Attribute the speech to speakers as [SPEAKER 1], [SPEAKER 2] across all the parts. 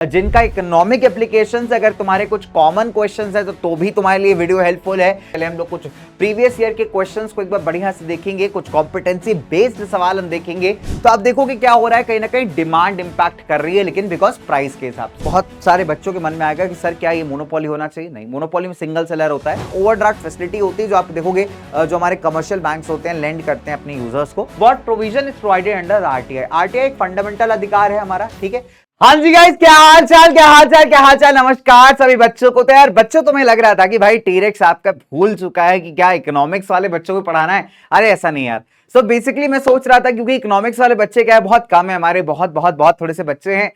[SPEAKER 1] जिनका economic applications अगर तुम्हारे कुछ कॉमन क्वेश्चंस है तो भी तुम्हारे लिए वीडियो हेल्पफुल है। पहले हम लोग कुछ प्रीवियस ईयर के क्वेश्चंस को एक बार बढ़िया से देखेंगे, कुछ कॉम्पिटेंसी बेस्ड सवाल हम देखेंगे। तो आप देखोगे क्या हो रहा है, कहीं ना कहीं डिमांड इंपैक्ट कर रही है, लेकिन बिकॉज प्राइस के हिसाब से बहुत सारे बच्चों के मन में आएगा कि सर क्या ये मोनोपोली होना चाहिए? नहीं, मोनोपोली में सिंगल सेलर होता है, ओवरड्राफ्ट फैसिलिटी होती है जो आप देखोगे जो हमारे कमर्शियल बैंक्स होते हैं लेंड करते हैं अपने यूजर्स को। What provision is provided under RTI? RTI एक फंडामेंटल अधिकार है हमारा, ठीक है। हाँ जी गाइस, क्या हाल चाल, नमस्कार सभी बच्चों को। तो यार बच्चों, तुम्हें लग रहा था कि भाई टीरेक्स आपका भूल चुका है कि क्या इकोनॉमिक्स वाले बच्चों को पढ़ाना है? अरे ऐसा नहीं यार। सो बेसिकली मैं सोच रहा था क्योंकि इकोनॉमिक्स वाले बच्चे क्या है बहुत कम है हमारे, बहुत थोड़े से बच्चे हैं।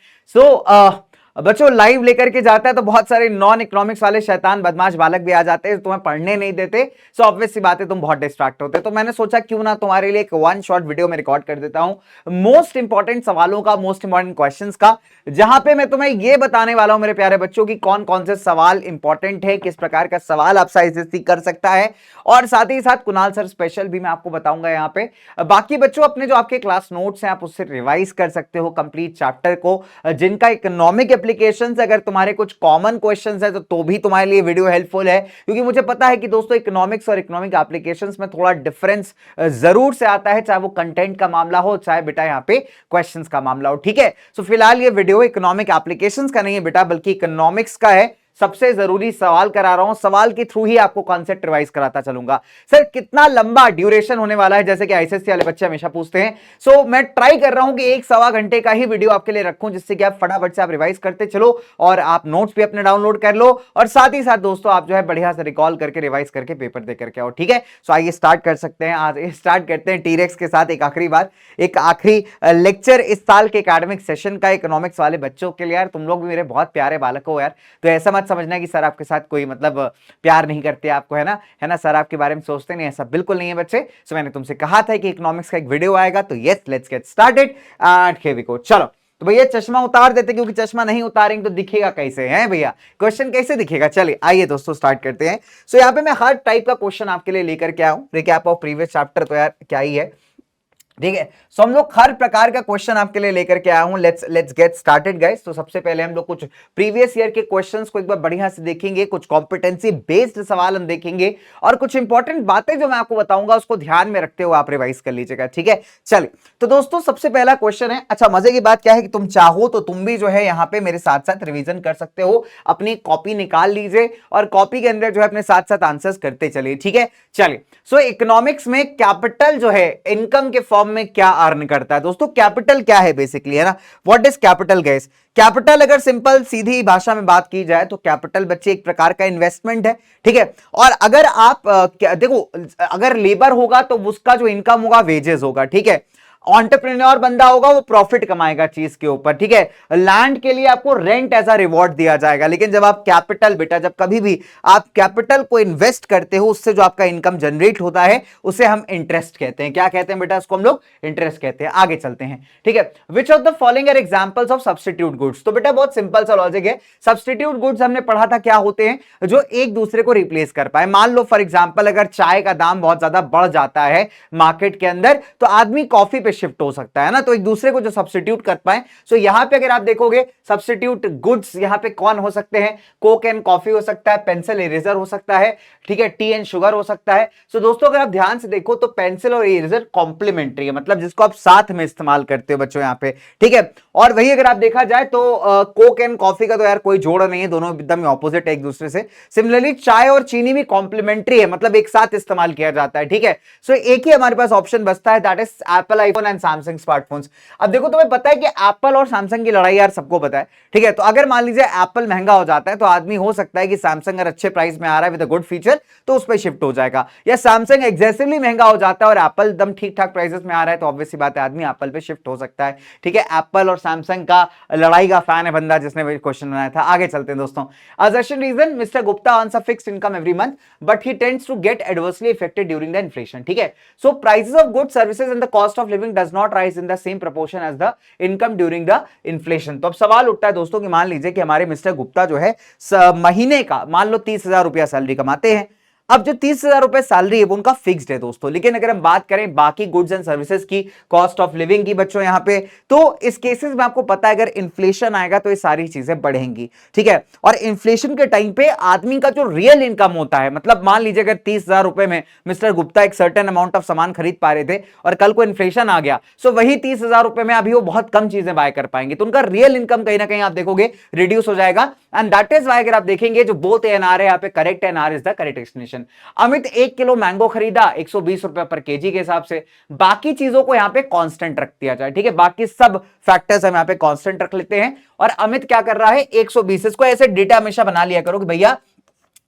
[SPEAKER 1] बच्चों लाइव लेकर के जाता है तो बहुत सारे नॉन इकोनॉमिक्स वाले शैतान बदमाश बालक भी आ जाते हैं, तुम्हें पढ़ने नहीं देते। सो ऑब्वियस सी बात है तुम बहुत डिस्ट्रैक्ट होते। तो मैंने सोचा क्यों ना तुम्हारे लिए एक वन शॉट वीडियो में रिकॉर्ड कर देता हूं मोस्ट इंपॉर्टेंट सवालों का, मोस्ट इंपॉर्टेंट क्वेश्चंस का, जहां पे मैं तुम्हें यह बताने वाला हूं मेरे प्यारे बच्चों की कौन कौन से सवाल इंपॉर्टेंट है, किस प्रकार का सवाल आपसे आईसीएसई कर सकता है, और साथ ही साथ कुणाल सर स्पेशल भी मैं आपको बताऊंगा यहाँ पे। बाकी बच्चों अपने जो आपके क्लास नोट्स हैं आप उससे रिवाइज कर सकते हो कंप्लीट चैप्टर को। जिनका इकोनॉमिक एप्लीकेशंस अगर तुम्हारे कुछ कॉमन क्वेश्चंस है तो भी तुम्हारे लिए वीडियो हेल्पफुल है, क्योंकि मुझे पता है कि दोस्तों इकोनॉमिक्स और इकोनॉमिक एप्लीकेशंस में थोड़ा डिफरेंस जरूर से आता है, चाहे वो कंटेंट का मामला हो चाहे बेटा यहाँ पे क्वेश्चंस का मामला हो, ठीक है। सो फिलहाल ये वीडियो इकोनॉमिक एप्लीकेशंस का नहीं है बेटा, बल्कि इकोनॉमिक्स का है। सबसे जरूरी सवाल करा रहा हूं, सवाल के थ्रू ही आपको कॉन्सेप्ट रिवाइज कराता चलूंगा। सर कितना लंबा ड्यूरेशन होने वाला है, जैसे कि आईसीएसई वाले बच्चे हमेशा पूछते हैं। सो मैं ट्राई कर रहा हूं कि 1-1.25 घंटे का ही वीडियो आपके लिए रखूं, जिससे कि आप फटाफट से आप रिवाइज करते चलो और आप नोट्स भी अपने डाउनलोड कर लो, और साथ ही साथ दोस्तों आप जो है बढ़िया से रिकॉल करके रिवाइज करके पेपर दे करके आओ, ठीक है। सो आइए स्टार्ट कर सकते हैं। आज स्टार्ट करते हैं टीरेक्स के साथ एक आखिरी लेक्चर इस साल के एकेडमिक सेशन का इकोनॉमिक्स वाले बच्चों के लिए। यार तुम लोग भी मेरे बहुत प्यारे बालक हो यार, तो ऐसा मत समझना कि सर आपके साथ कोई मतलब प्यार नहीं करते आपको, है ना सर आपके बारे में सोचते नहीं, ऐसा बिल्कुल नहीं है बच्चे। सो मैंने तुमसे कहा था कि इकोनॉमिक्स का एक वीडियो आएगा, तो yes let's get started and here we go. चलो तो भैया चश्मा उतार देते, क्योंकि चश्मा नहीं उतारेंगे तो दिखेगा कैसे है भैया, क्वेश्चन कैसे दिखेगा। चलिए आइए दोस्तों स्टार्ट करते हैं। सो यहाँ पे मैं हर टाइप का क्वेश्चन आपके लिए लेकर के आया हूं। रिकैप ऑफ प्रीवियस चैप्टर तो यार क्या ही है, ठीक है। सो हम लोग हर प्रकार का क्वेश्चन आपके लिए लेकर के आया हूं। Let's get started guys. तो सबसे पहले हम लोग कुछ प्रीवियस ईयर के क्वेश्चंस को एक बार बढ़िया से देखेंगे, कुछ कॉम्पिटेंसी बेस्ड सवाल हम देखेंगे, और कुछ इंपॉर्टेंट बातें जो मैं आपको बताऊंगा उसको ध्यान में रखते हुए आप रिवाइज कर लीजिएगा, ठीक है। चलिए तो दोस्तों सबसे पहला क्वेश्चन है, अच्छा मजे की बात क्या है कि तुम चाहो तो तुम भी जो है यहाँ पे मेरे साथ साथ रिविजन कर सकते हो, अपनी कॉपी निकाल लीजिए और कॉपी के अंदर जो है अपने साथ साथ आंसर्स करते चलिए, ठीक है। चलिए सो इकोनॉमिक्स में कैपिटल जो है इनकम के फॉर्म में क्या अर्न करता है दोस्तों? कैपिटल क्या है बेसिकली, है ना, what is capital guys? Capital अगर सिंपल सीधी भाषा में बात की जाए तो कैपिटल बच्चे एक प्रकार का इन्वेस्टमेंट है, ठीक है। और अगर आप देखो अगर लेबर होगा तो उसका जो इनकम होगा वेजेस होगा, ठीक है। एंटरप्रेन्योर बंदा होगा वो प्रॉफिट कमाएगा चीज के ऊपर, ठीक है। लैंड के लिए आपको रेंट एज अ रिवॉर्ड दिया जाएगा, लेकिन जब आप कैपिटल बेटा जब कभी भी आप कैपिटल को इन्वेस्ट करते हो उससे जो आपका इनकम जनरेट होता है उसे हम इंटरेस्ट कहते हैं। क्या कहते हैं बेटा? उसको हम लोग इंटरेस्ट कहते हैं। आगे चलते हैं, ठीक है। Which of the following are examples of substitute goods? तो बेटा बहुत सिंपल सा लॉजिक है। सब्स्टिट्यूट गुड्स हमने पढ़ा था क्या होते हैं, जो एक दूसरे को रिप्लेस कर पाए। मान लो फॉर एग्जाम्पल अगर चाय का दाम बहुत ज्यादा बढ़ जाता है मार्केट के अंदर तो आदमी कॉफी पे शिफ्ट हो सकता है ना, तो एक दूसरे को जो सब्स्टिट्यूट कर पाए। सो यहां पे अगर आप देखोगे सब्स्टिट्यूट गुड्स यहां पे कौन हो सकते हैं? कोक एंड कॉफी हो सकता है, पेंसिल इरेजर हो सकता है, ठीक है, टी एंड शुगर हो सकता है। सो दोस्तों अगर आप ध्यान से देखो तो पेंसिल और इरेजर कॉम्प्लीमेंट्री है, मतलब जिसको आप साथ में इस्तेमाल करते हो बच्चों यहां पे, ठीक है। और वही अगर आप देखा जाए तो कोक एंड कॉफी का तो यार कोई जोड़ नहीं है, दोनों एकदम ऑपोजिट है एक दूसरे से। सिमिलरली चाय और चीनी भी कॉम्प्लीमेंट्री है, मतलब एक साथ इस्तेमाल किया जाता है, ठीक है। सो एक ही हमारे पास ऑप्शन बचता है, that is Apple iPhone and Samsung smartphones. अब देखो तुम्हें पता है कि एप्पल और सैमसंग की लड़ाई यार सबको पता है, ठीक है। तो अगर मान लीजिए एप्पल महंगा हो जाता है तो आदमी हो सकता है कि सैमसंग अगर अच्छे प्राइस में आ रहा है विद अ गुड फीचर तो उस पर शिफ्ट हो जाएगा, या सैमसंग एक्सेसिवली महंगा हो जाता है और एप्पल एकदम ठीक ठाक प्राइसेस में आ रहा है तो ऑब्वियस सी बात है आदमी एप्पल पे शिफ्ट हो सकता है, ठीक है। एप्पल और सैमसंग का लड़ाई का फैन है बंदा जिसने क्वेश्चन बनाया था। आगे चलते हैं दोस्तों। Assertion reason mister Gupta earns a fixed income every month but he tends to get adversely affected during the inflation, ठीक है। So prices of goods services and the cost of living does not rise in the same proportion as the income during the inflation। तो अब सवाल उठता है दोस्तों कि मान लीजिए कि हमारे मिस्टर गुप्ता जो है महीने का मान लो 30,000 रुपया सैलरी कमाते हैं, अब जो 30,000 रुपए सैलरी है वो उनका फिक्स्ड है दोस्तों, लेकिन अगर हम बात करें बाकी गुड्स एंड सर्विसेज की, कॉस्ट ऑफ लिविंग की बच्चों यहां पे, तो इस केसेस में आपको पता है अगर इन्फ्लेशन आएगा तो ये सारी चीजें बढ़ेंगी, ठीक है। और इन्फ्लेशन के टाइम पे आदमी का जो रियल इनकम होता है, मतलब मान लीजिए अगर 30,000 रुपए में मिस्टर गुप्ता एक सर्टेन अमाउंट ऑफ सामान खरीद पा रहे थे और कल को इन्फ्लेशन आ गया, सो वही 30,000 रुपए में अभी वो बहुत कम चीजें बाय कर पाएंगे, तो उनका रियल इनकम कहीं ना कहीं आप देखोगे रिड्यूस हो जाएगा। एंड दैट इज वाई अगर आप देखेंगे जो बोथ एनआर है यहाँ पे correct NR is the correct explanation. Amit 1 kilo mango खरीदा 120 रुपए पर केजी के हिसाब से, बाकी चीजों को यहां पे कांस्टेंट रख दिया जाए, ठीक है, बाकी सब फैक्टर्स हम यहां पे कांस्टेंट रख लेते हैं। और अमित क्या कर रहा है 120, इसको ऐसे डेटा हमेशा बना लिया करो कि भैया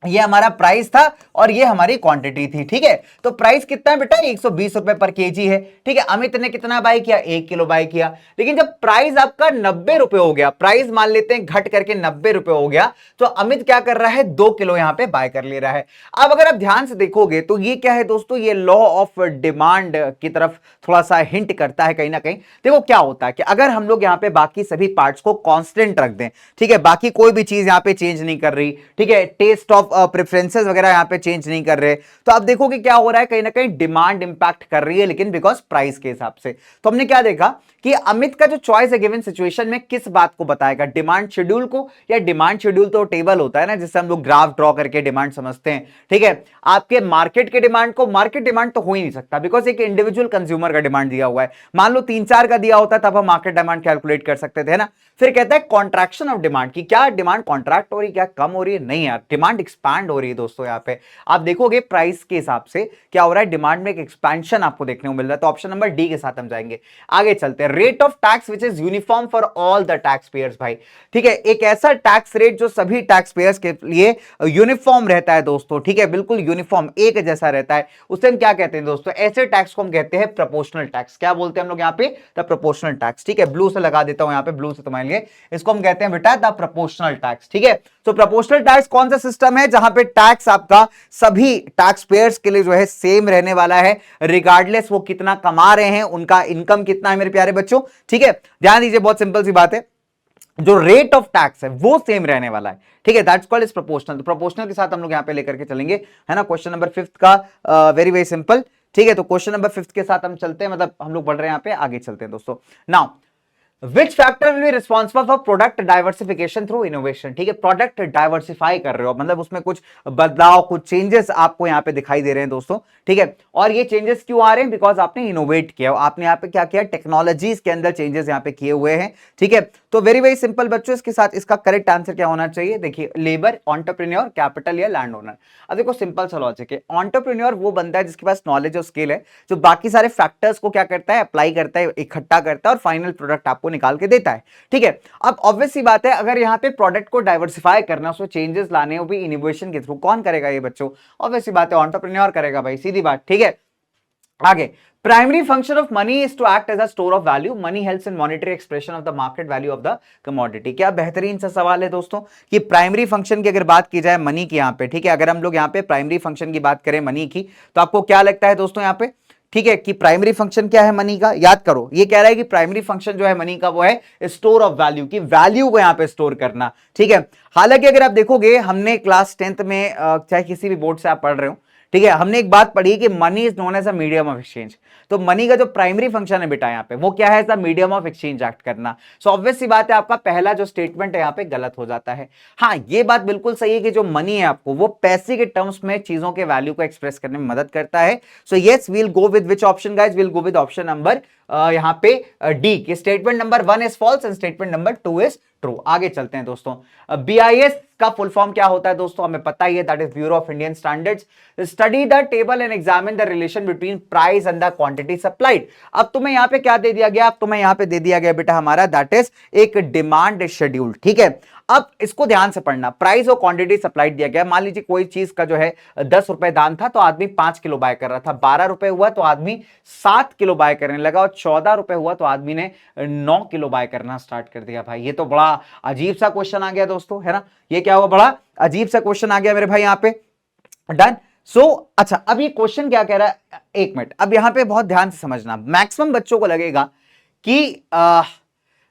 [SPEAKER 1] ये हमारा प्राइस था और ये हमारी क्वांटिटी थी, ठीक है। तो प्राइस कितना है बेटा 120 रुपए पर केजी है, ठीक है। अमित ने कितना बाय किया 1 किलो बाय किया, लेकिन जब प्राइस आपका 90 रुपए हो गया, प्राइस मान लेते हैं घट करके 90 रुपए हो गया, तो अमित क्या कर रहा है 2 किलो यहां पे बाय कर ले रहा है। अब अगर आप ध्यान से देखोगे तो ये क्या है दोस्तों, ये लॉ ऑफ डिमांड की तरफ थोड़ा सा हिंट करता है कहीं ना कहीं। देखो क्या होता है कि अगर हम लोग यहां पे बाकी सभी पार्ट्स को कांस्टेंट रख दें, ठीक है, बाकी कोई भी चीज यहां पे चेंज नहीं कर रही, ठीक है, टेस्ट ऑफ प्रेफरेंसेस वगैरह यहां पे चेंज नहीं कर रहे, तो आप देखोगे क्या हो रहा है, कहीं ना कहीं डिमांड इंपैक्ट कर रही है, लेकिन बिकॉज प्राइस के हिसाब से। तो हमने क्या देखा कि अमित का जो चॉइस है गिवन सिचुएशन में किस बात को बताएगा, डिमांड शेड्यूल को, या डिमांड शेड्यूल तो टेबल होता है ना जिससे हम लोग ग्राफ ड्रॉ करके डिमांड समझते हैं, ठीक है। आपके मार्केट के डिमांड को, मार्केट डिमांड तो हो ही नहीं सकता बिकॉज एक इंडिविजुअल कंज्यूमर का डिमांड दिया हुआ है, मान लो 3-4 का दिया होता तब हम मार्केट डिमांड कैलकुलेट कर सकते थे ना। फिर कहता है कॉन्ट्रैक्शन ऑफ डिमांड की, क्या डिमांड कॉन्ट्रैक्ट हो रही, क्या कम हो रही है, नहीं यार डिमांड एक्सपैंड हो रही है दोस्तों। यहां पे आप देखोगे प्राइस के हिसाब से क्या हो रहा है, डिमांड में एक एक्सपेंशन आपको देखने को मिल रहा है। तो ऑप्शन नंबर डी के साथ हम जाएंगे, आगे चलते हैं। Rate of tax which is uniform for all the tax payers, भाई ठीक है, एक ऐसा टैक्स रेट जो सभी टैक्स पेयर्स के लिए यूनिफॉर्म रहता है दोस्तों, ठीक है, बिल्कुल यूनिफॉर्म एक जैसा रहता है, उसे हम क्या कहते हैं दोस्तों, ऐसे टैक्स को हम कहते हैं प्रोपोर्शनल टैक्स। क्या बोलते हैं हम लोग यहाँ पे, द प्रोपोर्शनल टैक्स, ठीक है, ब्लू से लगा देता हूं यहाँ पे, ब्लू से तुम्हारे लिए, इसको हम कहते हैं बेटा द प्रोपोर्शनल टैक्स, ठीक है। तो प्रोपोर्शनल टैक्स कौन सा सिस्टम है जहां पे टैक्स आपका सभी टैक्स पेयर्स के लिए जो है सेम रहने वाला है, रिगार्डलेस वो कितना कमा रहे हैं, उनका इनकम कितना है मेरे प्यारे बच्चों, ठीक है। ध्यान दीजिए बहुत सिंपल सी बात है, जो रेट ऑफ टैक्स है वो सेम रहने वाला है, ठीक है, दैट्स कॉल्ड इज प्रोपोर्शनल। तो प्रोपोर्शनल के साथ हम लोग यहां पे लेकर के चलेंगे, है ना। क्वेश्चन नंबर 5 का वेरी वेरी सिंपल, ठीक है। तो क्वेश्चन नंबर 5 के साथ हम चलते हैं, मतलब हम लोग बढ़ रहे हैं यहां पे, आगे चलते हैं दोस्तों। Now which factor will be responsible for product diversification through innovation, ठीक है, प्रोडक्ट डाइवर्सिफाई कर रहे हो, मतलब उसमें कुछ बदलाव, कुछ चेंजेस आपको यहां पे दिखाई दे रहे हैं दोस्तों, ठीक है। और ये चेंजेस क्यों आ रहे हैं, बिकॉज आपने इनोवेट किया, आपने यहाँ पे क्या किया, टेक्नोलॉजीज के अंदर चेंजेस यहाँ पे किए हुए हैं, ठीक है। तो वेरी वेरी सिंपल बच्चों, इसके साथ इसका करेक्ट आंसर क्या होना चाहिए, देखिए लेबर, एंटरप्रेन्योर, कैपिटल या लैंड ओनर। अब देखो सिंपल सा लॉजिक है, एंटरप्रेन्योर वो बंदा है जिसके पास नॉलेज और स्किल है, जो बाकी सारे फैक्टर्स को क्या करता है, अप्लाई करता है, इकट्ठा करता है और फाइनल प्रोडक्ट आपको निकाल के देता है, ठीक है। अब ऑब्वियस सी बात है, अगर यहां पे प्रोडक्ट को डाइवर्सिफाई करना, उसमें चेंजेस लाने, वो भी इनोवेशन के थ्रू, कौन करेगा ये बच्चों, ऑब्वियस सी बात है एंटरप्रेन्योर करेगा भाई, सीधी बात, ठीक है। आगे, primary function of money is to act as a store of value, money helps in monetary expression of the market value of the commodity. क्या बेहतरीन सा सवाल है दोस्तों कि प्राइमरी फंक्शन की अगर बात की जाए मनी की यहां पे, ठीक है, अगर हम लोग यहां पे प्राइमरी फंक्शन की बात करें मनी की, तो आपको क्या लगता है दोस्तों यहां पे, ठीक है, कि प्राइमरी फंक्शन क्या है मनी का, याद करो, ये कह रहा है कि प्राइमरी फंक्शन जो है मनी का वो है स्टोर ऑफ वैल्यू, की वैल्यू को यहां पे स्टोर करना, ठीक है। हालांकि अगर आप देखोगे हमने क्लास 10th में चाहे किसी भी बोर्ड से आप पढ़ रहे हो, ठीक है, हमने एक बात पढ़ी कि money is known as a medium of exchange. तो मनी का जो प्राइमरी फंक्शन है बेटा यहाँ पे वो क्या है, the medium of exchange act करना। सो ऑब्वियस सी बात है आपका पहला जो स्टेटमेंट है यहाँ पे गलत हो जाता है। हाँ ये बात बिल्कुल सही है कि जो मनी है आपको वो पैसे के टर्म्स में चीजों के वैल्यू को एक्सप्रेस करने में मदद करता है। So yes we'll go with which option guys, will go with option number यहां पे डी कि statement number 1 is false and statement number 2 is true. आगे चलते हैं दोस्तों, बीआईएस का फुल फॉर्म क्या होता है दोस्तों, हमें पता ही है, that is bureau of Indian standards. Study the table and examine the relation between price and the quantity supplied. अब तुम्हें यहां पे क्या दे दिया गया, अब तुम्हें यहां पे दे दिया गया बेटा हमारा दैट इज एक डिमांड शेड्यूल, ठीक है। अब इसको ध्यान से पढ़ना, प्राइस और क्वांटिटी सप्लाइड दिया गया। मान लीजिए कोई चीज का जो है 10 रुपए दाम था तो आदमी 5 किलो बाय कर रहा था, 12 रुपए हुआ तो आदमी 7 किलो बाय करने लगा, और 14 रुपए हुआ तो आदमी ने 9 किलो बाय करना स्टार्ट कर दिया। भाई ये तो बड़ा अजीब सा क्वेश्चन आ गया दोस्तों, है ना, ये क्या हुआ, बड़ा अजीब सा क्वेश्चन आ गया मेरे भाई यहाँ पे। डन। अच्छा अब ये क्वेश्चन क्या कह रहा है, एक मिनट, अब यहां पे बहुत ध्यान से समझना, मैक्सिमम बच्चों को लगेगा कि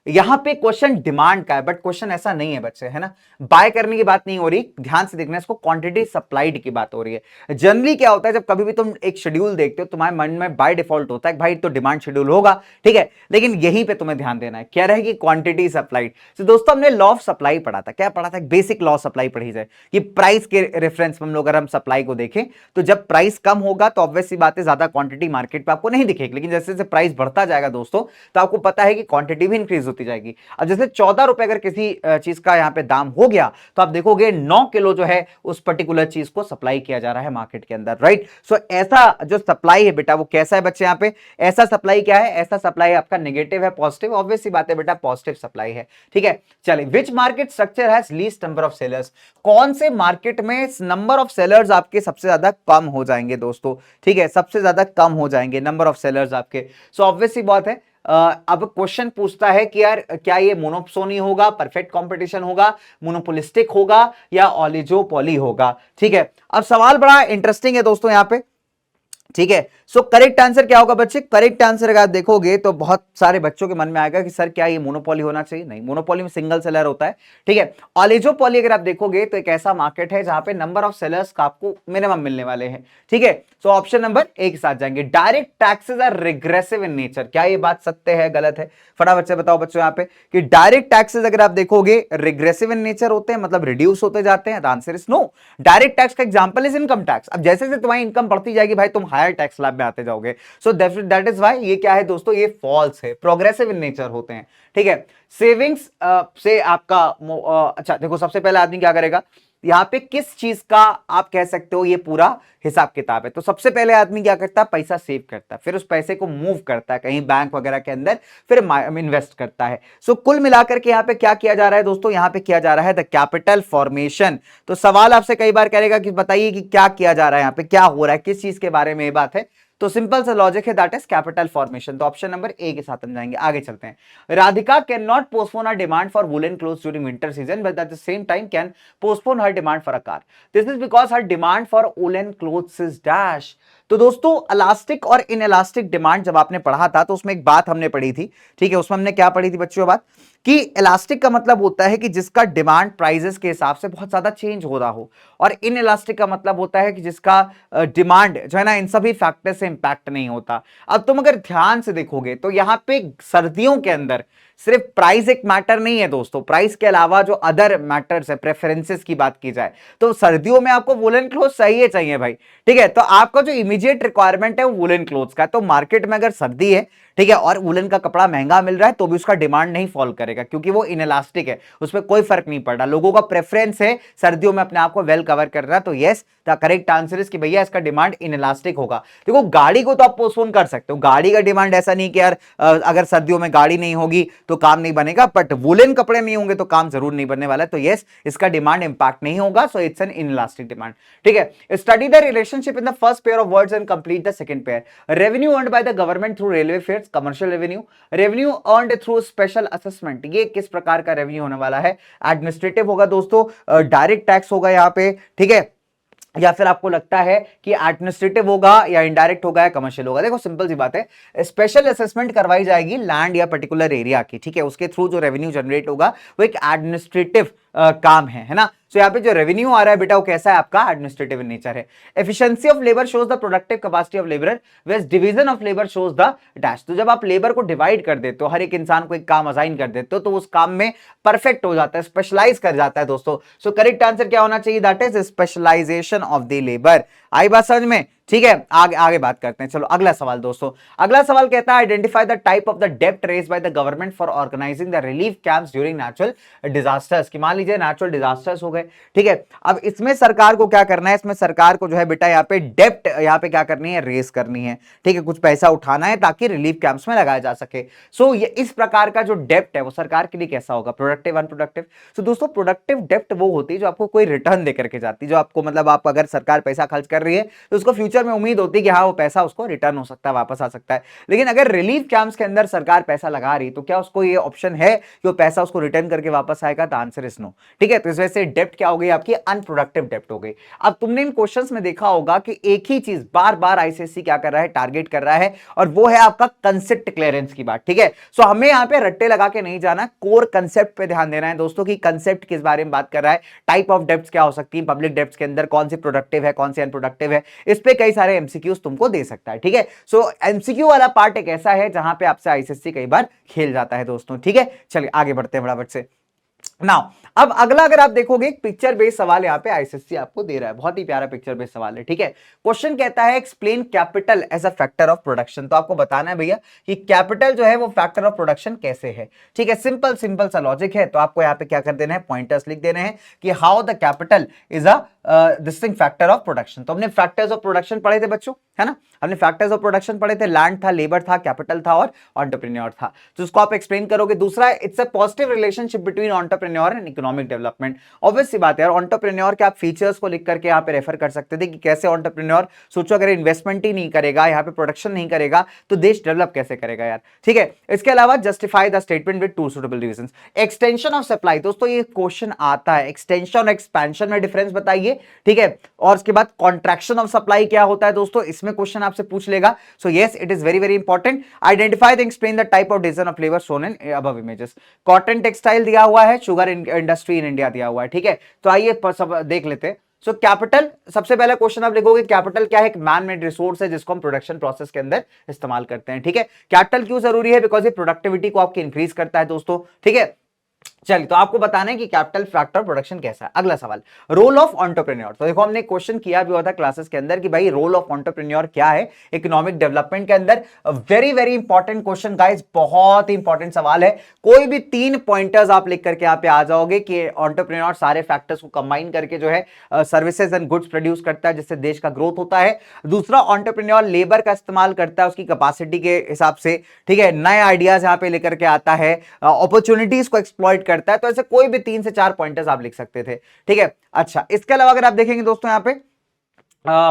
[SPEAKER 1] यहां पे क्वेश्चन डिमांड का है, बट क्वेश्चन ऐसा नहीं है बच्चे, है ना। बाय करने की बात नहीं हो रही, ध्यान से देखना इसको, क्वांटिटी सप्लाइड की बात हो रही है। जनरली क्या होता है, जब कभी भी तुम एक शेड्यूल देखते हो तुम्हारे मन में बाय डिफॉल्ट होता है भाई तो डिमांड शेड्यूल होगा, ठीक है, लेकिन यहीं पे तुम्हें ध्यान देना है, क्या रहेगी, क्वांटिटी सप्लाइड। तो दोस्तों हमने लॉ ऑफ सप्लाई पढ़ा था, क्या पढ़ा था, बेसिक लॉ ऑफ सप्लाई पढ़ी जाए कि प्राइस के रेफरेंस में हम लोग अगर हम सप्लाई को देखें तो जब प्राइस कम होगा तो ऑब्वियस सी बात है ज्यादा क्वांटिटी मार्केट पे आपको नहीं दिखेगी, लेकिन जैसे जैसे प्राइस बढ़ता जाएगा दोस्तों तो आपको पता है कि क्वांटिटी भी इंक्रीज होती जाएगी। अब जैसे 14 रुपए अगर किसी चीज का यहां पे दाम हो गया तो आप देखोगे 9 किलो जो है उस पर्टिकुलर चीज को सप्लाई किया जा रहा है मार्केट के अंदर, राइट। सो ऐसा जो सप्लाई है बेटा वो कैसा है बच्चे, यहां पे ऐसा सप्लाई क्या है, ऐसा सप्लाई आपका नेगेटिव है पॉजिटिव, ऑब्वियस सी बात है बेटा पॉजिटिव सप्लाई है, ठीक है। चलिए, which market structure has least number of sellers, कौन से मार्केट में नंबर ऑफ सेलर्स आपके सबसे ज्यादा कम हो जाएंगे दोस्तों, ठीक है, सबसे ज्यादा कम हो जाएंगे नंबर ऑफ सेलर्स आपके। सो ऑब्वियस सी बात है, अब क्वेश्चन पूछता है कि यार क्या ये मोनोपोली होगा, परफेक्ट कंपटीशन होगा, मोनोपोलिस्टिक होगा या ऑलिगोपोली होगा, ठीक है। अब सवाल बड़ा इंटरेस्टिंग है दोस्तों यहां पे, ठीक है। सो करेक्ट आंसर क्या होगा बच्चे, करेक्ट आंसर अगर आप देखोगे तो बहुत सारे बच्चों के मन में आएगा कि सर क्या ये मोनोपोली होना चाहिए, नहीं, मोनोपोली में सिंगल सेलर होता है, ठीक है। ऑलिगोपोली अगर आप देखोगे तो एक ऐसा मार्केट है जहां पे नंबर ऑफ सेलर्स का आपको मिनिमम मिलने वाले हैं, ठीक है। सो ऑप्शन नंबर ए के साथ जाएंगे। Direct taxes are regressive in nature, क्या ये बात सत्य है गलत है, फटाफट से बताओ बच्चों यहां पे कि डायरेक्ट टैक्सेस अगर आप देखोगे रिग्रेसिव इन नेचर होते हैं, मतलब रिड्यूस होते जाते हैं, answer is no. Direct tax का एग्जांपल इज इनकम टैक्स, अब जैसे जैसे तुम्हारी इनकम बढ़ती जाएगी भाई तुम हायर टैक्स स्लैब में आते जाओगे, सो दैट इज व्हाई ये क्या है दोस्तों, ये फॉल्स है, प्रोग्रेसिव इन नेचर होते हैं, ठीक है। सेविंग्स से आपका अच्छा देखो, सबसे पहले आदमी क्या करेगा, यहां पे किस चीज का आप कह सकते हो ये पूरा हिसाब किताब है, तो सबसे पहले आदमी क्या करता है, पैसा सेव करता है, फिर उस पैसे को मूव करता है कहीं बैंक वगैरह के अंदर, फिर इन्वेस्ट करता है। सो कुल मिलाकर के यहां पे क्या किया जा रहा है दोस्तों, यहां पे किया जा रहा है द कैपिटल फॉर्मेशन। तो सवाल आपसे कई बार करेगा कि बताइए कि क्या किया जा रहा है, यहां पे क्या हो रहा है, किस चीज के बारे में ये बात है, तो सिंपल सा लॉजिक है, दैट इज कैपिटल फॉर्मेशन। तो ऑप्शन नंबर ए के साथ हम जाएंगे, आगे चलते हैं। Radhika can not postpone her demand for woollen clothes during winter season but at the same time can postpone her demand for a car, this is because her demand for woollen clothes is dash. तो दोस्तों elastic और inelastic demand जब आपने पढ़ा था तो उसमें एक बात हमने पढ़ी थी, ठीक है, उसमें हमने क्या पढ़ी थी बच्चों, बात कि इलास्टिक का मतलब होता है कि जिसका डिमांड प्राइजेस के हिसाब से बहुत ज्यादा चेंज हो रहा हो, और इनइलास्टिक का मतलब होता है कि जिसका डिमांड जो है ना इन सभी फैक्टर से इंपैक्ट नहीं होता। अब तुम अगर ध्यान से देखोगे तो यहां पे सर्दियों के अंदर सिर्फ प्राइस एक मैटर नहीं है दोस्तों, प्राइस के अलावा जो अदर मैटर्स है, प्रेफरेंसेस की बात की जाए तो सर्दियों में आपको वुलन क्लोथ चाहिए चाहिए भाई, ठीक है। तो आपका जो इमीडिएट रिक्वायरमेंट है वो वुलन क्लोथ्स का, तो मार्केट में अगर सर्दी है, ठीक है, और वुलन का कपड़ा महंगा मिल रहा है तो भी उसका डिमांड नहीं फॉल करेगा क्योंकि वो इनइलास्टिक है, उसमें कोई फर्क नहीं पड़ रहा, लोगों का प्रेफरेंस है सर्दियों में अपने आप को वेल कवर कर रहा है। तो yes the correct answer is कि भैया इसका डिमांड इनइलास्टिक होगा। देखो गाड़ी को तो आप पोस्टपोन कर सकते हो, गाड़ी का डिमांड ऐसा नहीं कि यार अगर सर्दियों में गाड़ी नहीं होगी तो काम नहीं बनेगा, बट वुलन कपड़े नहीं होंगे तो काम जरूर नहीं बनने वाला है। तो यस इसका डिमांड इंपैक्ट नहीं होगा, so it's an inelastic demand, ठीक है। Study the relationship in the first pair of words and complete the second pair. Revenue earned by the government through railway fares, commercial revenue, revenue earned through special assessment, ये किस प्रकार का revenue होने वाला है, administrative होगा दोस्तों, direct tax होगा यहां पे, ठीक है, या फिर आपको लगता है कि एडमिनिस्ट्रेटिव होगा या इनडायरेक्ट होगा या कमर्शियल होगा। देखो सिंपल सी बात है, स्पेशल असेसमेंट करवाई जाएगी लैंड या पर्टिकुलर एरिया की, ठीक है, उसके थ्रू जो रेवेन्यू जनरेट होगा वो एक एडमिनिस्ट्रेटिव काम है ना। तो यहाँ पे जो रेवेन्यू आ रहा है बेटा वो कैसा है, आपका एडमिनिस्ट्रेटिव इन नेचर है। Efficiency of labour shows the productive capacity of labour, west division of labour shows the dash. तो जब आप लेबर को डिवाइड कर देते हो, हर एक इंसान को एक काम असाइन कर देते हो, तो उस काम में परफेक्ट हो जाता है, स्पेशलाइज कर जाता है दोस्तों। सो करेक्ट आंसर क्या होना चाहिए, that is specialisation of the labour. आई बात समझ में, ठीक है। आगे आगे बात करते हैं, चलो अगला सवाल दोस्तों। अगला सवाल कहता है identify the type of the डेब्ट raised by the government for organising the relief camps during natural disasters. कि मान लीजिए नेचुरल डिजास्टर्स हो गए, ठीक है, अब इसमें सरकार को क्या करना है, इसमें सरकार को जो है बेटा यहाँ पे डेब्ट यहाँ पे क्या करनी है, रेज करनी है, ठीक है, कुछ पैसा उठाना है ताकि रिलीफ कैंप्स में लगाया जा सके। सो ये इस प्रकार का जो डेब्ट है वो सरकार के लिए कैसा होगा, प्रोडक्टिव अनप्रोडक्टिव। सो दोस्तों प्रोडक्टिव डेब्ट वो होती है जो आपको कोई रिटर्न देकर के जाती है, जो आपको मतलब आप अगर सरकार पैसा खर्च कर रही है तो उसको फ्यूचर में उम्मीद होती है कि हाँ वो पैसा उसको रिटर्न हो सकता है, वापस आ सकता है। लेकिन अगर रिलीफ कैंप्स के अंदर सरकार पैसा लगा रही तो क्या उसको ये ऑप्शन है कि वो पैसा उसको रिटर्न करके वापस आएगा, तो आंसर इज नो, ठीक है। तो इस वजह से डेब्ट डेप्ट क्या हो गई आपकी, अनप्रोडक्टिव डेप्ट हो गई। अब तुमने इन क्वेश्चंस में देखा होगा कि एक ही चीज बार बार आईसीएससी क्या कर रहा है, टारगेट कर रहा है, और वो है आपका कंसेप्ट क्लियरेंस की बात। ठीक है, सो हमें यहां पे रट्टे लगा के नहीं जाना, कोर कंसेप्ट पे ध्यान देना है दोस्तों की कंसेप्ट किस बारे में बात कर रहा है, टाइप ऑफ डेप्ट क्या हो सकती है पब्लिक डेप्ट के अंदर, कौन सी प्रोडक्टिव है कौन सी अनप्रोडक्टिव है, इस पे कई सारे एमसीक्यूज तुमको दे सकता है। ठीक है, सो एमसीक्यू वाला पार्ट एक ऐसा है जहां पे आपसे आईसीएससी कई बार खेल जाता है दोस्तों। ठीक है, चलिए आगे बढ़ते हैं फटाफट से। नाउ अब अगला अगर आप देखोगे एक पिक्चर बेस्ड सवाल यहां पे आईसीएससी आपको दे रहा है, बहुत ही प्यारा पिक्चर बेस्ड सवाल है। ठीक है, क्वेश्चन कहता है explain capital as a factor of production. तो आपको बताना है भैया कि कैपिटल जो है वो फैक्टर ऑफ प्रोडक्शन कैसे है। ठीक है, सिंपल सिंपल सा लॉजिक है, तो आपको यहां पे क्या कर देना है, पॉइंटर्स लिख देने हैं कि how the capital is a distinct factor of production. तो हमने फैक्टर्स ऑफ प्रोडक्शन पढ़े थे बच्चों, है ना, हमने फैक्टर्स ऑफ प्रोडक्शन पढ़े थे, लैंड था, लेबर था, कैपिटल था और एंटरप्रेन्योर था। तो उसको आप एक्सप्लेन करोगे। दूसरा, it's a positive relationship between entrepreneur and economic development. Obvious सी बात है यार, एंटरप्रेन्योर के आप फीचर्स को लिख करके यहाँ पे रेफर कर सकते थे कि कैसे एंटरप्रेन्योर, सोचो अगर इन्वेस्टमेंट ही नहीं करेगा, यहाँ पे प्रोडक्शन नहीं करेगा, तो देश डेवलप कैसे करेगा यार। ठीक है, इसके अलावा justify the statement with two suitable reasons. Extension of supply, दोस्तों ये क्वेश्चन आता है, एक्सटेंशन और एक्सपेंशन में डिफरेंस बताइए। ठीक है, और उसके बाद कॉन्ट्रैक्शन ऑफ सप्लाई क्या होता है दोस्तों, इसमें क्वेश्चन आपसे पूछ लेगा। So yes, it is very very important. Identify and explain the type of division of labour shown in above images. Cotton textile दिया हुआ है, शुगर इंडस्ट्री इन इंडिया दिया हुआ है। ठीक है, तो आइए सब देख लेते हैं। सो कैपिटल, सबसे पहला क्वेश्चन आप लिखोगे कैपिटल क्या है, एक मैन मेड रिसोर्स है जिसको हम प्रोडक्शन प्रोसेस के अंदर इस्तेमाल करते हैं। ठीक है, कैपिटल क्यों जरूरी है, बिकॉज ये प्रोडक्टिविटी को आपकी इंक्रीज करता है दोस्तों। ठीक है, चलिए तो आपको बताना है कि कैपिटल फैक्टर प्रोडक्शन कैसा है। अगला सवाल, रोल ऑफ एंटरप्रेन्योर। तो देखो हमने क्वेश्चन किया भी हुआ था क्लासेस के अंदर कि भाई रोल ऑफ एंटरप्रेन्योर क्या है इकोनॉमिक डेवलपमेंट के अंदर। Very very important question guys, बहुत ही इंपॉर्टेंट सवाल है। कोई भी 3 पॉइंटर्स आप लिख करके यहाँ पे आ जाओगे कि एंटरप्रेन्योर सारे फैक्टर्स को कंबाइन करके जो है सर्विसेज एंड गुड्स प्रोड्यूस करता है जिससे देश का ग्रोथ होता है। दूसरा, एंटरप्रेन्योर लेबर का इस्तेमाल करता है उसकी कैपेसिटी के हिसाब से। ठीक है, नए आइडियाज यहाँ पे लेकर के आता है, अपॉर्चुनिटीज को एक्सप्लॉइट करता है। तो ऐसे कोई भी 3 से 4 पॉइंटर्स आप लिख सकते थे। ठीक है, अच्छा इसके अलावा अगर आप देखेंगे दोस्तों यहां पे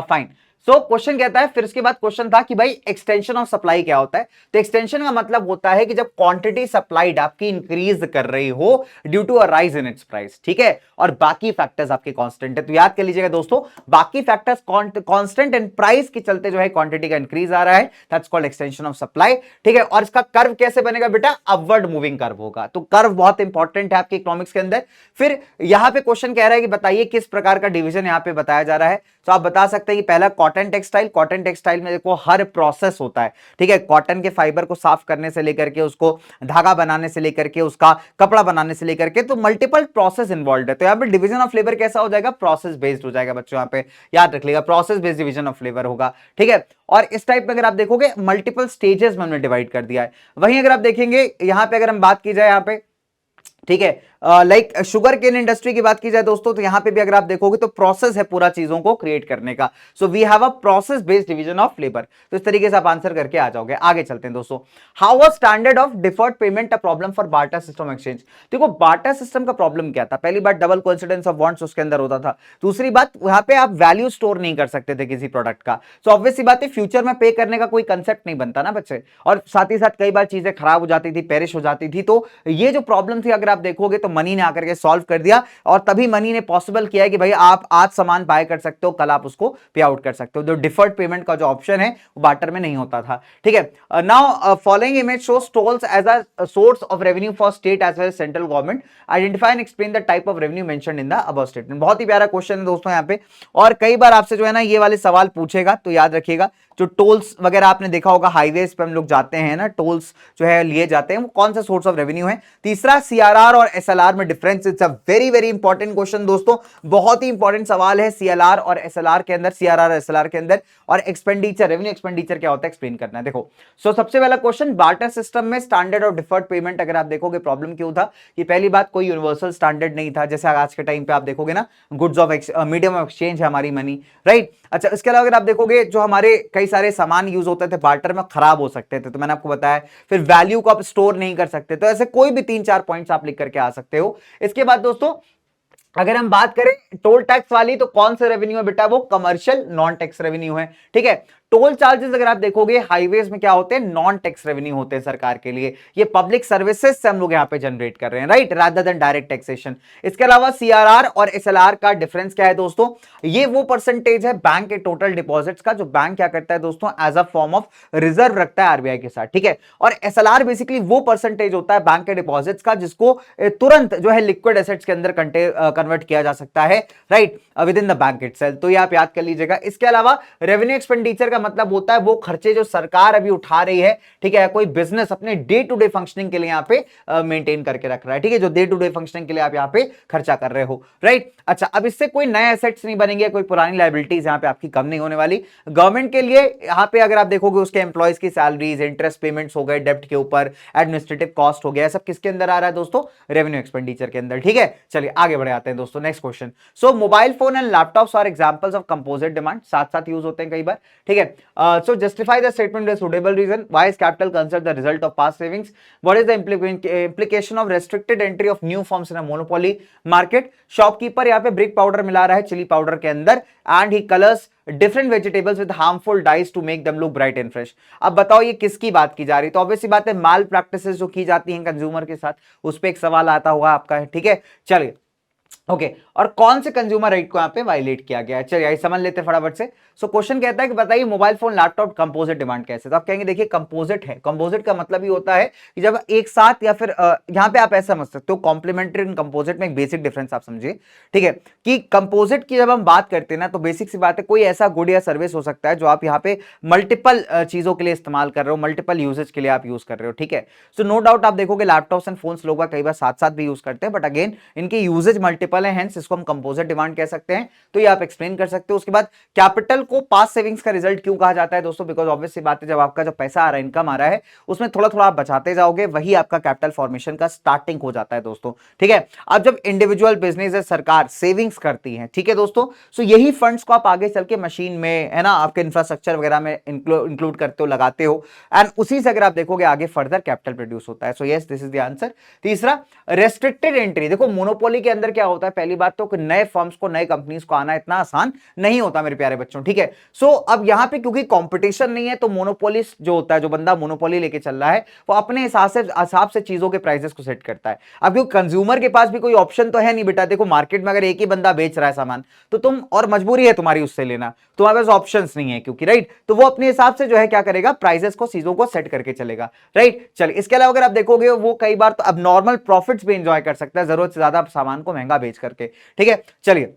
[SPEAKER 1] फाइन। सो क्वेश्चन कहता है, फिर उसके बाद क्वेश्चन था कि भाई एक्सटेंशन ऑफ सप्लाई क्या होता है। तो एक्सटेंशन का मतलब होता है कि जब क्वांटिटी सप्लाइड आपकी इंक्रीज कर रही हो due to a rise in its price. ठीक है, और बाकी फैक्टर्स आपके कांस्टेंट है। तो याद कर लीजिएगा दोस्तों, बाकी फैक्टर्स कांस्टेंट एंड प्राइस के चलते जो है क्वांटिटी का इंक्रीज आ रहा है, that's called extension of supply. ठीक है, और इसका कर्व कैसे बनेगा बेटा, अपवर्ड मूविंग कर्व होगा। तो कर्व बहुत इंपॉर्टेंट है आपके इकोनॉमिक्स के अंदर। फिर यहां पे क्वेश्चन कह रहा है कि बताइए किस प्रकार का डिवीजन यहां पे बताया जा रहा है। तो आप बता सकते हैं कि पहला कॉटन टेक्सटाइल। कॉटन टेक्सटाइल में देखो हर प्रोसेस होता है। ठीक है, कॉटन के फाइबर को साफ करने से लेकर के उसको धागा बनाने से लेकर के उसका कपड़ा बनाने से लेकर के, तो मल्टीपल प्रोसेस इन्वॉल्व है। तो यहाँ पे डिवीजन ऑफ लेबर कैसा हो जाएगा, प्रोसेस बेस्ड हो जाएगा बच्चों। यहाँ पे याद रख लेगा, process based division of labour होगा। ठीक है, और इस टाइप में अगर आप देखोगे मल्टीपल स्टेजेस में हमने डिवाइड कर दिया है। वहीं अगर आप देखेंगे यहां पे, अगर हम बात की जाए यहाँ पे, ठीक है, लाइक शुगर केन इंडस्ट्री की बात की जाए दोस्तों, तो यहां पे भी अगर आप देखोगे तो प्रोसेस है पूरा चीजों को क्रिएट करने का। So we have a process based division of labour. तो इस तरीके से आप आंसर करके आ जाओगे। आगे चलते हैं दोस्तों, how a standard of deferred payment a problem for barter system exchange. देखो बार्टर सिस्टम का प्रॉब्लम क्या था, पहली बात डबल कोइंसिडेंस ऑफ बॉन्ड्स उसके अंदर होता था। दूसरी बात, वहां पे आप वैल्यू स्टोर नहीं कर सकते थे किसी प्रोडक्ट का। सो ऑब्वियस सी बात है, फ्यूचर में पे करने का कोई कंसेप्ट नहीं बनता ना बच्चे, और साथ ही साथ कई बार चीजें खराब हो जाती थी, पेरिश हो जाती थी। तो ये जो प्रॉब्लम थी अगर आप देखोगे तो मनी ने आकर के सॉल्व कर दिया, और तभी मनी ने पॉसिबल किया है कि भाई आप आज सामान बाय कर सकते हो, कल आप उसको पे आउट कर सकते हो। जो डिफर्ड पेमेंट का जो ऑप्शन है वो बार्टर में नहीं होता था। ठीक है, now following image shows tolls as a source of revenue for state as well as central government. Identify and explain the type of revenue mentioned in the above statement. बहुत ही प्यारा क्वेश्चन है दोस्तों यहाँ पे, और कई बार आपसे जो है ना ये वाले सवाल पूछेगा, तो याद रखिएगा। जो टोल्स वगैरह आपने देखा होगा, हाईवेज पे हम लोग जाते हैं ना, टोल्स जो है लिए जाते हैं, वो कौन सा सोर्स ऑफ रेवेन्यू है। तीसरा, सीआरआर और एसएलआर में difference. It's a very very important question दोस्तों, बहुत ही इंपॉर्टेंट सवाल है। सीएलआर और एसएलआर के अंदर, सीआरआर और एसएलआर के अंदर, और एक्सपेंडिचर, रेवेन्यू एक्सपेंडिचर क्या होता है एक्सप्लेन करना है। देखो सबसे पहला क्वेश्चन, बार्टर सिस्टम में स्टैंडर्ड और डिफर्ड पेमेंट अगर आप देखोगे प्रॉब्लम क्यों था, कि पहली बात कोई यूनिवर्सल स्टैंडर्ड नहीं था। जैसे आज के टाइम पे आप देखोगे ना, goods of medium of exchange है हमारी मनी, राइट। अच्छा, इसके अलावा अगर आप देखोगे जो हमारे कई सारे सामान यूज होते थे बार्टर में, खराब हो सकते थे, तो मैंने आपको बताया। फिर वैल्यू को आप स्टोर नहीं कर सकते। तो ऐसे कोई भी 3-4 पॉइंट्स आप लिख करके आ सकते हो। इसके बाद दोस्तों अगर हम बात करें टोल टैक्स वाली, तो कौन सा रेवेन्यू है बेटा, वो कमर्शियल नॉन टैक्स रेवेन्यू है। ठीक है, टोल चार्जेस अगर आप देखोगे हाईवेज में क्या होते हैं, नॉन टैक्स रेवेन्यू होते हैं सरकार के लिए, ये पब्लिक सर्विसेज से हम लोग यहां पे जनरेट कर रहे हैं, right, rather than direct taxation. इसके अलावा सीआरआर और एसएलआर का डिफरेंस क्या है दोस्तों, ये वो परसेंटेज है बैंक के टोटल डिपॉजिट्स का जो बैंक क्या करता है दोस्तों, as a form of reserve रखता है आरबीआई के साथ, ठीक है। और एसएलआर बेसिकली वो परसेंटेज होता है बैंक के डिपॉजिट्स का जिसको तुरंत जो है लिक्विड एसेट्स के अंदर कन्वर्ट किया जा सकता है, right, with in the bank itself. तो ये आप याद कर लीजिएगा। इसके अलावा रेवेन्यू एक्सपेंडिचर का मतलब होता है वो खर्चे जो सरकार अभी उठा रही है, ठीक है, कोई बिजनेस अपने डे टू डे फंक्शनिंग के लिए यहां पे मेंटेन करके रख रहा है, ठीक है, जो डे टू डे फंक्शनिंग के लिए आप यहां पे खर्चा कर रहे हो, राइट। अच्छा, अब इससे कोई नए एसेट्स नहीं बनेंगे, कोई पुरानी लायबिलिटीज यहां पे आपकी कम नहीं होने वाली। गवर्नमेंट के लिए यहां पे अगर आप देखोगे उसके एम्प्लॉयज की सैलरीज, इंटरेस्ट पेमेंट्स हो गए डेब्ट के ऊपर, एडमिनिस्ट्रेटिव कॉस्ट हो गया, सब किसके अंदर आ रहा है दोस्तों, रेवेन्यू एक्सपेंडिचर के अंदर, ठीक है। चलिए आगे बढ़े आते हैं दोस्तों, next question. So mobile phone and laptops are examples of composite demand, साथ साथ यूज होते हैं कई बार, ठीक है। So justify the statement with suitable reason, why is capital considered the result of past savings, what is the implication of restricted entry of new firms in a monopoly market। Shopkeeper यहाँ पे brick powder मिला रहा है chilli powder के अंदर, and he colours different vegetables with harmful dyes to make them look bright and fresh. अब बताओ ये किसकी बात की जा रही है, तो ऑब्वियसली बात है माल प्रैक्टिसेस जो की जाती हैं कंज्यूमर के साथ, उस पर एक सवाल आता हुआ आपका, ठीक है। चलिए ओके, और कौन से कंज्यूमर राइट को यहां पे वायलेट किया गया है, चलिए यही समझ लेते हैं फटाफट से। सो क्वेश्चन कहता है कि बताइए mobile phone laptop composite demand कैसे, तो आप कहेंगे देखिए कंपोजिट है, कंपोजिट का मतलब ही होता है कि जब एक साथ, या फिर यहां पे आप ऐसा समझ सकते हो कॉम्प्लीमेंट्री एंड कंपोजिट में एक बेसिक डिफरेंस आप समझिए, ठीक है, कि कंपोजिट की जब हम बात करते हैं ना तो बेसिक सी बात है कोई ऐसा गुड या सर्विस हो सकता है जो आप यहाँ पे मल्टीपल चीजों के लिए इस्तेमाल कर रहे हो, मल्टीपल यूजेज के लिए आप यूज कर रहे हो, ठीक है। सो नो डाउट आप देखोगे लैपटॉप्स एंड फोन्स लोग कई बार साथ साथ भी यूज करते हैं, बट अगेन इनके यूजेज मल्टीपल है, हेंस इसको हम कंपोजिट डिमांड कह सकते हैं, तो ये आप एक्सप्लेन कर सकते हो। उसके बाद कैपिटल को पास्ट सेविंग्स का रिजल्ट क्यों कहा जाता है दोस्तों, बिकॉज ऑब्वियसली बात है जब आपका जो पैसा आ रहा है, इनकम आ रहा है, उसमें थोड़ा थोड़ा आप बचाते जाओगे, वही आपका कैपिटल फॉर्मेशन का स्टार्टिंग हो जाता है दोस्तों, ठीक है। अब जब इंडिविजुअल बिजनेस है, सरकार सेविंग्स करती है, ठीक है दोस्तों, सो यही फंड्स को आप आगे चल के मशीन में, है ना, आपके इंफ्रास्ट्रक्चर वगैरह में इंक्लूड करते हो, लगाते हो, एंड उसी से अगर आप देखोगे आगे फर्दर कैपिटल प्रोड्यूस होता है। So yes, this is the answer. तीसरा, रेस्ट्रिक्टेड एंट्री, देखो मोनोपोली के अंदर क्या होता है, पहली बात तो नए फर्म्स को, नए कंपनीज को आना इतना आसान नहीं होता मेरे प्यारे बच्चों, ठीक है। सो अब यहां पे क्योंकि कंपटीशन नहीं है, तो मोनोपोलिस्ट जो होता है, जो बंदा मोनोपोली लेके चल रहा है, वो अपने हिसाब से चीजों के प्राइसेस को सेट करता है। अब क्योंकि कंज्यूमर के पास भी कोई ऑप्शन तो है नहीं बेटा, देखो मार्केट में अगर एक ही बंदा बेच रहा है सामान, तो तुम, और मजबूरी है तुम्हारी उससे लेना, तुम्हारे पास ऑप्शंस नहीं है क्योंकि, राइट, तो वो अपने हिसाब से जो है क्या करेगा, प्राइसेस को, चीजों को सेट करके चलेगा, राइट। चलिए इसके अलावा अगर आप देखोगे वो कई बार तो अब नॉर्मल प्रॉफिट्स भी एंजॉय कर सकता है, जरूरत से ज्यादा सामान को महंगा बेच करके, ठीक है। चलिए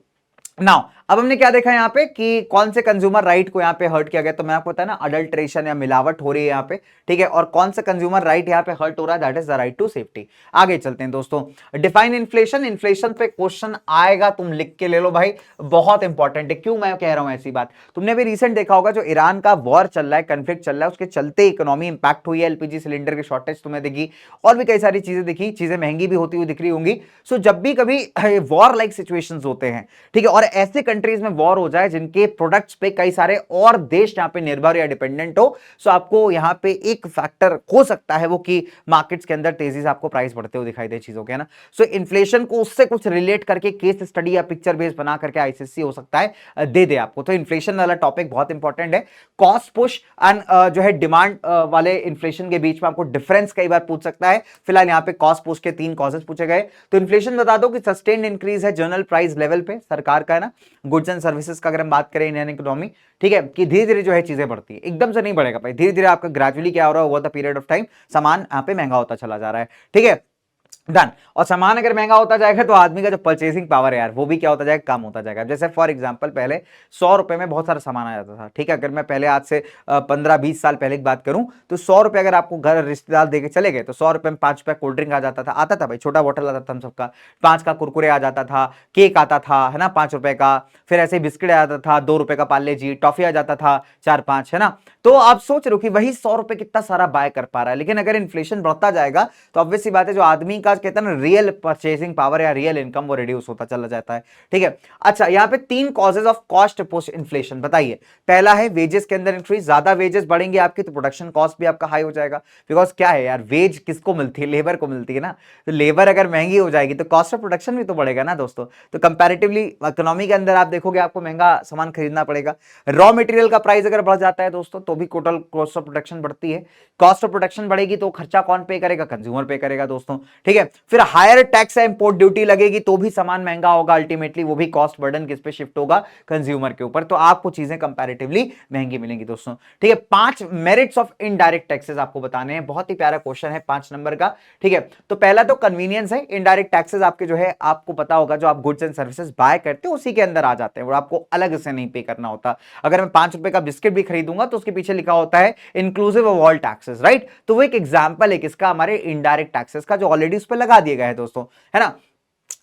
[SPEAKER 1] नाउ अब हमने क्या देखा यहां पे कि कौन से कंज्यूमर राइट को यहां पे हर्ट किया गया, तो मैं आपको बताया ना, अडल्ट्रेशन या मिलावट हो रही है यहां पे, ठीक है, और कौन सा कंज्यूमर राइट यहां पे हर्ट हो रहा है, that is the right to safety. आगे चलते हैं दोस्तों, डिफाइन इन्फ्लेशन, इन्फ्लेशन पे क्वेश्चन आएगा, तुम लिख के ले लो भाई, बहुत इंपॉर्टेंट है। क्यों मैं कह रहा हूं ऐसी बात, तुमने भी रिसेंट देखा होगा जो ईरान का वॉर चल रहा है, कन्फ्लिक्ट चल रहा है, उसके चलते इकोनॉमी इंपैक्ट हुई है, एलपीजी सिलेंडर की शॉर्टेज तुम्हें दिखी, और भी कई सारी चीजें दिखी, चीजें महंगी भी होती हुई दिख रही होंगी। सो जब भी कभी वॉर लाइक सिचुएशंस होते हैं, ठीक है, और ऐसे कंट्रीज में वॉर हो जाए जिनके प्रोडक्ट्स पे कई सारे और देश यहां पे निर्भर या डिपेंडेंट हो, सो आपको यहां पे एक फैक्टर हो सकता है वो कि मार्केट्स के अंदर तेजी से आपको प्राइस बढ़ते हुए दिखाई दे चीजों के, है ना। सो इन्फ्लेशन को उससे कुछ रिलेट करके केस स्टडी या पिक्चर बेस बना करके आईसीएससी हो सकता है दे दे आपको। तो इन्फ्लेशन वाला टॉपिक बहुत इंपॉर्टेंट है। कॉस्ट पुश एंड जो है डिमांड वाले इन्फ्लेशन के बीच में आपको डिफरेंस कई बार पूछ सकता है। फिलहाल यहां पे कॉस्ट पुश के 3 कॉजेस पूछे गए। तो इन्फ्लेशन बता दो कि सस्टेन्ड इंक्रीज है जनरल प्राइस लेवल पे सरकार का, है ना, गुड्स एंड सर्विसेज का अगर हम बात करें इंडियन इकोनॉमी, ठीक है, कि धीरे धीरे जो है चीजें बढ़ती है, एकदम से नहीं बढ़ेगा भाई, धीरे धीरे आपका ग्रेजुअली क्या हो रहा है, over the period of time सामान यहाँ पे महंगा होता चला जा रहा है, ठीक है, डन। और सामान अगर महंगा होता जाएगा तो आदमी का जो परचेसिंग पावर है यार वो भी क्या होता जाएगा, कम होता जाएगा। जैसे फॉर एग्जांपल पहले 100 रुपए में बहुत सारा सामान आ जाता था, ठीक है, अगर मैं पहले आज से 15-20 साल पहले की बात करूं तो 100 रुपए अगर आपको घर रिश्तेदार देके चले गए तो 100 रुपए में 5 रुपए कोल्ड ड्रिंक आ जाता था, आता था भाई, छोटा बॉटल आता था हम सबका, 5 का कुरकुरे आ जाता था, केक आता था, है ना, 5 रुपए का, फिर ऐसे बिस्किट आ जाता था 2 रुपए का, पार्ले जी, टॉफी आ जाता था 4-5, है ना। तो आप सोच रहे हो कि वही 100 रुपए कितना सारा बाय कर पा रहा है, लेकिन अगर इन्फ्लेशन बढ़ता जाएगा तो ऑब्वियसली बात है जो आदमी का पास कहते हैं ना रियल परचेसिंग पावर या रियल इनकम वो रिड्यूस होता चला जाता है, ठीक है। अच्छा, यहाँ पे 3 causes of cost push inflation बताइए। पहला है वेजेस के अंदर इंक्रीज, ज्यादा वेजेस बढ़ेंगे आपकी तो प्रोडक्शन कॉस्ट भी आपका हाई हो जाएगा, बिकॉज क्या है यार, वेज किसको मिलती है, लेबर को मिलती है ना, तो लेबर अगर महंगी हो जाएगी तो कॉस्ट ऑफ प्रोडक्शन भी तो बढ़ेगा ना दोस्तों। तो कंपैरेटिवली इकोनॉमी के अंदर आप देखोगे आपको महंगा सामान खरीदना पड़ेगा। रॉ मटेरियल का प्राइस अगर बढ़ जाता है दोस्तों तो भी टोटल कॉस्ट ऑफ प्रोडक्शन बढ़ती है। कॉस्ट ऑफ प्रोडक्शन बढ़ेगी तो खर्चा कौन पे करेगा, कंज्यूमर पे करेगा दोस्तों, ठीक है। फिर हायर टैक्स या इंपोर्ट ड्यूटी लगेगी तो भी सामान महंगा होगा, अल्टीमेटली वो भी कॉस्ट बर्डन किस पे शिफ्ट होगा, कंज्यूमर के ऊपर, तो आपको चीजें कंपैरेटिवली महंगी मिलेंगी दोस्तों, ठीक है। 5 मेरिट्स ऑफ इनडायरेक्ट टैक्सेस आपको बताने हैं, बहुत ही प्यारा क्वेश्चन है 5 नंबर का, ठीक है। तो पहला तो कन्वीनियंस है, इनडायरेक्ट टैक्सेस आपके जो है आपको पता होगा जो आप गुड्स एंड सर्विसेज बाय करते हो उसी के अंदर आ जाते हैं और आपको अलग से नहीं पे करना होता। अगर मैं 5 रुपए का बिस्किट भी खरीदूंगा तो उसके पीछे लिखा होता है inclusive of all taxes, right. तो वो एक एग्जांपल है किसका, हमारे इनडायरेक्ट टैक्सेस का, जो ऑलरेडी उस पर लगा दिए गए हैं दोस्तों, है ना।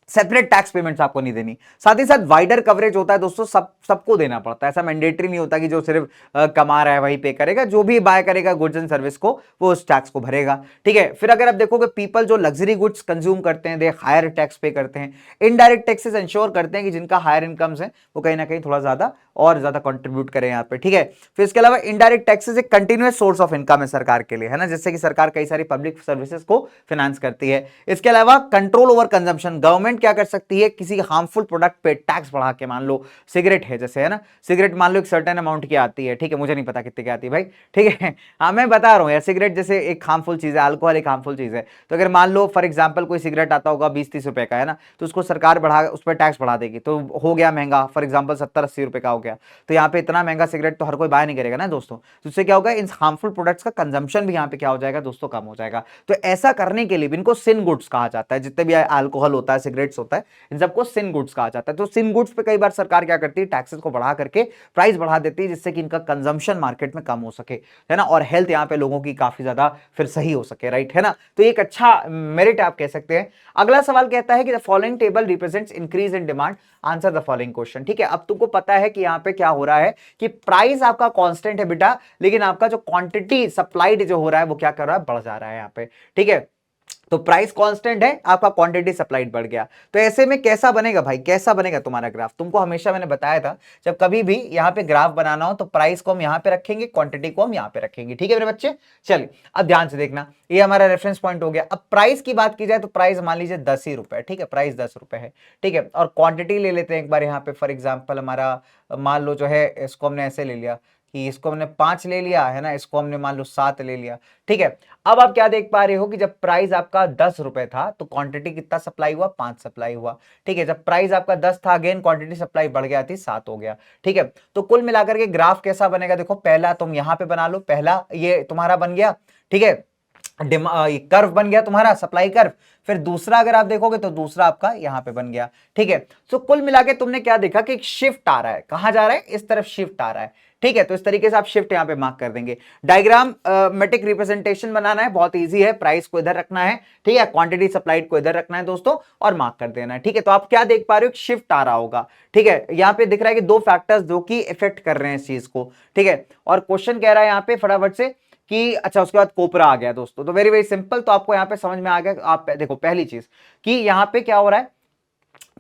[SPEAKER 1] सेपरेट टैक्स पेमेंट्स आपको नहीं देनी। साथ ही साथ वाइडर कवरेज होता है दोस्तों, सबको देना पड़ता है, ऐसा मैंडेटरी नहीं होता कि जो सिर्फ कमा रहा है वही पे करेगा, जो भी बाय करेगा गुड्स एंड सर्विस को वो उस टैक्स को भरेगा, ठीक है। फिर अगर आप देखोगे पीपल जो लग्जरी गुड्स कंज्यूम करते हैं दे हायर टैक्स पे करते हैं। इनडायरेक्ट टैक्सेस इंश्योर करते हैं कि जिनका हायर इनकम्स है वो कहीं ना कहीं थोड़ा ज्यादा और ज्यादा कंट्रीब्यूट करें यहाँ पे, ठीक है। फिर इसके अलावा इनडायरेक्ट टैक्सेस एक कंटिन्यूअस सोर्स ऑफ इनकम है सरकार के लिए, है ना, जिससे कि सरकार कई सारी पब्लिक सर्विसेज को फाइनेंस करती है। इसके अलावा कंट्रोल ओवर कंजम्पशन, गवर्नमेंट क्या कर सकती है, किसी हार्मफुल प्रोडक्ट पे टैक्स बढ़ा के, मान लो सिगरेट है जैसे, है ना, सिगरेट मान लो एक सर्टेन अमाउंट की आती है, ठीक है, मुझे नहीं पता कितने की आती है भाई, ठीक है, हाँ मैं बता रहा हूँ यार, सिगरेट जैसे एक हार्मफुल चीज है, अल्कोहल एक हार्मफुल चीज है, तो अगर मान लो फॉर एग्जांपल कोई सिगरेट आता होगा 20-30 रुपए का, है ना, तो उसको सरकार बढ़ा उस पर टैक्स बढ़ा देगी तो हो गया महंगा, फॉर एग्जांपल 70-80 रुपए का हो गया, तो यहाँ पे इतना महंगा सिगरेट तो हर कोई बाय नहीं करेगा ना दोस्तों, तो उससे क्या होगा, इन हार्मफुल प्रोडक्ट्स का कंजम्पशन भी यहाँ पे क्या हो जाएगा दोस्तों, कम हो जाएगा। तो ऐसा करने के लिए भी इनको सिन गुड्स कहा जाता है, जितने भी अल्कोहल होता है, सिगरेट्स होता है, इन सबको सिन गुड्स कहा जाता है। तो सिन गुड्स पे कई बार सरकार क्या करती है, टैक्सेस को बढ़ा करके प्राइस बढ़ा देती है, जिससे कि इनका कंजम्पशन मार्केट में कम हो सके, है ना, और हेल्थ यहाँ पे लोगों की काफी ज्यादा फिर सही हो सके, राइट, है ना। तो एक अच्छा मेरिट आप कह सकते हैं। अगला सवाल कहता है कि the following table represents increase in demand, answer the following question, ठीक है। अब तुमको पता है कि यहाँ पे क्या हो रहा है कि प्राइस आपका कांस्टेंट है बेटा, लेकिन आपका जो क्वांटिटी सप्लाइड जो हो रहा है वो क्या कर रहा है, बढ़ जा रहा है यहाँ पे, ठीक है। तो प्राइस कांस्टेंट है, आपका क्वांटिटी सप्लाइड बढ़ गया, तो ऐसे में कैसा बनेगा भाई, कैसा बनेगा तुम्हारा ग्राफ। तुमको हमेशा मैंने बताया था जब कभी भी यहाँ पे ग्राफ बनाना हो तो प्राइस को हम यहाँ पे रखेंगे, क्वांटिटी को हम यहाँ पे रखेंगे, ठीक है मेरे बच्चे। चलिए अब ध्यान से देखना, ये हमारा रेफरेंस पॉइंट हो गया। अब प्राइस की बात की जाए तो प्राइस मान लीजिए 10 ही रुपए, ठीक है, प्राइस 10 रुपए है, ठीक है, और क्वांटिटी ले लेते हैं एक बार यहाँ पे, फॉर एग्जाम्पल हमारा मान लो जो है इसको हमने ऐसे ले लिया कि इसको हमने 5 ले लिया, है ना, इसको हमने मान लो 7 ले लिया, ठीक है। अब आप क्या देख पा रहे हो कि जब प्राइस आपका 10 रुपए था तो क्वांटिटी कितना सप्लाई हुआ, 5 सप्लाई हुआ, ठीक है। जब प्राइस आपका 10 था अगेन क्वांटिटी सप्लाई बढ़ गया थी, 7 हो गया, ठीक है। तो कुल मिलाकर के ग्राफ कैसा बनेगा, देखो पहला तुम यहां पे बना लो, पहला ये तुम्हारा बन गया, ठीक है, कर्व बन गया तुम्हारा सप्लाई कर्व। फिर दूसरा अगर आप देखोगे तो दूसरा आपका यहां पे बन गया, ठीक है। तो कुल मिला के तुमने क्या देखा कि एक शिफ्ट आ रहा है, कहां जा रहा है, इस तरफ शिफ्ट आ रहा है, ठीक है। तो इस तरीके से आप शिफ्ट यहां पे मार्क कर देंगे। डायग्राम मैट्रिक रिप्रेजेंटेशन बनाना है, बहुत इजी है, प्राइस को इधर रखना है, ठीक है, क्वांटिटी सप्लाइड को इधर रखना है दोस्तों और मार्क कर देना है, ठीक है। तो आप क्या देख पा रहे हो, शिफ्ट आ रहा होगा, ठीक है। यहां पे दिख रहा है कि 2 फैक्टर्स जो कि इफेक्ट कर रहे हैं इस चीज को, ठीक है। और क्वेश्चन कह रहा है यहां पे फटाफट से कि अच्छा उसके बाद कोपरा आ गया दोस्तों, तो वेरी वेरी सिंपल, तो आपको यहां पे समझ में आ गया। आप देखो पहली चीज कि यहां पे क्या हो रहा है,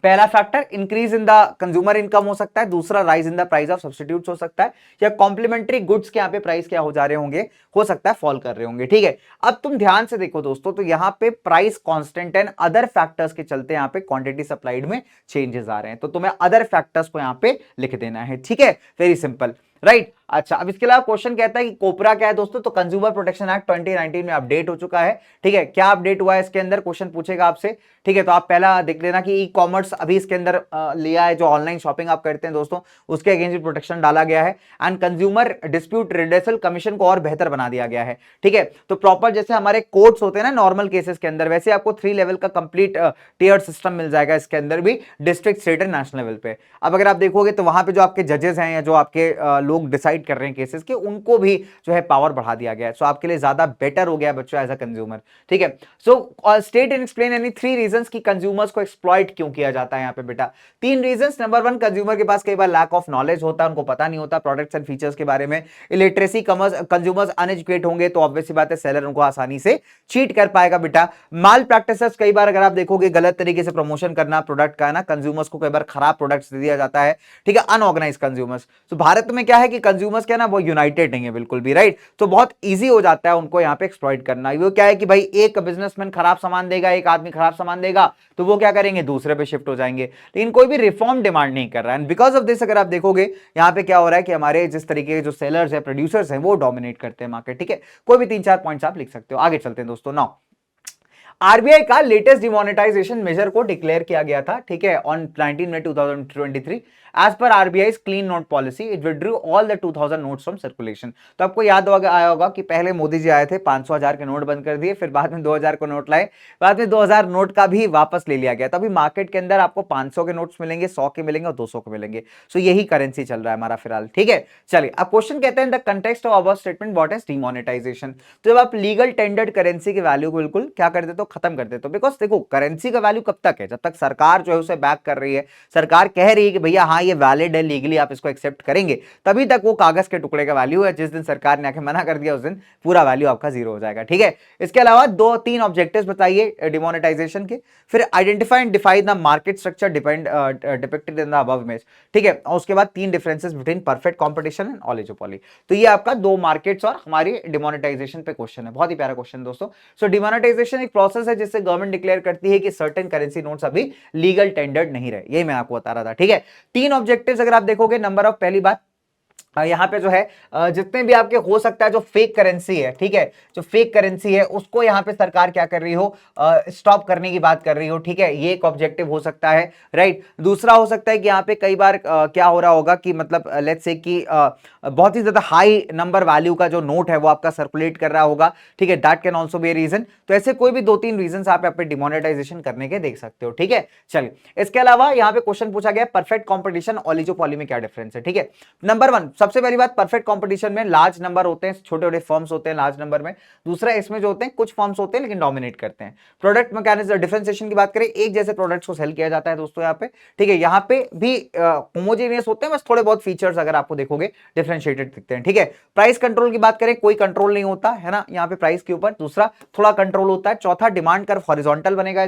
[SPEAKER 1] पहला factor increase in the consumer income हो सकता है, दूसरा rise in the price of substitutes हो सकता है, या कॉम्प्लीमेंट्री गुड्स के यहाँ पे प्राइस क्या हो जा रहे होंगे, हो सकता है फॉल कर रहे होंगे, ठीक है। अब तुम ध्यान से देखो दोस्तों, तो यहाँ पे price constant and other factors के चलते यहाँ पे क्वांटिटी सप्लाइड में चेंजेस आ रहे हैं, तो तुम्हें अदर फैक्टर्स को यहाँ पे लिख देना है, ठीक है, वेरी सिंपल, राइट। अच्छा अब इसके अलावा क्वेश्चन कहता है कि कोपरा क्या है दोस्तों, तो कंज्यूमर प्रोटेक्शन एक्ट 2019 में अपडेट हो चुका है, ठीक है। क्या अपडेट हुआ है इसके अंदर, क्वेश्चन पूछेगा आपसे, ठीक है। तो आप पहला देख लेना कि ई कॉमर्स अभी इसके अंदर लिया है, जो ऑनलाइन शॉपिंग आप करते हैं दोस्तों उसके अगेंस्ट प्रोटेक्शन डाला गया है, and consumer dispute redressal commission को और बेहतर बना दिया गया है, ठीक है। तो प्रॉपर जैसे हमारे कोर्ट्स होते हैं ना नॉर्मल केसेस के अंदर, वैसे आपको 3 लेवल का कंप्लीट टियर सिस्टम मिल जाएगा इसके अंदर भी, district, state and national level पे। अब अगर आप देखोगे तो वहां पे जो आपके जजेस हैं या जो आपके लोग डिसाइड एक्सप्लॉइट कर रहे हैं केसेस के, उनको भी जो है पावर बढ़ा दिया गया है। सो आपके लिए ज्यादा बेटर हो गया है बच्चों एज अ कंज्यूमर, ठीक है। So state and explain any 3 reasons कि कंज्यूमर्स को एक्सप्लॉइट क्यों किया जाता है यहाँ पे बेटा। 3 रीजंस। नंबर 1, कंज्यूमर के पास कई बार लैक ऑफ नॉलेज होता है, उनको पता नहीं होता प्रोडक्ट्स एंड फीचर्स के बारे में। इलिटरेसी, कंज्यूमर्स अनएजुकेट होंगे तो ऑब्वियस सी बात है सेलर उनको आसानी से चीट कर पाएगा बेटा। माल प्रैक्टिसेस, कई बार अगर आप देखोगे गलत तरीके से प्रमोशन करना प्रोडक्ट का है ना, कंज्यूमर्स को कई बार खराब प्रोडक्ट्स दे दिया जाता है, ठीक है, अनऑर्गेनाइज कंज्यूमर्स। तो भारत में क्या है कि कंज्यूमर्स क्या है ना, वो यूनाइटेड नहीं है बिल्कुल भी, राइट। तो बहुत ईजी हो जाता है उनको यहाँ पे एक्सप्लॉइट करना। वो क्या है कि भाई एक बिजनेसमैन खराब सामान देगा, एक आदमी खराब सामान देगा, तो वो क्या करेंगे, दूसरे पे शिफ्ट हो जाएंगे, लेकिन कोई भी रिफॉर्म डिमांड नहीं कर रहा है। एंड बिकॉज ऑफ दिस अगर आप देखोगे यहाँ पे क्या हो रहा है कि हमारे जिस तरीके के जो सेलर्स है, प्रोड्यूसर्स हैं, वो डोमिनेट करते हैं मार्केट, ठीक है। कोई भी 3-4 पॉइंट्स आप लिख सकते हो। आगे चलते हैं दोस्तों। नाउ आरबीआई का लेटेस्ट डिमोनेटाइजेशन मेजर को डिक्लेयर किया गया था, ठीक है, on 19 May 2023। As per RBI clean note policy it withdrew all the 2000 notes from circulation. तो आपको याद आया होगा कि पहले मोदी जी आए थे, 500 1000 के नोट बंद कर दिए, फिर बाद में 2000 को नोट लाए, बाद में 2000 नोट का भी वापस ले लिया गया। तभी मार्केट के अंदर आपको 500 के नोट्स मिलेंगे, 100 के मिलेंगे और 200 के मिलेंगे। सो यही करेंसी चल रहा है हमारा फिलहाल, ठीक है। चलिए अब क्वेश्चन कहते हैं the context of above statement what is demonetisation. तो जब आप लीगल टेंडर्ड करेंसी के वैल्यू को बिल्कुल क्या कर देते हो, खत्म कर देते हो। बिकॉज देखो करेंसी का वैल्यू कब तक है, जब तक सरकार जो है उसे बैक कर रही है, सरकार कह रही है कि भैया हाँ ये वैलिड है, लीगली आप इसको एक्सेप्ट करेंगे, तभी तक वो कागज के टुकड़े का वैल्यू है। जिस दिन सरकार ने आके मना कर दिया उस दिन पूरा वैल्यू आपका जीरो हो जाएगा, ठीक है। इसके अलावा 2-3 ऑब्जेक्टिव्स बताइए डिमोनेटाइजेशन के, फिर identify and define the market structure depicted in the above image, ठीक है। और उसके बाद 3 differences between perfect competition and oligopoly. तो ये आपका 2 मार्केट्स और हमारी डिमोनेटाइजेशन पे क्वेश्चन है, बहुत ही प्यारा क्वेश्चन दोस्तों। सो डिमोनेटाइजेशन एक प्रोसेस है जिससे गवर्नमेंट डिक्लेयर करती है कि सर्टेन करेंसी नोट्स अभी लीगल टेंडर्ड नहीं रहे। यही मैं आपको बता रहा था, ठीक है। 3 ऑब्जेक्टिव्स अगर आप देखोगे, नंबर ऑफ, पहली बात यहां पे जो है जितने भी आपके हो सकता है जो फेक करेंसी है, ठीक है, जो फेक करेंसी है उसको यहां पे सरकार क्या कर रही हो, स्टॉप करने की बात कर रही हो, ठीक है। ये एक ऑब्जेक्टिव हो सकता है, राइट। दूसरा हो सकता है कि यहां पे कई बार क्या हो रहा होगा कि मतलब लेट्स से कि बहुत ही ज्यादा हाई नंबर वैल्यू का जो नोट है वो आपका सर्कुलेट कर रहा होगा, ठीक है, that can also be reason. तो ऐसे कोई भी 2-3 रीजन आप यहाँ पे डिमोनेटाइजेशन करने के देख सकते हो, ठीक है। चलिए इसके अलावा यहाँ पे क्वेश्चन पूछा गया परफेक्ट कॉम्पिटिशन ओलिगोपोली में क्या डिफरेंस है, ठीक है। नंबर 1, सबसे पहली बात, परफेक्ट कंपटीशन में लार्ज नंबर होते हैं, छोटे छोटे फर्म्स होते हैं लार्ज नंबर में। दूसरा इसमें जो होते हैं कुछ फर्म्स होते हैं लेकिन डोमिनेट करते हैं। प्रोडक्ट मैकेनिज्म डिफरेंशिएशन की बात करें, एक जैसे प्रोडक्ट्स को सेल किया जाता है दोस्तों यहाँ पे, ठीक है। यहाँ पे भी होमोजेनियस होते हैं, बस थोड़े बहुत फीचर्स अगर आपको देखोगे डिफरेंशिएटेड दिखते हैं, ठीक है। प्राइस कंट्रोल की बात करें, कोई कंट्रोल नहीं होता है ना यहाँ पे प्राइस के ऊपर। दूसरा थोड़ा कंट्रोल होता है। चौथा डिमांड कर्व हॉरिजॉन्टल बनेगा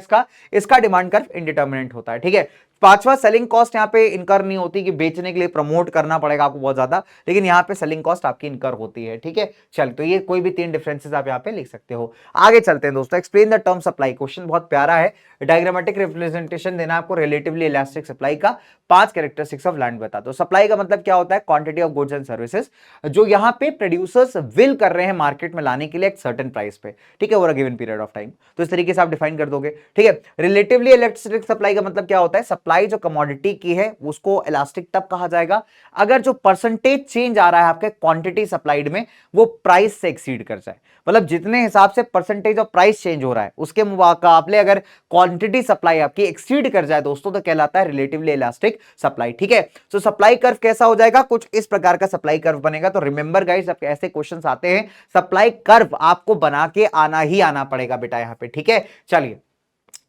[SPEAKER 1] इसका डिमांड कर्व इंडिटरमिनेट होता है, ठीक है। पांचवा सेलिंग कॉस्ट यहाँ पे इनकर नहीं होती कि बेचने के लिए प्रमोट करना पड़ेगा आपको बहुत ज्यादा, लेकिन यहाँ पे सेलिंग कॉस्ट आपकी इनकर होती है, ठीक है। चल तो ये कोई भी 3 डिफरेंसेस आप यहाँ पे लिख सकते हो। आगे चलते हैं दोस्तों। Explain the term supply, question बहुत प्यारा है, डायग्रामेटिक रिप्रेजेंटेशन देना आपको रिलेटिवली इलास्टिक सप्लाई का। 5 कैरेक्टरिस्टिक्स ऑफ लैंड बता दो। सप्लाई का मतलब क्या होता है, quantity of goods and services जो यहाँ पे प्रोड्यूसर्स विल कर रहे हैं मार्केट में लाने के लिए एक सर्टेन प्राइस पे, ठीक है, over a given period of time. तो इस तरीके से आप डिफाइन कर दोगे, ठीक है। रिलेटिवली इलास्टिक सप्लाई का मतलब क्या होता है, सप्लाई जो कमोडिटी की है उसको इलास्टिक तब कहा जाएगा अगर जो परसेंटेज चेंज आ रहा है आपके क्वांटिटी सप्लाइड में वो प्राइस से एक्सीड कर जाए। मतलब जितने हिसाब से परसेंटेज ऑफ प्राइस चेंज हो रहा है उसके मुकाबले अगर क्वांटिटी सप्लाई आपकी एक्सीड कर जाए दोस्तों तो कहलाता है रिलेटिवली इलास्टिक सप्लाई, ठीक है। तो सप्लाई कर्व कैसा हो जाएगा, कुछ इस प्रकार का सप्लाई कर्व बनेगा। तो रिमेंबर गाइस जब ऐसे क्वेश्चंस आते हैं सप्लाई कर्व आपको बना के आना ही आना पड़ेगा बेटा यहां पे, ठीक है। चलिए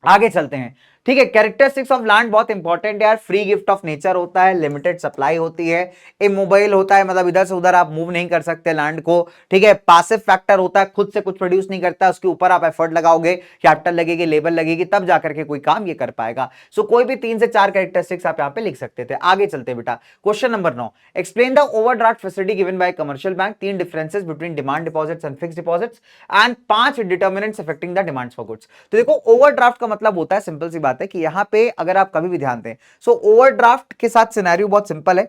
[SPEAKER 1] आगे चलते हैं, ठीक है। कैरेक्टरिस्टिक्स ऑफ लैंड बहुत इंपॉर्टेंट है यार। फ्री गिफ्ट ऑफ नेचर होता है, लिमिटेड सप्लाई होती है, इमोबाइल होता है, मतलब इधर से उधर आप मूव नहीं कर सकते लैंड को, ठीक है। पैसिव फैक्टर होता है, खुद से कुछ प्रोड्यूस नहीं करता, उसके ऊपर आप एफर्ट लगाओगे, कैपिटल लगेगी, लेबर लगेगी, तब जाकर के कोई काम ये कर पाएगा। सो कोई भी 3 से 4 कैरेक्टरिस्टिक्स आप यहाँ पे लिख सकते थे। आगे चलते बेटा, question number 9, explain the overdraft facility given by commercial bank. 3 differences between demand deposits and fixed deposits and 5 determinants affecting the demands for goods. तो देखो ओवरड्राफ्ट का मतलब होता है, सिंपल सी बात है कि यहाँ पे अगर आप कभी भी ध्यान दें, सो ओवरड्राफ्ट के साथ सिनेरियो बहुत सिंपल है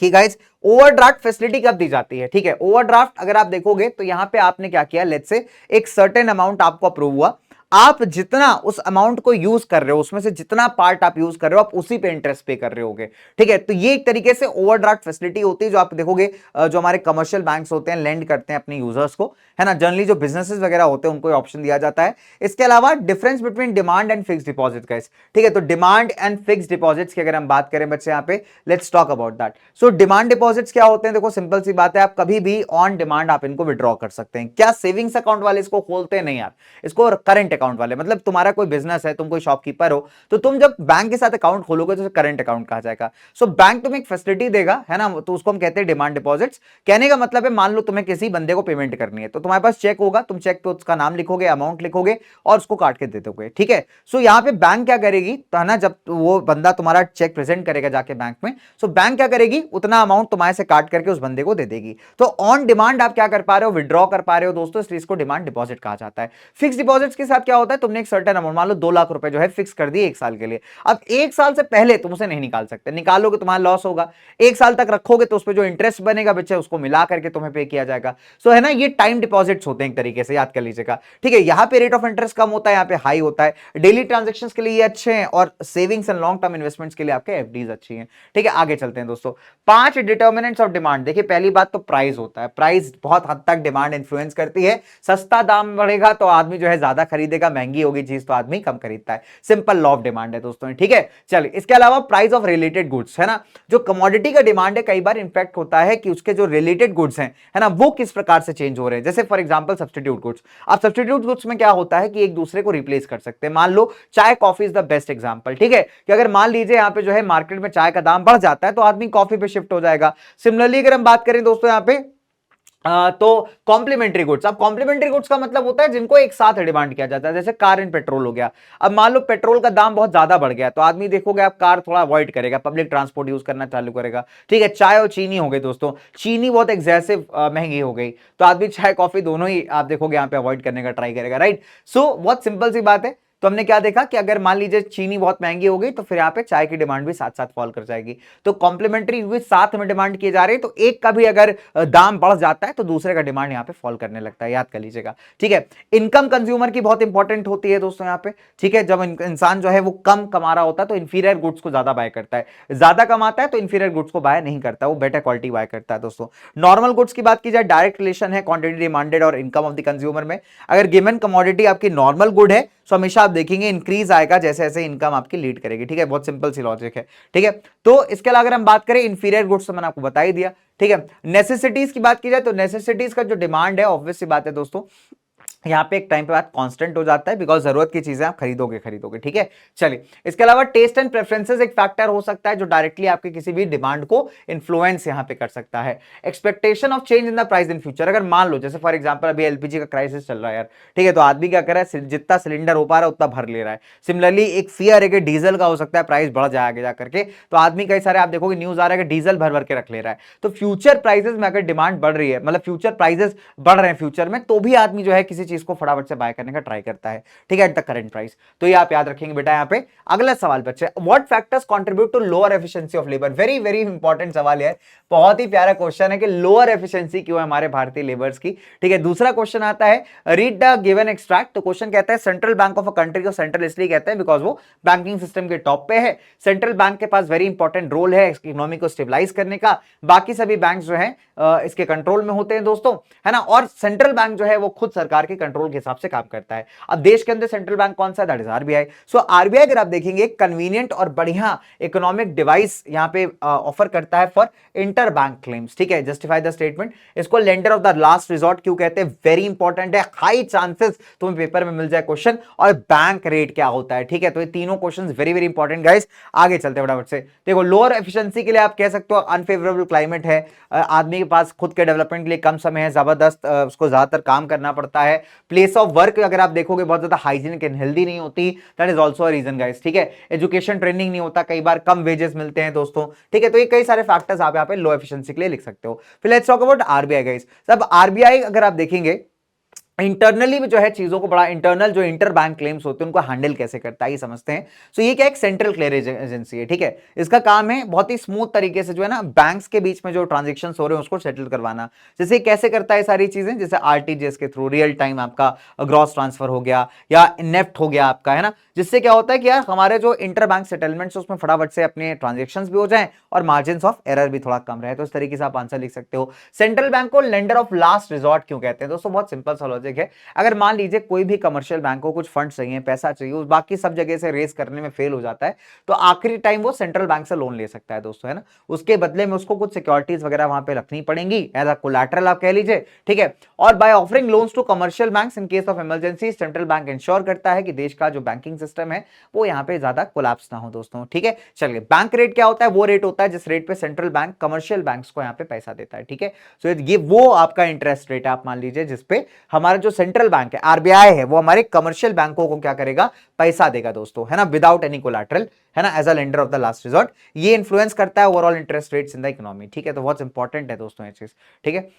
[SPEAKER 1] कि गाइस ओवरड्राफ्ट फैसिलिटी कब दी जाती है, ठीक है। ओवरड्राफ्ट अगर आप देखोगे तो यहां पे आपने क्या किया, लेट्स से एक सर्टेन अमाउंट आपको अप्रूव हुआ, आप जितना उस अमाउंट को यूज कर रहे हो, उसमें से जितना पार्ट आप यूज कर रहे हो, आप उसी पे इंटरेस्ट पे कर रहे होगे। ठीक है, तो ये एक तरीके से ओवरड्राफ्ट फैसिलिटी होती है जो आप देखोगे जो हमारे कमर्शियल बैंक्स होते हैं लेंड करते हैं अपने यूजर्स को, है ना। जनरली जो बिजनेसेस वगैरह होते हैं उनको ऑप्शन दिया जाता है। इसके अलावा difference between demand and fix deposit का, ठीक है, तो डिमांड एंड फिक्स डिपॉजिट्स की अगर हम बात करें बच्चे यहाँ पे, let's talk about that. So demand deposits क्या होते हैं? देखो सिंपल सी बात है, आप कभी भी ऑन डिमांड आप इनको विड्रॉ कर सकते हैं। क्या सेविंग्स अकाउंट वाले इसको खोलते हैं? नहीं यार, इसको करंट अकाउंट वाले, मतलब तुम्हारा कोई बिजनेस है, तुम कोई शॉपकीपर हो, तो तुम जब बैंक के साथ अकाउंट खोलोगे तो करंट अकाउंट कहा जाएगा। सो बैंक तुम्हें एक फैसिलिटी देगा, है ना, तो उसको हम कहते हैं डिमांड डिपॉजिट्स। कहने का मतलब है, मान लो तुम्हें किसी बंदे को पेमेंट करनी है, तो तुम्हारे पास चेक होगा, तुम चेक पे उसका नाम लिखोगे, अमाउंट लिखोगे और उसको काट के दे दोगे। ठीक है, सो यहां पे बैंक क्या करेगी, तो है ना, जब वो बंदा तुम्हारा चेक प्रेजेंट करेगा जाके बैंक में, सो बैंक क्या करेगी, उतना अमाउंट तुम्हारे से काट करके उस बंदे को दे देगी। तो ऑन डिमांड आप क्या कर पा रहे हो, विड्रॉ कर पा रहे हो दोस्तों, इसलिए इसको डिमांड डिपॉजिट कहा जाता है। फिक्स डिपॉजिट्स के साथ क्या होता है, तुमने एक सर्टेन अमाउंट, मान लो 2 लाख रुपए जो है फिक्स कर दिए 1 साल के लिए। अब 1 साल से पहले तुम उसे नहीं निकाल सकते, निकालोगे तुम्हारा लॉस होगा। 1 साल तक रखोगे तो उस पर जो इंटरेस्ट बनेगा बच्चे, उसको मिला करके तुम्हें पे किया जाएगा। सो है ना, ये टाइम डिपॉजिट्स होते हैं एक तरीके से, याद कर लीजिएगा। ठीक है, यहां पे रेट ऑफ इंटरेस्ट कम होता है, यहां पे हाई होता है। डेली ट्रांजेक्शंस के लिए ये अच्छे हैं और savings and long term investments के लिए आपके एफडीज अच्छी हैं। ठीक है, आगे चलते हैं दोस्तों। 5 डिटर्मिनेंट्स ऑफ डिमांड। देखिए पहली बात तो प्राइस होता है, प्राइस बहुत हद तक डिमांड इंफ्लुएंस करती है। सस्ता दाम बढ़ेगा तो आदमी जो है ज्यादा खरीदेगा, महंगी होगी चीज तो आदमी कम खरीदता है। सिंपल लॉ ऑफ डिमांड है दोस्तों। ठीक है, चलिए इसके अलावा प्राइस ऑफ रिलेटेड गुड्स, है ना, जो कमोडिटी का डिमांड है, कई बार इंफेक्ट होता है कि उसके जो रिलेटेड गुड्स हैं, है ना, वो किस प्रकार से चेंज हो रहे हैं। जैसे फॉर एग्जांपल सब्स्टिट्यूट गुड्स। अब सब्स्टिट्यूट गुड्स में क्या होता है कि एक दूसरे को रिप्लेस कर सकते हैं। मान लो चाय coffee is the best example. ठीक है, कि अगर मान लीजिए यहां पे जो है मार्केट में चाय का दाम बढ़ जाता है तो आदमी कॉफी पे शिफ्ट हो जाएगा। सिमिलरली अगर हम बात करें दोस्तों यहां पे तो कॉम्प्लीमेंट्री गुड्स। अब कॉम्प्लीमेंट्री गुड्स का मतलब होता है जिनको एक साथ डिमांड किया जाता है, जैसे कार एंड पेट्रोल हो गया। अब मान लो पेट्रोल का दाम बहुत ज्यादा बढ़ गया तो आदमी देखोगे आप कार थोड़ा अवॉइड करेगा, पब्लिक ट्रांसपोर्ट यूज करना चालू करेगा। ठीक है, चाय और चीनी हो गई दोस्तों, चीनी बहुत एक्सेसिव महंगी हो गई तो आदमी चाय कॉफी दोनों ही आप देखोगे यहाँ पे अवॉइड करने का ट्राई करेगा, राइट। सो बहुत सिंपल सी बात है। तो हमने क्या देखा कि अगर मान लीजिए चीनी बहुत महंगी हो गई तो फिर यहाँ पे चाय की डिमांड भी साथ साथ फॉल कर जाएगी। तो कॉम्प्लीमेंट्री भी साथ में डिमांड किए जा रहे हैं, तो एक का भी अगर दाम बढ़ जाता है तो दूसरे का डिमांड यहाँ पे फॉल करने लगता है, याद कर लीजिएगा। ठीक है, इनकम कंज्यूमर की बहुत इंपॉर्टेंट होती है दोस्तों यहाँ पे। ठीक है, जब इंसान जो है वो कम कमा रहा होता है तो इंफीरियर गुड्स को ज्यादा बाय करता है, ज्यादा कमाता है तो इंफीरियर गुड्स को बाय नहीं करता, वो बेटर क्वालिटी बाय करता है दोस्तों। नॉर्मल गुड्स की बात की जाए, डायरेक्ट रिलेशन है क्वांटिटी डिमांडेड और इनकम ऑफ द कंज्यूमर में। अगर गिवन कमोडिटी आपकी नॉर्मल गुड है तो हमेशा आप देखेंगे इंक्रीज आएगा जैसे जैसे इनकम आपकी लीड करेगी। ठीक है, बहुत सिंपल सी लॉजिक है। ठीक है, तो इसके अलावा अगर हम बात करें इंफीरियर गुड्स तो मैंने आपको बता ही दिया। ठीक है, नेसेसिटीज की बात की जाए तो नेसेसिटीज का जो डिमांड है ऑब्वियस सी बात है दोस्तों, यहाँ पे एक टाइम पे बाद कांस्टेंट हो जाता है, बिकॉज जरूरत की चीजें आप खरीदोगे। ठीक है, चलिए इसके अलावा टेस्ट एंड प्रेफरेंसेस एक फैक्टर हो सकता है जो डायरेक्टली आपके किसी भी डिमांड को इन्फ्लुएंस यहाँ पे कर सकता है। Expectation of change in the price in future. अगर मान लो जैसे फॉर एग्जांपल अभी एलपीजी का क्राइसिस चल रहा है यार, ठीक है, तो आदमी क्या कर रहा है, जितना सिलेंडर हो पा रहा है उतना भर ले रहा है। सिमिलरली एक फियर है कि डीजल का हो सकता है प्राइस बढ़ जाएगा जा करके, तो आदमी कई सारे आप देखोगे न्यूज आ रहा है कि डीजल भर भर के रख ले रहा है। तो फ्यूचर प्राइसेस में अगर डिमांड बढ़ रही है, मतलब फ्यूचर प्राइसेस बढ़ रहे हैं फ्यूचर में, तो भी आदमी जो है किसी चीज को फटाफट से बाय करने का ट्राई करता है। ठीक है, एट द करंट प्राइस। तो ये आप याद रखेंगे बेटा। यहाँ पे अगला सवाल बच्चे, what factors contribute to lower efficiency of labour. Very very important सवाल है, बहुत ही प्यारा क्वेश्चन है कि लोअर एफिशिएंसी क्यों है हमारे भारतीय लेबर्स की। ठीक है, दूसरा क्वेश्चन आता है रीड द गिवन एक्सट्रैक्ट। तो क्वेश्चन कहता है central bank of a country को सेंट्रल इसलिए कहते हैं बिकॉज वो बैंकिंग सिस्टम के टॉप पे है। सेंट्रल बैंक के पास वेरी इंपॉर्टेंट रोल है इकोनॉमी को स्टेबलाइज करने का, बाकी सभी बैंक जो है इसके कंट्रोल में होते हैं दोस्तों, है ना। और सेंट्रल बैंक जो है वो खुद सरकार के कंट्रोल के हिसाब से काम करता है। अब देश के अंदर सेंट्रल बैंक कौन सा है, that is RBI. So RBI अगर आप देखेंगे कन्वीनियंट और बढ़िया इकोनॉमिक डिवाइस यहां पे ऑफर करता है फॉर इंटर बैंक क्लेम्स। ठीक है, जस्टिफाई द स्टेटमेंट। इसको lender of the last resort क्यों कहते हैं, वेरी इंपॉर्टेंट है, हाई चांसेस तुम्हें पेपर में मिल जाए क्वेश्चन। और बैंक रेट क्या होता है। ठीक है, तो ये तीनों question very very important guys. आगे चलते हैं फटाफट से। देखो लोअर एफिशिएंसी के लिए आप कह सकते हो अनफेवरेबल क्लाइमेट है, आदमी के पास खुद के डेवलपमेंट के लिए कम समय है, जबरदस्त उसको ज्यादातर काम करना पड़ता है। प्लेस ऑफ वर्क अगर आप देखोगे बहुत ज्यादा हाइजीनिक एंड हेल्दी नहीं होती, that is also a reason guys. ठीक है, एजुकेशन ट्रेनिंग नहीं होता, कई बार कम वेजेस मिलते हैं दोस्तों। ठीक है, तो ये कई सारे फैक्टर्स आप यहाँ पे लो एफिशिएंसी के लिए लिख सकते हो। फिर let's talk about RBI guys. अब आरबीआई अगर आप देखेंगे इंटरनली भी जो है चीजों को बड़ा इंटरनल जो इंटर बैंक क्लेम्स होते हैं उनको हैंडल कैसे करता है ये समझते हैं। सो ये क्या एक सेंट्रल क्लियरेंस एजेंसी है, ठीक है। इसका काम है बहुत ही स्मूथ तरीके से जो है ना बैंक्स के बीच में जो ट्रांजेक्शन हो रहे हैं उसको सेटल करवाना। जैसे कैसे करता है सारी चीजें, जैसे आरटीजीएस के थ्रू रियल टाइम आपका ग्रॉस ट्रांसफर हो गया या नेफ्ट हो गया आपका, है ना, जिससे क्या होता है कि यार हमारे जो इंटर बैंक सेटलमेंट्स उसमें फटाफट से अपने ट्रांजेक्शन भी हो जाए और मार्जिन ऑफ एरर भी थोड़ा कम रहे। तो इस तरीके से आप आंसर लिख सकते हो। सेंट्रल बैंक को लेंडर ऑफ लास्ट रिजॉर्ट क्यों कहते हैं दोस्तों, बहुत सिंपल सा लॉजिक है। अगर मान लीजिए कोई भी कमर्शियल बैंक को कुछ फंड चाहिए, पैसा चाहिए, उस बाकी सब जगह से रेस करने में फेल हो जाता है, तो आखिरी टाइम वो सेंट्रल बैंक से लोन ले सकता है दोस्तों, है ना। उसके बदले में उसको कुछ सिक्योरिटीज वगैरह वहां पे रखनी पड़ेंगी एज अ कोलैटरल आप कह लीजिए, ठीक है। और by offering loans to commercial banks in case of emergency, central bank insure करता है कि देश का जो बैंकिंग सिस्टम है वो यहाँ पे ज्यादा कोलैप्स ना हो दोस्तों, ठीक है। चलिए, बैंक रेट क्या होता है, वो रेट होता है जिस रेट पे सेंट्रल बैंक कमर्शियल बैंक्स को यहाँ पे पैसा देता है, ठीक है। सो ये वो आपका इंटरेस्ट रेट है, आप मान लीजिए, जिसपे हमारा जो सेंट्रल बैंक है आरबीआई है वो हमारे कमर्शियल बैंकों को क्या करेगा, पैसा देगा दोस्तों, है ना, विदाउट एनी कोलैटरल, है ना, as a lender of the last resort. ये इन्फ्लुएंस करता है overall interest rates in the economy, ठीक है। तो बहुत इंपॉर्टेंट है दोस्तों ये चीज, ठीक है।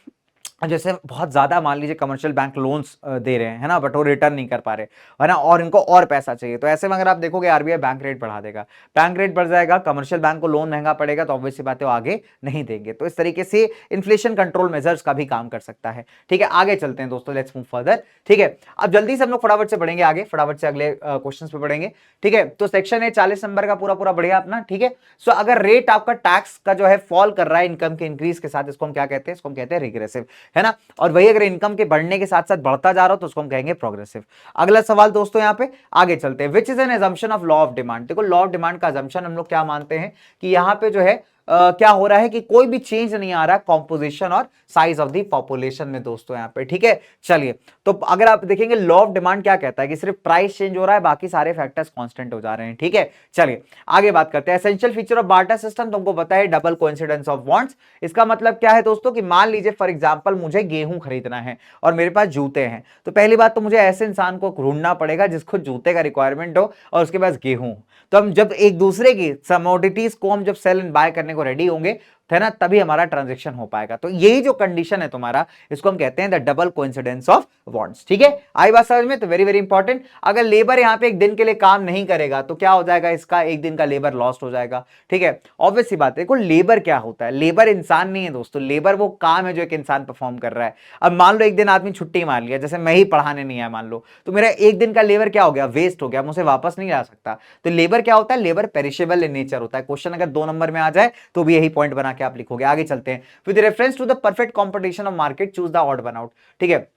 [SPEAKER 1] जैसे बहुत ज्यादा मान लीजिए कमर्शियल बैंक लोन्स दे रहे हैं, है ना, बट वो रिटर्न नहीं कर पा रहे, है ना, और इनको और पैसा चाहिए, तो ऐसे में अगर आप देखोगे आरबीआई बैंक रेट बढ़ा देगा, बैंक रेट बढ़ जाएगा, कमर्शियल बैंक को लोन महंगा पड़ेगा, तो ऑब्वियस सी बात है वो आगे नहीं देंगे। तो इस तरीके से इन्फ्लेशन कंट्रोल मेजर्स का भी काम कर सकता है, ठीक है। आगे चलते हैं दोस्तों, लेट्स मूव फर्दर, ठीक है। अब जल्दी से हम लोग फटाफट से बढ़ेंगे आगे, फटाफट से अगले क्वेश्चन पे बढ़ेंगे, ठीक है। तो सेक्शन है 40 नंबर का पूरा पूरा बढ़िया अपना, ठीक है। सो अगर रेट आपका टैक्स का जो है फॉल कर रहा है इनकम के इंक्रीज के साथ, इसको हम क्या कहते हैं, इसको हम कहते हैं रिग्रेसिव, है ना। और वही अगर इनकम के बढ़ने के साथ साथ बढ़ता जा रहा हो तो उसको हम कहेंगे प्रोग्रेसिव। अगला सवाल दोस्तों यहां पे आगे चलते हैं, which is an assumption of law of demand. देखो लॉ ऑफ डिमांड का अजम्पशन हम लोग क्या मानते हैं कि यहां पे जो है क्या हो रहा है कि कोई भी चेंज नहीं आ रहा कॉम्पोजिशन और साइज ऑफ द पॉपुलेशन में दोस्तों यहां पे, ठीक है। चलिए, तो अगर आप देखेंगे लॉ ऑफ डिमांड क्या कहता है कि सिर्फ प्राइस चेंज हो रहा है, बाकी सारे फैक्टर्स कांस्टेंट हो जा रहे हैं, ठीक है। चलिए आगे बात करते हैं, essential feature of barter system तुमको पता है, डबल कोइंसिडेंस ऑफ वांट्स। इसका मतलब क्या है दोस्तों कि मान लीजिए फॉर एग्जांपल मुझे गेहूं खरीदना है और मेरे पास जूते हैं, तो पहली बात तो मुझे ऐसे इंसान को ढूंढना पड़ेगा जिसको जूते का रिक्वायरमेंट हो और उसके पास गेहूं। तो हम जब एक दूसरे की कमोडिटीज को हम जब सेल एंड बाय करने को रेडी होंगे, है ना, तभी हमारा ट्रांजैक्शन हो पाएगा। तो यही जो कंडीशन है तुम्हारा, इसको हम कहते हैं the double coincidence of wants, ठीक है। आई बात समझ में, तो वेरी वेरी इंपॉर्टेंट। अगर लेबर यहां पे एक दिन के लिए काम नहीं करेगा तो क्या हो जाएगा, इसका एक दिन का लेबर लॉस्ट हो जाएगा, ठीक है। ऑब्वियस सी बात है। देखो लेबर क्या होता है, लेबर इंसान नहीं है दोस्तों, लेबर वो काम है जो एक इंसान परफॉर्म कर रहा है। अब मान लो एक दिन आदमी छुट्टी मार लिया, जैसे मैं ही पढ़ाने नहीं आया मान लो, तो मेरा एक दिन का लेबर क्या हो गया, वेस्ट हो गया, मुझे वापस नहीं आ सकता। तो लेबर क्या होता है, लेबर पेरिशेबल इन नेचर होता है। क्वेश्चन अगर 2 नंबर में आ जाए तो भी यही पॉइंट बना के आप लिखोगे। आगे चलते हैं, with reference to the perfect competition of market choose the odd one out, ठीक है।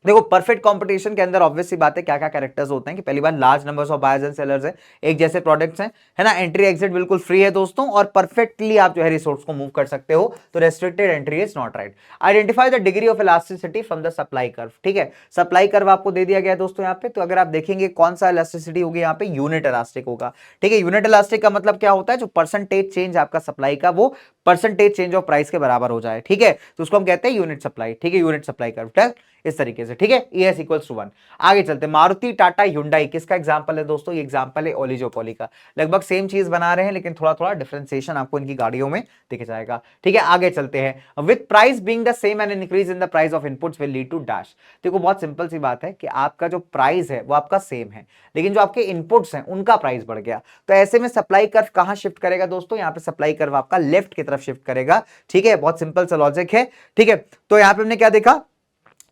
[SPEAKER 1] देखो परफेक्ट कंपटीशन के अंदर ऑब्वियस सी बात है क्या क्या कैरेक्टर्स होते हैं कि पहली बार large numbers of buyers and sellers है, एक जैसे प्रोडक्ट्स हैं, है ना, एंट्री एग्जिट बिल्कुल फ्री है दोस्तों, और परफेक्टली आप जो है रिसोर्स को मूव कर सकते हो, तो restricted entry is not right. Identify the degree of elasticity from the supply curve, ठीक है। सप्लाई कर्व आपको दे दिया गया है दोस्तों यहाँ पे, तो अगर आप देखेंगे कौन सा इलास्टिसिटी होगी यहाँ पे, यूनिट इलास्टिक होगा, ठीक है। यूनिट इलास्टिक का मतलब क्या होता है, जो परसेंटेज चेंज आपका सप्लाई का वो परसेंटेज चेंज ऑफ प्राइस के बराबर हो जाए, ठीक है, तो उसको हम कहते हैं यूनिट सप्लाई, ठीक है, यूनिट सप्लाई कर्व, इस तरीके से, ठीक है। ES equals to 1। आगे चलते हैं, मारुति टाटा हुंडई किसका एग्जांपल है दोस्तों, ये एग्जांपल है ओलिगोपोली का। लगभग सेम चीज बना रहे हैं लेकिन थोड़ा थोड़ा डिफरेंशिएशन आपको इनकी गाड़ियों में दिख जाएगा, ठीक है। आगे चलते हैं, with price being the same and increase in the price of inputs will lead to dash. देखो बहुत सिंपल सी बात है कि आपका जो प्राइस है वो आपका सेम है, लेकिन जो आपके इनपुट्स हैं उनका प्राइस बढ़ गया, तो ऐसे में सप्लाई कर्व कहां शिफ्ट करेगा दोस्तों, यहां पे सप्लाई कर्व आपका लेफ्ट की तरफ शिफ्ट करेगा, ठीक है। बहुत सिंपल सा लॉजिक है, ठीक है। तो यहां पे हमने क्या देखा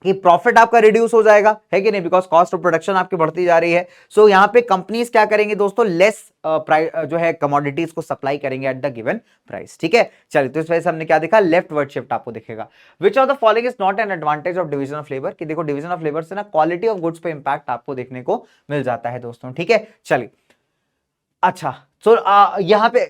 [SPEAKER 1] कि प्रॉफिट आपका रिड्यूस हो जाएगा, है कि नहीं, बिकॉज कॉस्ट ऑफ प्रोडक्शन आपकी बढ़ती जा रही है। सो यहां पे कंपनीज क्या करेंगे दोस्तों, लेस जो है कमोडिटीज को सप्लाई करेंगे एट द गिवन प्राइस, ठीक है। चलिए, तो इस वजह से हमने क्या देखा, लेफ्ट वर्ड शिफ्ट आपको दिखेगा। विच of the following is not an advantage of division of labour, कि देखो डिवीजन ऑफ लेबर से ना क्वालिटी ऑफ गुड्स पे इंपैक्ट आपको देखने को मिल जाता है दोस्तों, ठीक है। चलिए अच्छा, सो यहां पे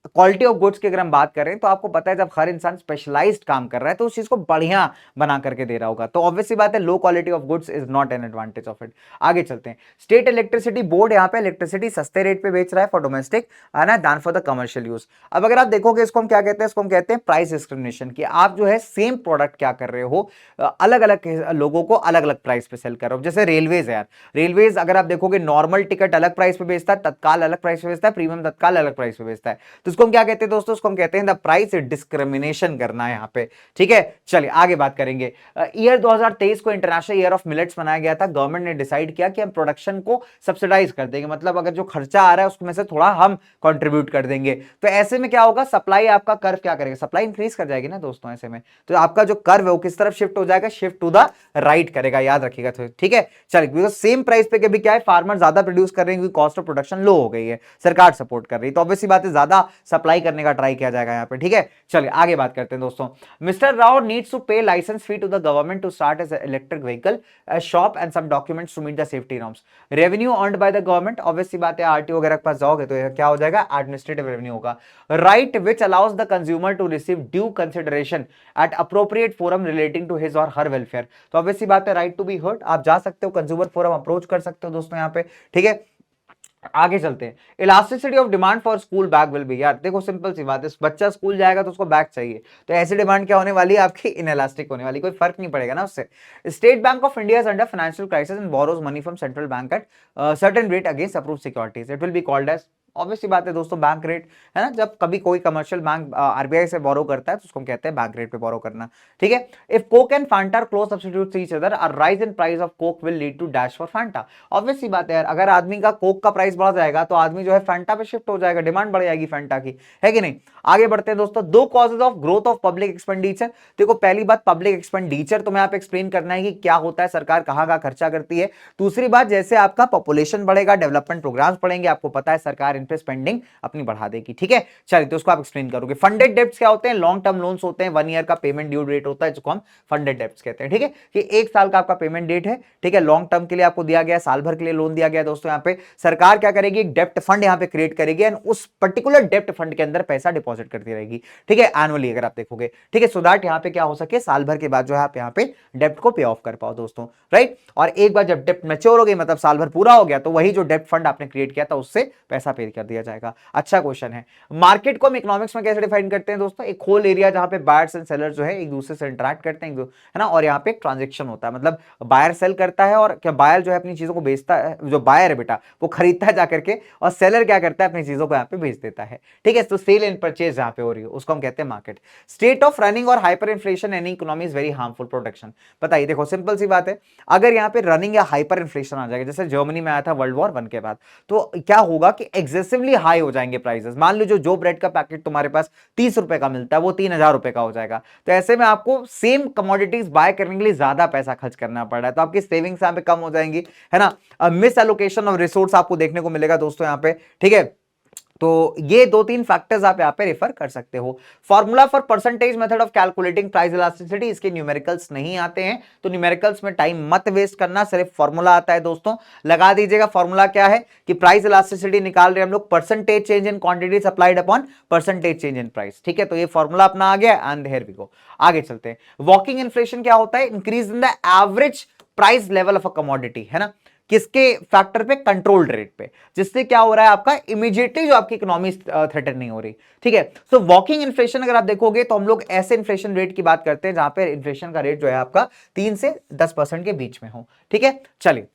[SPEAKER 1] क्वालिटी ऑफ गुड्स की अगर हम बात करें तो आपको पता है जब हर इंसान स्पेशलाइज्ड काम कर रहा है तो उस चीज को बढ़िया बना करके दे रहा होगा, तो ऑब्वियसली बात है low quality of goods is not an advantage of it. आगे चलते हैं, स्टेट इलेक्ट्रिसिटी बोर्ड यहाँ पे इलेक्ट्रिसिटी सस्ते रेट पे बेच रहा है फॉर डोमेस्टिक, है ना, दान फॉर द कमर्शियल यूज। अब अगर आप देखोगे इसको हम क्या कहते हैं, इसको हम कहते हैं प्राइस डिस्क्रिमिनेशन, कि आप जो है सेम प्रोडक्ट क्या कर रहे हो, अलग अलग लोगों को अलग अलग प्राइस पे सेल कर रहे हो। जैसे रेलवेज है यार, रेलवेज अगर आप देखोगे नॉर्मल टिकट अलग प्राइस पे बेचता है, तत्काल अलग प्राइस पे बेचता है, प्रीमियम तत्काल अलग प्राइस पे बेचता है। तो इसको हम क्या कहते हैं दोस्तों, इसको हम कहते हैं द प्राइस डिस्क्रिमिनेशन करना है यहाँ पे, ठीक है। चलिए आगे बात करेंगे। ईयर 2023 को इंटरनेशनल ईयर ऑफ मिलेट्स मनाया गया था। गवर्नमेंट ने डिसाइड किया कि हम प्रोडक्शन को सब्सिडाइज कर देंगे, मतलब अगर जो खर्चा आ रहा है उसमें से थोड़ा हम कंट्रीब्यूट कर देंगे। तो ऐसे में क्या होगा, सप्लाई आपका कर्व क्या करेगा, सप्लाई इंक्रीज कर जाएगी ना दोस्तों। ऐसे में तो आपका जो कर्व है वो किस तरफ शिफ्ट हो जाएगा, शिफ्ट टू द राइट करेगा, याद रखिएगा। तो ठीक है, चलिए बिकॉज सेम प्राइस पे कभी क्या है, फार्मर ज्यादा प्रोड्यूस कर रहे हैं क्योंकि कॉस्ट ऑफ प्रोडक्शन लो हो गई है, सरकार सपोर्ट कर रही है, तो ऑब्वियसली बात है ज्यादा सप्लाई करने का ट्राई किया जाएगा यहाँ पे, ठीक है। चलिए आगे बात करते हैं दोस्तों। Mister Rao needs to pay licence fee to the government to start as electric vehicle shop and some documents to meet the safety norms. Revenue earned by the government, obviously बात है आरटीओ वगैरह के पास जाओगे तो क्या हो जाएगा, एडमिनिस्ट्रेटिव रेवेन्यू होगा। Right which allows the consumer to receive due consideration at appropriate forum relating to his or her welfare. तो ऑब्वियसली बात है राइट टू बी हर्ड, आप जा सकते हो कंज्यूमर फोरम अप्रोच कर सकते हो दोस्तों यहाँ पे, ठीक है। आगे चलते हैं। Elasticity of demand for school bag will be, यार देखो सिंपल सी बात है, बच्चा स्कूल जाएगा तो उसको बैग चाहिए, तो ऐसी डिमांड क्या होने वाली है आपकी, इनइलास्टिक होने वाली, कोई फर्क नहीं पड़ेगा ना उससे। State Bank of India is under financial crisis and borrows money from central bank at certain rate against approved securities, it will be called as, obviously बात है दोस्तों बैंक रेट है ना, जब कभी कोई कमर्शियल बैंक आरबीआई से बोरो करता है तो उसको हम कहते हैं बैंक रेट पे बोरो करना, ठीक है। If Coke and Fanta are close substitute to each other, a rise in price of Coke will lead to dash for Fanta. Obviously बात है यार, अगर आदमी का कोक का प्राइस बढ़ जाएगा तो आदमी जो है फैंटा पे शिफ्ट हो जाएगा, डिमांड बढ़ जाएगी फैंटा की, है कि नहीं। आगे बढ़ते हैं दोस्तों। दो causes of growth of public expenditure, देखो पहली बात पब्लिक एक्सपेंडिचर तुम्हें आप एक्सप्लेन करना है कि क्या होता है, सरकार कहां का खर्चा करती है। दूसरी बात जैसे आपका पॉपुलेशन बढ़ेगा, डेवलपमेंट प्रोग्राम्स बढ़ेंगे, आपको पता है सरकार इन पे स्पेंडिंग अपनी बढ़ा देगी, ठीक है। चलिए तो उसको आप एक्सप्लेन करोगे। फंडेड डेब्ट्स क्या होते हैं, लॉन्ग टर्म लोन्स होते हैं, 1 ईयर का पेमेंट ड्यू डेट होता है जिसको हम फंडेड डेब्ट्स कहते हैं, ठीक है। कि 1 साल का आपका पेमेंट डेट है, ठीक है, लॉन्ग टर्म के लिए आपको दिया गया, साल भर के लिए लोन दिया गया दोस्तों। यहाँ पे सरकार क्या करेगी, एक डेप्ट फंड यहाँ पे क्रिएट करेगी एंड उस पर्टिकुलर डेप्ट फंड के अंदर पैसा डिपॉजिट करती रहेगी, ठीक है, एनुअली अगर आप देखोगे, ठीक है, सो दैट यहाँ पे क्या हो सके, साल भर के बाद जो है आप यहाँ पे डेप्ट को पे ऑफ कर पाओ दोस्तों, राइट। और एक बार जब डेप्ट मैच्योर हो गई, मतलब साल भर पूरा हो गया, तो वही जो डेप्ट फंड आपने क्रिएट किया था उससे पैसा पे कर दिया जाएगा। अच्छा क्वेश्चन है। मार्केट को हम इकोनॉमिक्स में कैसे डिफाइन करते हैं दोस्तों, एक होल एरिया जहां पे बायर्स एंड सेलर जो है एक दूसरे से इंटरेक्ट करते हैं, है ना, और यहाँ पे एक ट्रांजेक्शन होता है, मतलब बायर सेल करता है और क्या बायर जो है अपनी चीजों को बेचता है, जो बायर है बेटा वो खरीदता है जाकर के, और सेलर क्या करता है, अपनी चीजों को यहाँ पे बेच देता है, ठीक है। तो सेल एंड परचेज जहां पे हो रही है उसको हम कहते हैं मार्केट। स्टेट ऑफ रनिंग और hyper inflation any economy is very harmful production. बताइए देखो सिंपल सी बात है, अगर यहाँ पे रनिंग या हाइपर इन्फ्लेशन आ जाएगा, जैसे जर्मनी में आया था वर्ल्ड वॉर 1 के बाद, तो क्या होगा कि एक्सेसिवली हाई हो जाएंगे प्राइसेस। मान लो जो ब्रेड का पैकेट तुम्हारे पास 30 रुपए का मिलता है वो 3000 रुपए का हो जाएगा, तो ऐसे में आपको सेम कमोडिटीज बाय करने के लिए ज्यादा पैसा खर्च करना पड़ रहा है, तो आपकी सेविंग्स यहाँ पे कम हो जाएंगी, है ना। मिस एलोकेशन ऑफ रिसोर्स आपको देखने को मिलेगा दोस्तों यहाँ पे, ठीक है। तो ये 2-3 फैक्टर्स आप यहाँ पे रेफर कर सकते हो। Formula for percentage method of calculating price elasticity, इसके न्यूमेरिकल्स नहीं आते हैं, तो न्यूमेरिकल्स में टाइम मत वेस्ट करना, सिर्फ फॉर्मूला आता है दोस्तों, लगा दीजिएगा। फॉर्मूला क्या है कि प्राइस इलास्टिसिटी निकाल रहे हैं हम लोग, percentage change in quantity supplied upon percentage change in price, ठीक है। तो ये फॉर्मूला अपना आ गया एंड हियर वी गो। आगे चलते हैं। वॉकिंग इन्फ्लेशन क्या होता है, increase in the average price level of a commodity, है ना, किसके फैक्टर पे, कंट्रोल्ड रेट पे, जिससे क्या हो रहा है आपका इमीडिएटली जो आपकी इकोनॉमी थ्रेटन नहीं हो रही, ठीक है। सो वॉकिंग इन्फ्लेशन अगर आप देखोगे तो हम लोग ऐसे इन्फ्लेशन रेट की बात करते हैं जहां पे इन्फ्लेशन का रेट जो है आपका 3 से 10% के बीच में हो, ठीक है। चलिए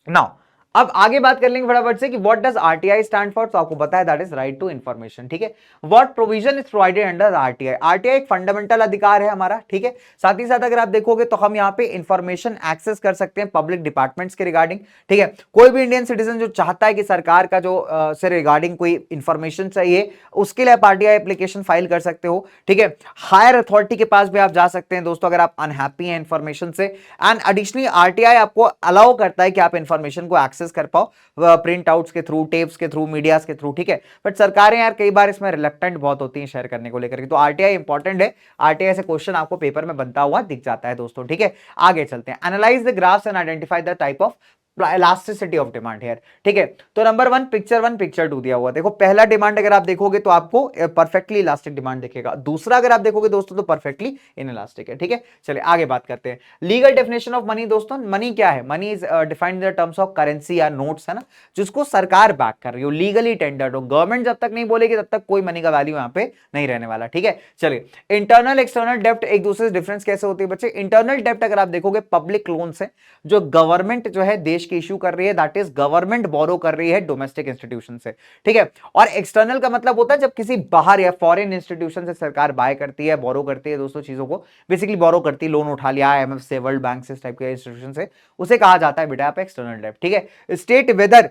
[SPEAKER 1] नाउ अब आगे बात कर लेंगे फटाफट से कि what does RTI stand for, तो आपको पता है that is right to information, ठीक है। What provision is provided under RTI, RTI एक फंडामेंटल अधिकार है हमारा, ठीक है। साथ ही साथ अगर आप देखोगे तो हम यहाँ पे इंफॉर्मेशन एक्सेस कर सकते हैं पब्लिक डिपार्टमेंट्स के रिगार्डिंग, ठीक है। कोई भी इंडियन सिटीजन जो चाहता है कि सरकार का जो से रिगार्डिंग कोई इंफॉर्मेशन चाहिए, उसके लिए आप आरटीआई एप्लीकेशन फाइल कर सकते हो, ठीक है। हायर अथॉरिटी के पास भी आप जा सकते हैं दोस्तों अगर आप अनहैप्पी हैं इंफॉर्मेशन से, एंड एडिशनली आरटीआई आपको अलाउ करता है कि आप इंफॉर्मेशन को एक्सेस कर पाओ प्रिंट आउट्स के थ्रू, टेप्स के थ्रू, मीडियाज के थ्रू, ठीक है। बट सरकारें यार कई बार इसमें रिलक्टेंट बहुत होती हैं शेयर करने को लेकर के, तो आरटीआई इंपॉर्टेंट है, आरटीआई से क्वेश्चन आपको पेपर में बनता हुआ दिख जाता है दोस्तों, ठीक है। आगे चलते हैं। Analyse the graphs and identify the type of elasticity of demand here, ठीक है। तो नंबर 1 पिक्चर 1 पिक्चर 2 दिया हुआ, देखो पहला डिमांड अगर आप देखोगे तो आपको परफेक्टली इलास्टिक डिमांड दिखेगा, दूसरा अगर आप देखोगे दोस्तों तो परफेक्टली इनइलास्टिक है, ठीक है। चलिए आगे बात करते हैं। लीगल डेफिनेशन ऑफ मनी दोस्तों, मनी क्या है, money is defined in terms of currency या नोट्स, है ना, जिसको सरकार बैक कर रही हो, लीगली टेंडर्ड हो, गवर्नमेंट जब तक नहीं बोलेगी तब तक कोई मनी का वैल्यू यहाँ पे नहीं रहने वाला, ठीक है। चलिए इंटरनल एक्सटर्नल डेप्ट, एक दूसरे से डिफरेंस कैसे होती है बच्चे, इंटरनल डेप्ट अगर आप देखोगे पब्लिक लोन से, जो गवर्नमेंट जो है देश की इश्यू कर रही है, दैट इज गवर्नमेंट बोरो कर रही है डोमेस्टिक इंस्टीट्यूशन से, ठीक है। और एक्सटर्नल का मतलब होता है जब किसी बाहर या फॉरेन इंस्टीट्यूशन से सरकार बाय करती है, बोरो करती है दोस्तों चीजों को, बेसिकली बोरो करती है, लोन उठा लिया IMF से, वर्ल्ड बैंक से, इस टाइप के इंस्टीट्यूशन से, उसे कहा जाता है बेटा आप एक्सटर्नल डेब्ट, ठीक है। State weather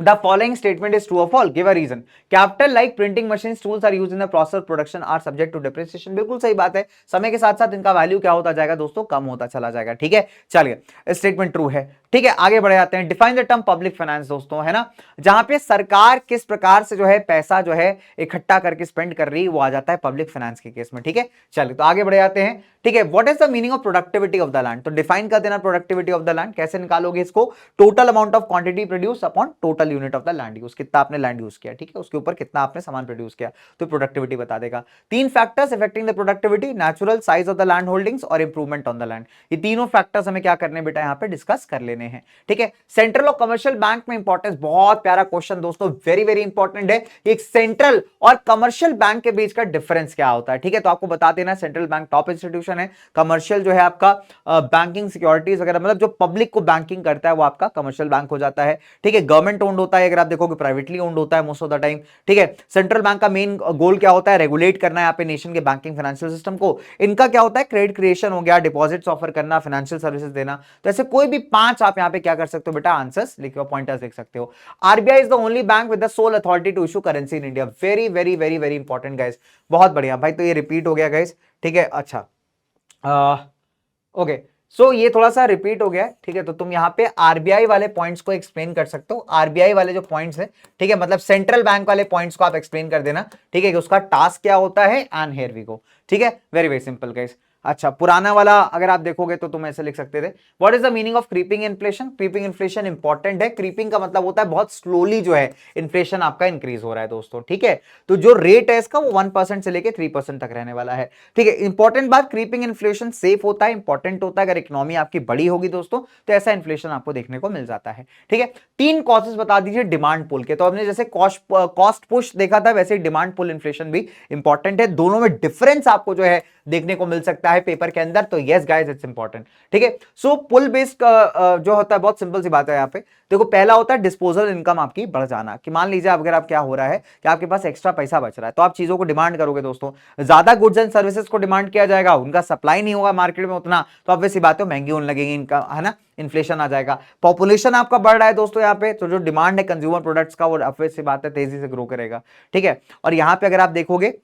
[SPEAKER 1] the following statement is true or false, give a reason. Capital like printing machines tools are used in the process of production are subject to depreciation. बिल्कुल सही बात है, समय के साथ साथ इनका वैल्यू क्या होता जाएगा दोस्तों, कम होता चला जाएगा, ठीक है। चलिए स्टेटमेंट ट्रू है, ठीक है। आगे बढ़े जाते हैं। Define the term public finance दोस्तों, है ना, जहां पे सरकार किस प्रकार से जो है पैसा जो है इकट्ठा करके स्पेंड कर रही है, वो आ जाता है पब्लिक फाइनेंस के केस में, ठीक है। चलिए तो आगे बढ़े जाते हैं, ठीक है। What is the meaning of productivity of the land, तो डिफाइन कर देना प्रोडक्टिविटी ऑफ द लैंड, कैसे निकालोगे इसको, total amount of quantity produce upon total unit of the land use, कितना आपने लैंड यूज किया, ठीक है, उसके ऊपर कितना आपने सामान प्रोड्यूस किया, तो प्रोडक्टिविटी बता देगा। तीन factors affecting the productivity, natural, size of the land holdings और इंप्रूवमेंट ऑन द लैंड, ये तीनों फैक्टर्स हमें क्या करने बेटा यहाँ पे डिस्कस कर लेने हैं, ठीक है। सेंट्रल और कमर्शियल बैंक में इंपॉर्टेंस, बहुत प्यारा क्वेश्चन दोस्तों, वेरी वेरी इंपॉर्टेंट है, एक सेंट्रल और कमर्शियल बैंक के बीच का डिफरेंस क्या होता है, ठीक है। तो आपको बता देना सेंट्रल बैंक टॉप इंस्टीट्यूशन है, कमर्शियल जो है आपका बैंकिंग सिक्योरिटीज वगैरह, मतलब जो पब्लिक को बैंकिंग करता है वो आपका कमर्शियल बैंक हो जाता है, ठीक है। गवर्नमेंट ओन्ड होता है, अगर आप देखोगे प्राइवेटली ओन्ड होता है मोस्ट ऑफ द टाइम, ठीक है। सेंट्रल बैंक का मेन गोल क्या होता है, रेगुलेट करना है यहाँ पे नेशन के बैंकिंग फाइनेंशियल सिस्टम को। इनका क्या होता है, क्रेडिट क्रिएशन हो गया, डिपॉजिट्स ऑफर करना, फाइनेंशियल सर्विसेज देना। तो ऐसे कोई भी 5 आप यहाँ पे क्या कर सकते हो बेटा, आंसर्स लिखो, पॉइंटर्स लिख सकते हो। RBI is the only bank with the sole authority to issue currency in India, very very very very important guys, बहुत बढ़िया भाई। तो ये रिपीट हो गया गाइस, ठीक है। अच्छा ओके, सो ये थोड़ा सा रिपीट हो गया है, ठीक है। तो तुम यहाँ पे आरबीआई वाले पॉइंट्स को एक्सप्लेन कर सकते हो, आरबीआई वाले जो पॉइंट्स है, ठीक है, मतलब सेंट्रल बैंक वाले पॉइंट्स को आप एक्सप्लेन कर देना, ठीक है, कि उसका टास्क क्या होता है, एंड हियर वी गो, ठीक है, वेरी वेरी सिंपल गाइस। अच्छा, पुराना वाला अगर आप देखोगे तो तुम ऐसे लिख सकते थे, what is the meaning of creeping inflation, creeping inflation important है, क्रीपिंग का मतलब होता है बहुत स्लोली जो है इन्फ्लेशन आपका इंक्रीज हो रहा है दोस्तों, ठीक है। तो जो रेट है इसका वो 1% से लेके 3% तक रहने वाला है, ठीक है। इंपॉर्टेंट बात, क्रीपिंग इन्फ्लेशन सेफ होता है, इंपॉर्टेंट होता है, अगर इकोनॉमी आपकी बड़ी होगी दोस्तों तो ऐसा इन्फ्लेशन आपको देखने को मिल जाता है, ठीक है। 3 कॉजेस बता दीजिए डिमांड पुल के, तो हमने जैसे कॉस्ट पुश देखा था, वैसे डिमांड पुल इन्फ्लेशन भी इंपॉर्टेंट है, दोनों में डिफरेंस आपको जो है देखने को मिल सकता है पेपर के अंदर, तो यस गाइस इट्स इंपॉर्टेंट, ठीक है। सो पुल बेस्ड जो होता है बहुत सिंपल सी बात है यहाँ पे, देखो पहला होता है डिस्पोजल इनकम आपकी बढ़ जाना, कि मान लीजिए अगर आप क्या हो रहा है कि आपके पास एक्स्ट्रा पैसा बच रहा है, तो आप चीजों को डिमांड करोगे दोस्तों, ज्यादा गुड्स एंड सर्विसेज को डिमांड किया जाएगा, उनका सप्लाई नहीं होगा मार्केट में उतना, तो अब वैसी बात है महंगी होने लगेगी इनका, है ना, इन्फ्लेशन आ जाएगा। पॉपुलेशन आपका बढ़ रहा है दोस्तों यहाँ पे, तो जो डिमांड है कंज्यूमर प्रोडक्ट्स का वो अब सी बात है तेजी से ग्रो करेगा, ठीक है। और यहाँ पे अगर आप देखोगे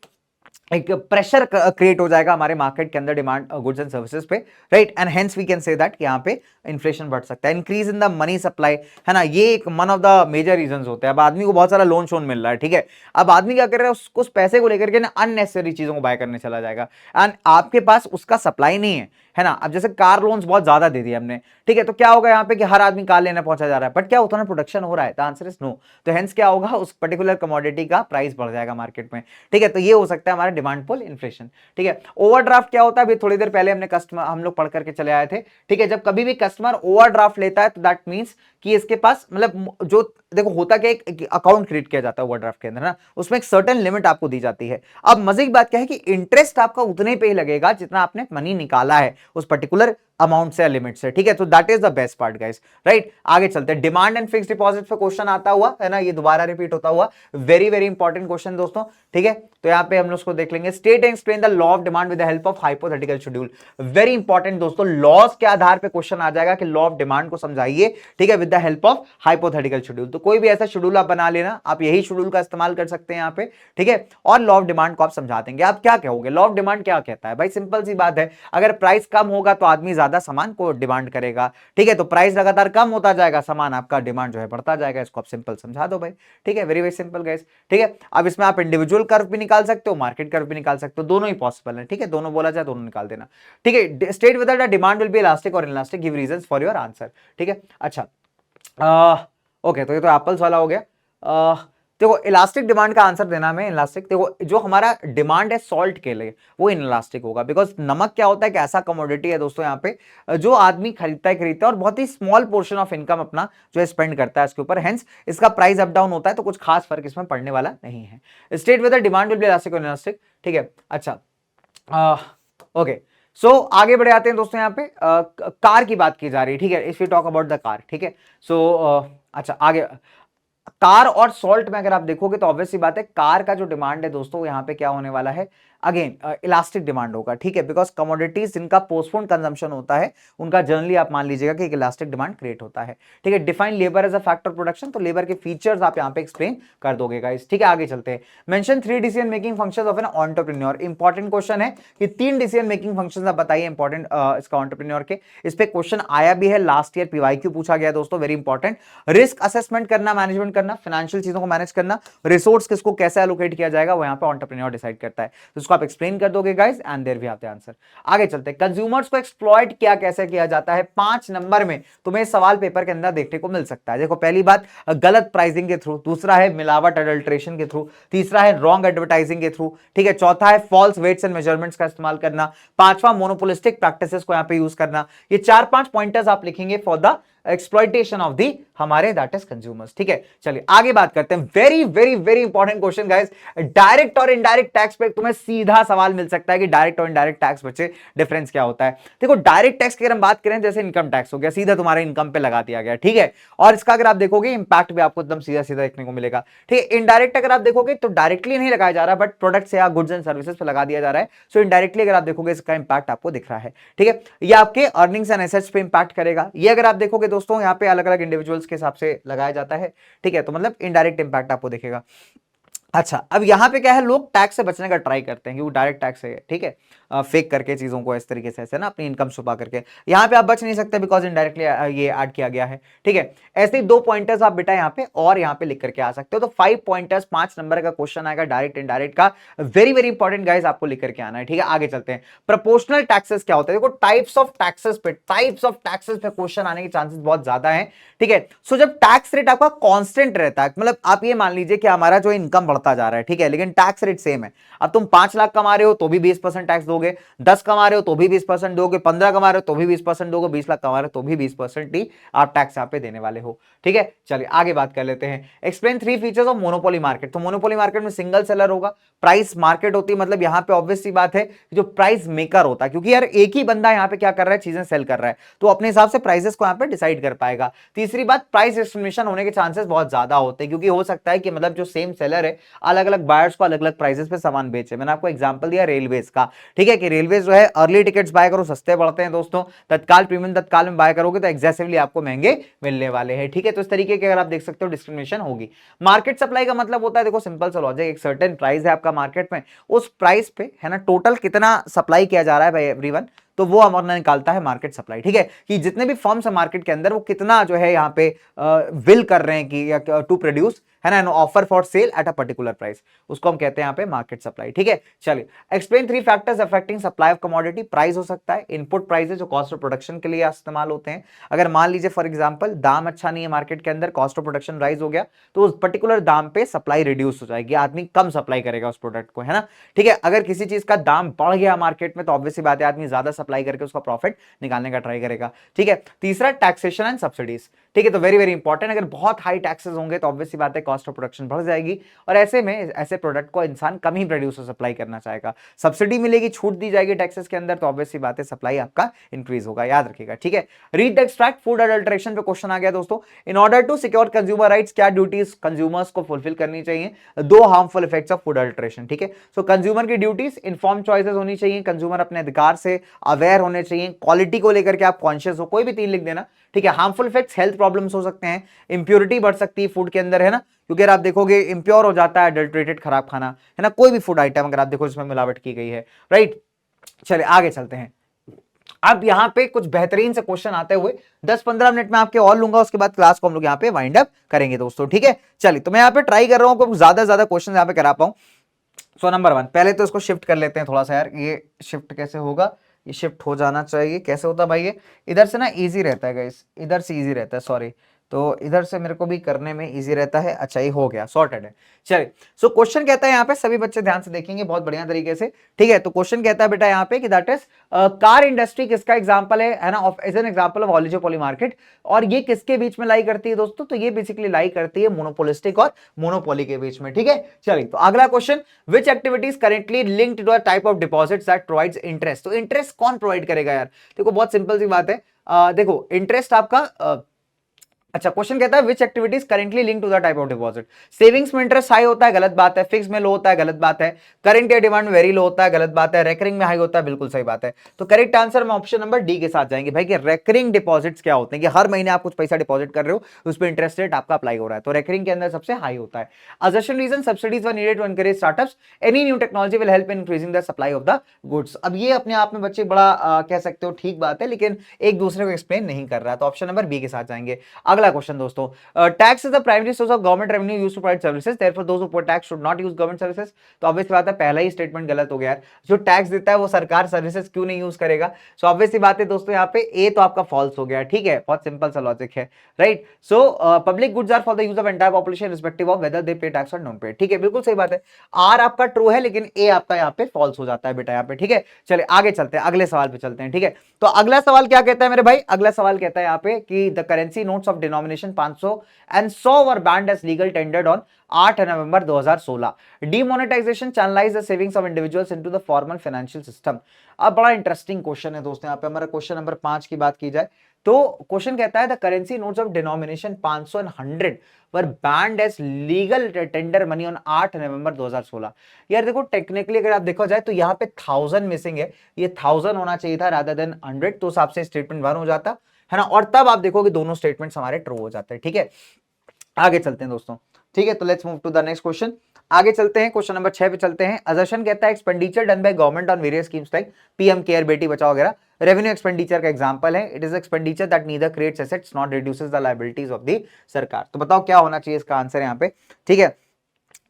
[SPEAKER 1] एक प्रेशर क्रिएट हो जाएगा हमारे मार्केट के अंदर डिमांड गुड्स एंड सर्विसेज पे, right, and hence we can say that यहाँ पे इन्फ्लेशन बढ़ सकता है। Increase in the money supply, है ना, ये एक one of the major reasons होते हैं। अब आदमी को बहुत सारा लोन शोन मिल रहा है, ठीक है, अब आदमी क्या कर रहा है, उसको उस पैसे को लेकर के ना अननेसेसरी चीजों को बाय करने चला जाएगा, एंड आपके पास उसका सप्लाई नहीं है ना। अब जैसे कार लोन्स बहुत ज्यादा दे दिए हमने, ठीक है, तो क्या होगा यहाँ पे कि हर आदमी कार लेने पहुंचा जा रहा है, बट क्या उतना प्रोडक्शन हो रहा है, द आंसर इज नो। तो हेंस क्या होगा, उस पर्टिकुलर कमोडिटी का प्राइस बढ़ जाएगा मार्केट में, ठीक है। तो ये हो सकता है हमारा डिमांड पुल इन्फ्लेशन, ठीक है। ओवरड्राफ्ट क्या होता है, अभी थोड़ी देर पहले हमने कस्टमर हम लोग पढ़ करके चले आए थे, ठीक है। जब कभी भी कस्टमर ओवरड्राफ्ट लेता है तो दैट मींस कि इसके पास मतलब जो देखो होता क्या, एक अकाउंट क्रिएट किया जाता है ओवरड्राफ्ट के अंदर ना, उसमें एक सर्टेन लिमिट आपको दी जाती है। अब मजे की बात क्या है कि इंटरेस्ट आपका उतने पे ही लगेगा जितना आपने मनी निकाला है उस पर्टिकुलर अमाउंट से, लिमिट से, ठीक है। तो that is the best part guys, right. आगे चलते हैं, डिमांड एंड फिक्स्ड डिपॉजिट पे क्वेश्चन आता हुआ है ना, ये दोबारा रिपीट होता हुआ, वेरी वेरी इंपॉर्टेंट क्वेश्चन दोस्तों, ठीक है। तो यहाँ पे हम लोग उसको देख लेंगे, state and explain the law of demand with the help of hypothetical schedule, very important दोस्तों, लॉज के आधार पे क्वेश्चन आ जाएगा कि लॉ ऑफ डिमांड को समझाइए, ठीक है, with the help of hypothetical schedule. तो कोई भी ऐसा शेड्यूल आप बना लेना, आप यही शेड्यूल का इस्तेमाल कर सकते हैं यहाँ पे, ठीक है, और लॉ ऑफ डिमांड को आप समझा देंगे। आप क्या कहोगे, लॉ ऑफ डिमांड क्या कहता है भाई, सिंपल सी बात है, अगर प्राइस कम होगा तो आदमी ज्यादा सामान को डिमांड करेगा, ठीक है, तो प्राइस लगातार कम होता जाएगा, सामान आपका डिमांड जो है बढ़ता जाएगा, इसको आप सिंपल समझा दो भाई, ठीक है, वेरी वेरी सिंपल गाइस, ठीक है। अब इसमें आप इंडिविजुअल कर्व भी निकाल सकते हो, मार्केट कर्व भी निकाल सकते हो, दोनों ही पॉसिबल है, ठीक है, दोनों बोला जाए दोनों निकाल देना, ठीक है। State whether the demand will be elastic और inelastic, give reasons for your answer, ठीक है। अच्छा ओके, तो ये तो एप्पल्स वाला हो गया। देखो इलास्टिक डिमांड का आंसर देना हमें, इलास्टिक, देखो जो हमारा डिमांड है सॉल्ट के लिए वो इनइलास्टिक होगा, बिकॉज नमक क्या होता है कि ऐसा कमोडिटी है दोस्तों यहाँ पे जो आदमी खरीदता है और बहुत ही स्मॉल पोर्शन ऑफ इनकम अपना जो है स्पेंड करता है इसके ऊपर, हेंस इसका प्राइस अप डाउन होता है, तो कुछ खास फर्क इसमें पड़ने वाला नहीं है। State weather demand will be elastic और इनइलास्टिक, ठीक है। अच्छा ओके, सो आगे बढ़े आते हैं दोस्तों, यहाँ पे कार की बात की जा रही है, ठीक है, if you talk about the car, ठीक है। सो अच्छा आगे, कार और सॉल्ट में अगर आप देखोगे तो ऑब्वियसली बात है, कार का जो डिमांड है दोस्तों यहाँ पे क्या होने वाला है, अगेन इलास्टिक डिमांड होगा, ठीक है, बिकॉज कमोडिटीज जिनका पोस्टपोन कंजम्पशन होता है उनका जनरली आप मान लीजिएगा कि एक इलास्टिक डिमांड क्रिएट होता है, ठीक है। Define labour as a factor production, तो लेबर के फीचर्स आप यहाँ पे एक्सप्लेन कर दोगे गाइस, ठीक है। आगे चलते हैं, mention 3 decision making functions of an entrepreneur, important question है कि 3 डिसीजन मेकिंग फंक्शंस आप बताइए इंपॉर्टेंट इसका एंटरप्रेन्योर के, इस पे क्वेश्चन आया भी है लास्ट ईयर, पीवाईक्यू पूछा गया दोस्तों, वेरी इंपॉर्टेंट। रिस्क असेसमेंट करना, मैनेजमेंट करना, फाइनेंशियल चीजों को मैनेज करना, रिसोर्स किसको कैसे एलोकेट किया जाएगा वो यहाँ पे एंटरप्रेन्योर डिसाइड करता है, तो इसको आप एक्सप्लेन कर दोगे guys, and there we have the answer. आगे चलते हैं, कंज्यूमर्स को एक्सप्लॉइट क्या कैसे किया जाता है, 5 नंबर में तुम्हें सवाल पेपर के अंदर देखने को मिल सकता है। देखो पहली बात, गलत प्राइसिंग के थ्रू, दूसरा है मिलावट अडल्ट्रेशन के थ्रू, तीसरा है रॉन्ग एडवर्टाइजिंग के थ्रू, ठीक है, चौथा है फॉल्स वेट्स एंड मेजरमेंट्स का इस्तेमाल करना, पांचवा मोनोपोलिस्टिक प्रैक्टिसेस को यहां पे यूज करना। ये 4-5 पॉइंटर्स आप लिखेंगे for the exploitation of the हमारे दैट इज कंज्यूमर्स, ठीक है। चलिए आगे बात करते हैं, very very very important question guys, direct और इनडायरेक्ट टैक्स पे तुम्हें सीधा सवाल मिल सकता है कि डायरेक्ट और इनडायरेक्ट टैक्स बच्चे डिफरेंस क्या होता है। देखो डायरेक्ट टैक्स की अगर हम बात करें, जैसे इनकम टैक्स हो गया, सीधा तुम्हारे इनकम पे लगा दिया गया, ठीक है, और इसका अगर आप देखोगे इंपैक्ट भी आपको एकदम सीधा सीधा देखने को मिलेगा, ठीक है। इनडायरेक्ट अगर आप देखोगे तो डायरेक्टली नहीं लगाया जा रहा, बट प्रोडक्ट्स या गुड्स एंड सर्विसेज पे लगा दिया जा रहा है, सो इनडायरेक्टली अगर आप देखोगे इसका इंपैक्ट आपको दिख रहा है, ठीक है। ये आपके अर्निंग्स एंड एसेट्स पे इंपैक्ट करेगा। ये अगर आप देखोगे दोस्तों यहाँ पे अलग अलग इंडिविजुअल्स के हिसाब से लगाया जाता है, ठीक है, तो मतलब इनडायरेक्ट इंपैक्ट आपको दिखेगा। अच्छा अब यहां पे क्या है, लोग टैक्स से बचने का ट्राई करते हैं कि वो डायरेक्ट टैक्स है, ठीक है, फेक करके चीजों को इस तरीके से ऐसे ना अपनी इनकम छुपा करके, यहां पे आप बच नहीं सकते बिकॉज इनडायरेक्टली ये ऐड किया गया है, ठीक है। ऐसे ही 2 पॉइंटर्स आप बेटा यहाँ पे और यहाँ पे लिख करके आ सकते हो, तो 5 पॉइंटर्स, 5 नंबर का क्वेश्चन आएगा डायरेक्ट इनडायरेक्ट का, वेरी वेरी इंपॉर्टेंट गाइस, आपको लिख करके आना है, ठीक है। आगे चलते हैं, प्रोपोर्शनल टैक्सेस क्या होता है, देखो टाइप्स ऑफ टैक्सेस पे क्वेश्चन आने के चांसेस बहुत ज्यादा है, ठीक है। सो जब टैक्स रेट आपका कांस्टेंट रहता है, मतलब आप ये मान लीजिए कि हमारा जो इनकम बढ़ता जा रहा है, ठीक है, लेकिन टैक्स रेट सेम है, अब तुम 5 लाख कमा रहे हो तो भी 20% टैक्स दोगे, 10 कमा रहे हो तो भी 20% दोगे, 15 कमा रहे हो तो भी 20% दोगे, 20 लाख कमा रहे हो तो भी 20% ही आप टैक्स यहाँ पे देने वाले हो, ठीक है। चलिए आगे बात कर लेते हैं, explain 3 features of monopoly market, तो मोनोपोली मार्केट में सिंगल सेलर होगा, प्राइस मार्केट होती है, मतलब यहाँ पे ऑब्वियस सी बात है जो प्राइस मेकर होता है, क्योंकि यार एक ही बंदा यहाँ पे क्या कर रहा है, चीजें सेल कर रहा है, तो अपने हिसाब से प्राइसेस को यहाँ पे डिसाइड कर पाएगा। तीसरी बात, प्राइस डिस्क्रिमिनेशन होने के चांसेस बहुत ज्यादा होते हैं, क्योंकि हो सकता है कि मतलब जो सेम सेलर है अलग अलग बायर्स को अलग अलग प्राइसेस पे सामान बेचे। मैंने आपको एग्जांपल दिया रेलवेज का, ठीक है, कि रेलवेज जो है अर्ली टिकट्स बाय करो सस्ते पड़ते हैं दोस्तों, तत्काल प्रीमियम तत्काल में बाय करोगे तो एग्जेसिवली आपको महंगे मिलने वाले हैं, ठीक है। तो इस तरीके के अगर आप देख सकते हो डिस्क्रिमिनेशन होगी। मार्केट सप्लाई का मतलब होता है, देखो सिंपल सा लॉजिक, एक सर्टेन प्राइस है आपका मार्केट में, उस प्राइस पे है ना टोटल कितना सप्लाई किया जा रहा है बाय एवरीवन, तो वो हमारा निकालता है मार्केट सप्लाई, ठीक है, कि जितने भी फर्म्स है मार्केट के अंदर वो कितना जो है यहाँ पे विल कर रहे हैं कि टू प्रोड्यूस, है ना, offer for sale at a particular price, उसको हम कहते हैं यहाँ पे मार्केट सप्लाई, ठीक है। चलिए explain 3 factors affecting supply of commodity, price हो सकता है, इनपुट प्राइसेस जो कॉस्ट ऑफ प्रोडक्शन के लिए इस्तेमाल होते हैं, अगर मान लीजिए फॉर एग्जांपल दाम अच्छा नहीं है मार्केट के अंदर, कॉस्ट ऑफ प्रोडक्शन राइज हो गया, तो उस पर्टिकुलर दाम पे सप्लाई रिड्यूस हो जाएगी, आदमी कम सप्लाई करेगा उस प्रोडक्ट को, है ना, ठीक है। अगर किसी चीज का दाम बढ़ गया मार्केट में तो ऑब्वियसली बात है आदमी ज्यादा सप्लाई करके उसका प्रॉफिट निकालने का ट्राई करेगा, ठीक है। तीसरा टैक्सेशन एंड सब्सिडीज, ठीक है, तो वेरी वेरी इंपॉर्टेंट, अगर बहुत हाई टैक्सेस होंगे तो ऑब्वियसली बात है कॉस्ट ऑफ प्रोडक्शन बढ़ जाएगी, और ऐसे में ऐसे प्रोडक्ट को इंसान कम ही प्रोड्यूस और सप्लाई करना चाहेगा, सब्सिडी मिलेगी, छूट दी जाएगी टैक्सेस के अंदर, तो ऑब्वियसली बात है सप्लाई आपका इंक्रीज होगा, याद रखिएगा, ठीक है। Read the extract, food adulteration पे क्वेश्चन आ गया दोस्तों, in order to secure consumer rights क्या ड्यूटीज कंज्यूमर्स को फुलफिल करनी चाहिए, 2 harmful effects of food adulteration, ठीक है। सो कंज्यूमर की ड्यूटीज, इन्फॉर्म चॉइसेस होनी चाहिए, कंज्यूमर अपने अधिकार से अवेयर होने चाहिए, क्वालिटी को लेकर के आप कॉन्शियस हो, कोई भी 3 लिख देना, ठीक है। हार्मफुल इफेक्ट्स, हेल्थ प्रॉब्लम्स हो सकते हैं, इंप्योरिटी बढ़ सकती है फूड के अंदर, है ना, क्योंकि अगर आप देखोगे इंप्योर हो जाता है अडल्ट्रेटेड खराब खाना, है ना, कोई भी फूड आइटम अगर आप देखो जिसमें मिलावट की गई है, राइट। चलिए आगे चलते हैं, अब यहां पे कुछ बेहतरीन से क्वेश्चन आते हुए 10-15 मिनट में आपके और लूंगा, उसके बाद क्लास को हम लोग यहाँ पे वाइंड अप करेंगे दोस्तों, ठीक है। चलिए तो मैं यहाँ पे ट्राई कर रहा हूँ ज्यादा से ज्यादा क्वेश्चन यहाँ पे करा पाऊं। सो नंबर 1, पहले तो इसको शिफ्ट कर लेते हैं थोड़ा सा, यार ये शिफ्ट कैसे होगा, ये शिफ्ट हो जाना चाहिए, कैसे होता है भाई, ये इधर से ना इजी रहता है गाइस, इधर से इजी रहता है, सॉरी, तो इधर से मेरे को भी करने में इजी रहता है। अच्छा ये हो गया, सॉर्टेड है। चलिए, सो क्वेश्चन कहता है यहाँ पे, सभी बच्चे ध्यान से देखेंगे बहुत बढ़िया तरीके से, ठीक है। तो क्वेश्चन कहता है बेटा यहाँ पे कि दैट इज कार इंडस्ट्री किसका एग्जांपल है ना, as an example of oligopoly market, और ये किसके बीच में लाई करती है दोस्तों, तो ये बेसिकली लाई करती है मोनोपोलिस्टिक और मोनोपोली के बीच में, ठीक है। चलिए, तो अगला question, which activities currently linked to a type of deposits that provides interest. तो इंटरेस्ट कौन प्रोवाइड करेगा यार, देखो बहुत सिंपल सी बात है। देखो इंटरेस्ट आपका अच्छा, क्वेश्चन कहता है which activities currently link to the type of deposit. Savings में इंटरेस्ट हाई होता है, गलत बात है। फिक्स में लो होता है, गलत बात है। करंट या डिमांड वेरी लो होता है, गलत बात है। रेकरिंग में हाई होता है, बिल्कुल सही बात है। तो करेक्ट आंसर में ऑप्शन नंबर डी के साथ जाएंगे भाई, कि रेकरिंग डिपॉजिट्स क्या होते हैं, कि हर महीने आप कुछ पैसा डिपॉजिट कर रहे हो, उस पर इंटरेस्ट रेट आपका अप्लाई हो रहा है, तो रेकरिंग के अंदर सबसे हाई होता है। Assertion reason, subsidies were needed to encourage startups, any new technology will help in increasing the supply of the goods. अब ये अपने आप में बच्चे बड़ा कह सकते हो ठीक बात है, लेकिन एक दूसरे को एक्सप्लेन नहीं कर रहा है, तो ऑप्शन नंबर बी के साथ जाएंगे। अगला क्वेश्चन दोस्तों, tax is the primary source of government revenue used to provide services, therefore those who pay tax should not use government services। तो ऑब्वियस बात है, पहला ही स्टेटमेंट गलत हो गया है। जो टैक्स देता है वो सरकार सर्विसेज क्यों नहीं यूज करेगा। सो ऑब्वियस सी बात है दोस्तों, यहाँ पे ए तो आपका फॉल्स हो गया, ठीक है, बहुत सिंपल सा लॉजिक है, right. So public goods are for the use of entire population respective of whether they pay tax और नॉन पे, ठीक है, बिल्कुल सही बात है। आर आपका ट्रू है, लेकिन ए आपका यहाँ पे फॉल्स हो जाता है बेटा यहाँ पे, ठीक है। चलिए आगे चलते हैं, अगले सवाल पे चलते हैं, ठीक है। तो अगला सवाल क्या कहता है मेरे भाई, अगला सवाल कहता है यहाँ पे कि the currency notes of denomination 500 and 100 were banned as legal tendered on 8 November 2016। Demonetisation channelise the savings of individuals into the formal financial system. अब बड़ा इंटरेस्टिंग क्वेश्चन है दोस्तों, यहाँ पे हमारा क्वेश्चन नंबर 5 की बात की जाए तो क्वेश्चन कहता है the currency notes of denomination 500 and 100 were banned as legal tender money on 8 November 2016। यार देखो टेक्निकली अगर आप देखो जाए तो यहाँ पे 1000 मिसिंग है, ये 1000 होना चाहिए था रादर देन 100, तो उस हिसाब से स्टेटमेंट 1 हो जाता है ना, और तब आप देखोगे दोनों स्टेटमेंट्स हमारे ट्रू हो जाते हैं, ठीक है। आगे चलते हैं दोस्तों, ठीक है, तो let's move to the next question. आगे चलते हैं, क्वेश्चन नंबर 6 पे चलते हैं। असर्शन कहता है expenditure done by government on various schemes like PM care, Beti Bachao वगैरह रेवेन्यू एक्सपेंडिचर का एग्जांपल है। It is expenditure that neither creates assets not reduces the liabilities of the सरकार। तो बताओ क्या होना चाहिए इसका आंसर यहाँ पे, ठीक है।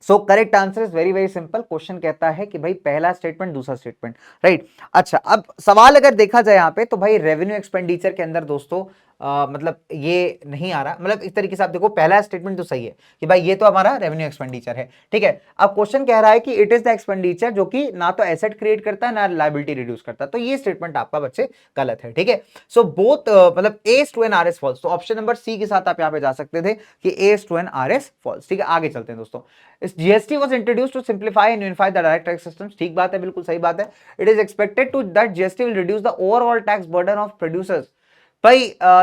[SPEAKER 1] So correct answer is very very simple. Question कहता है कि भाई पहला स्टेटमेंट दूसरा स्टेटमेंट, राइट। अच्छा, अब सवाल अगर देखा जाए यहाँ पे तो भाई रेवेन्यू एक्सपेंडिचर के अंदर दोस्तों मतलब ये नहीं आ रहा, मतलब इस तरीके से आप देखो पहला स्टेटमेंट तो सही है कि भाई ये तो हमारा रेवेन्यू एक्सपेंडिचर है, ठीक है। अब क्वेश्चन कह रहा है कि इट इज द एक्सपेंडिचर जो कि ना तो एसेट क्रिएट करता है ना लायबिलिटी रिड्यूस करता है, तो ये स्टेटमेंट आपका बच्चे गलत है, ठीक है। सो बोथ मतलब A is true and R is false, तो ऑप्शन नंबर सी के साथ आप यहाँ पे जा सकते थे कि A is true and R is false, ठीक है। आगे चलते हैं दोस्तों, GST was introduced to simplify and unify the direct tax system, ठीक बात है, बिल्कुल सही बात है। It is expected to that GST will reduce the overall tax burden of producers. भाई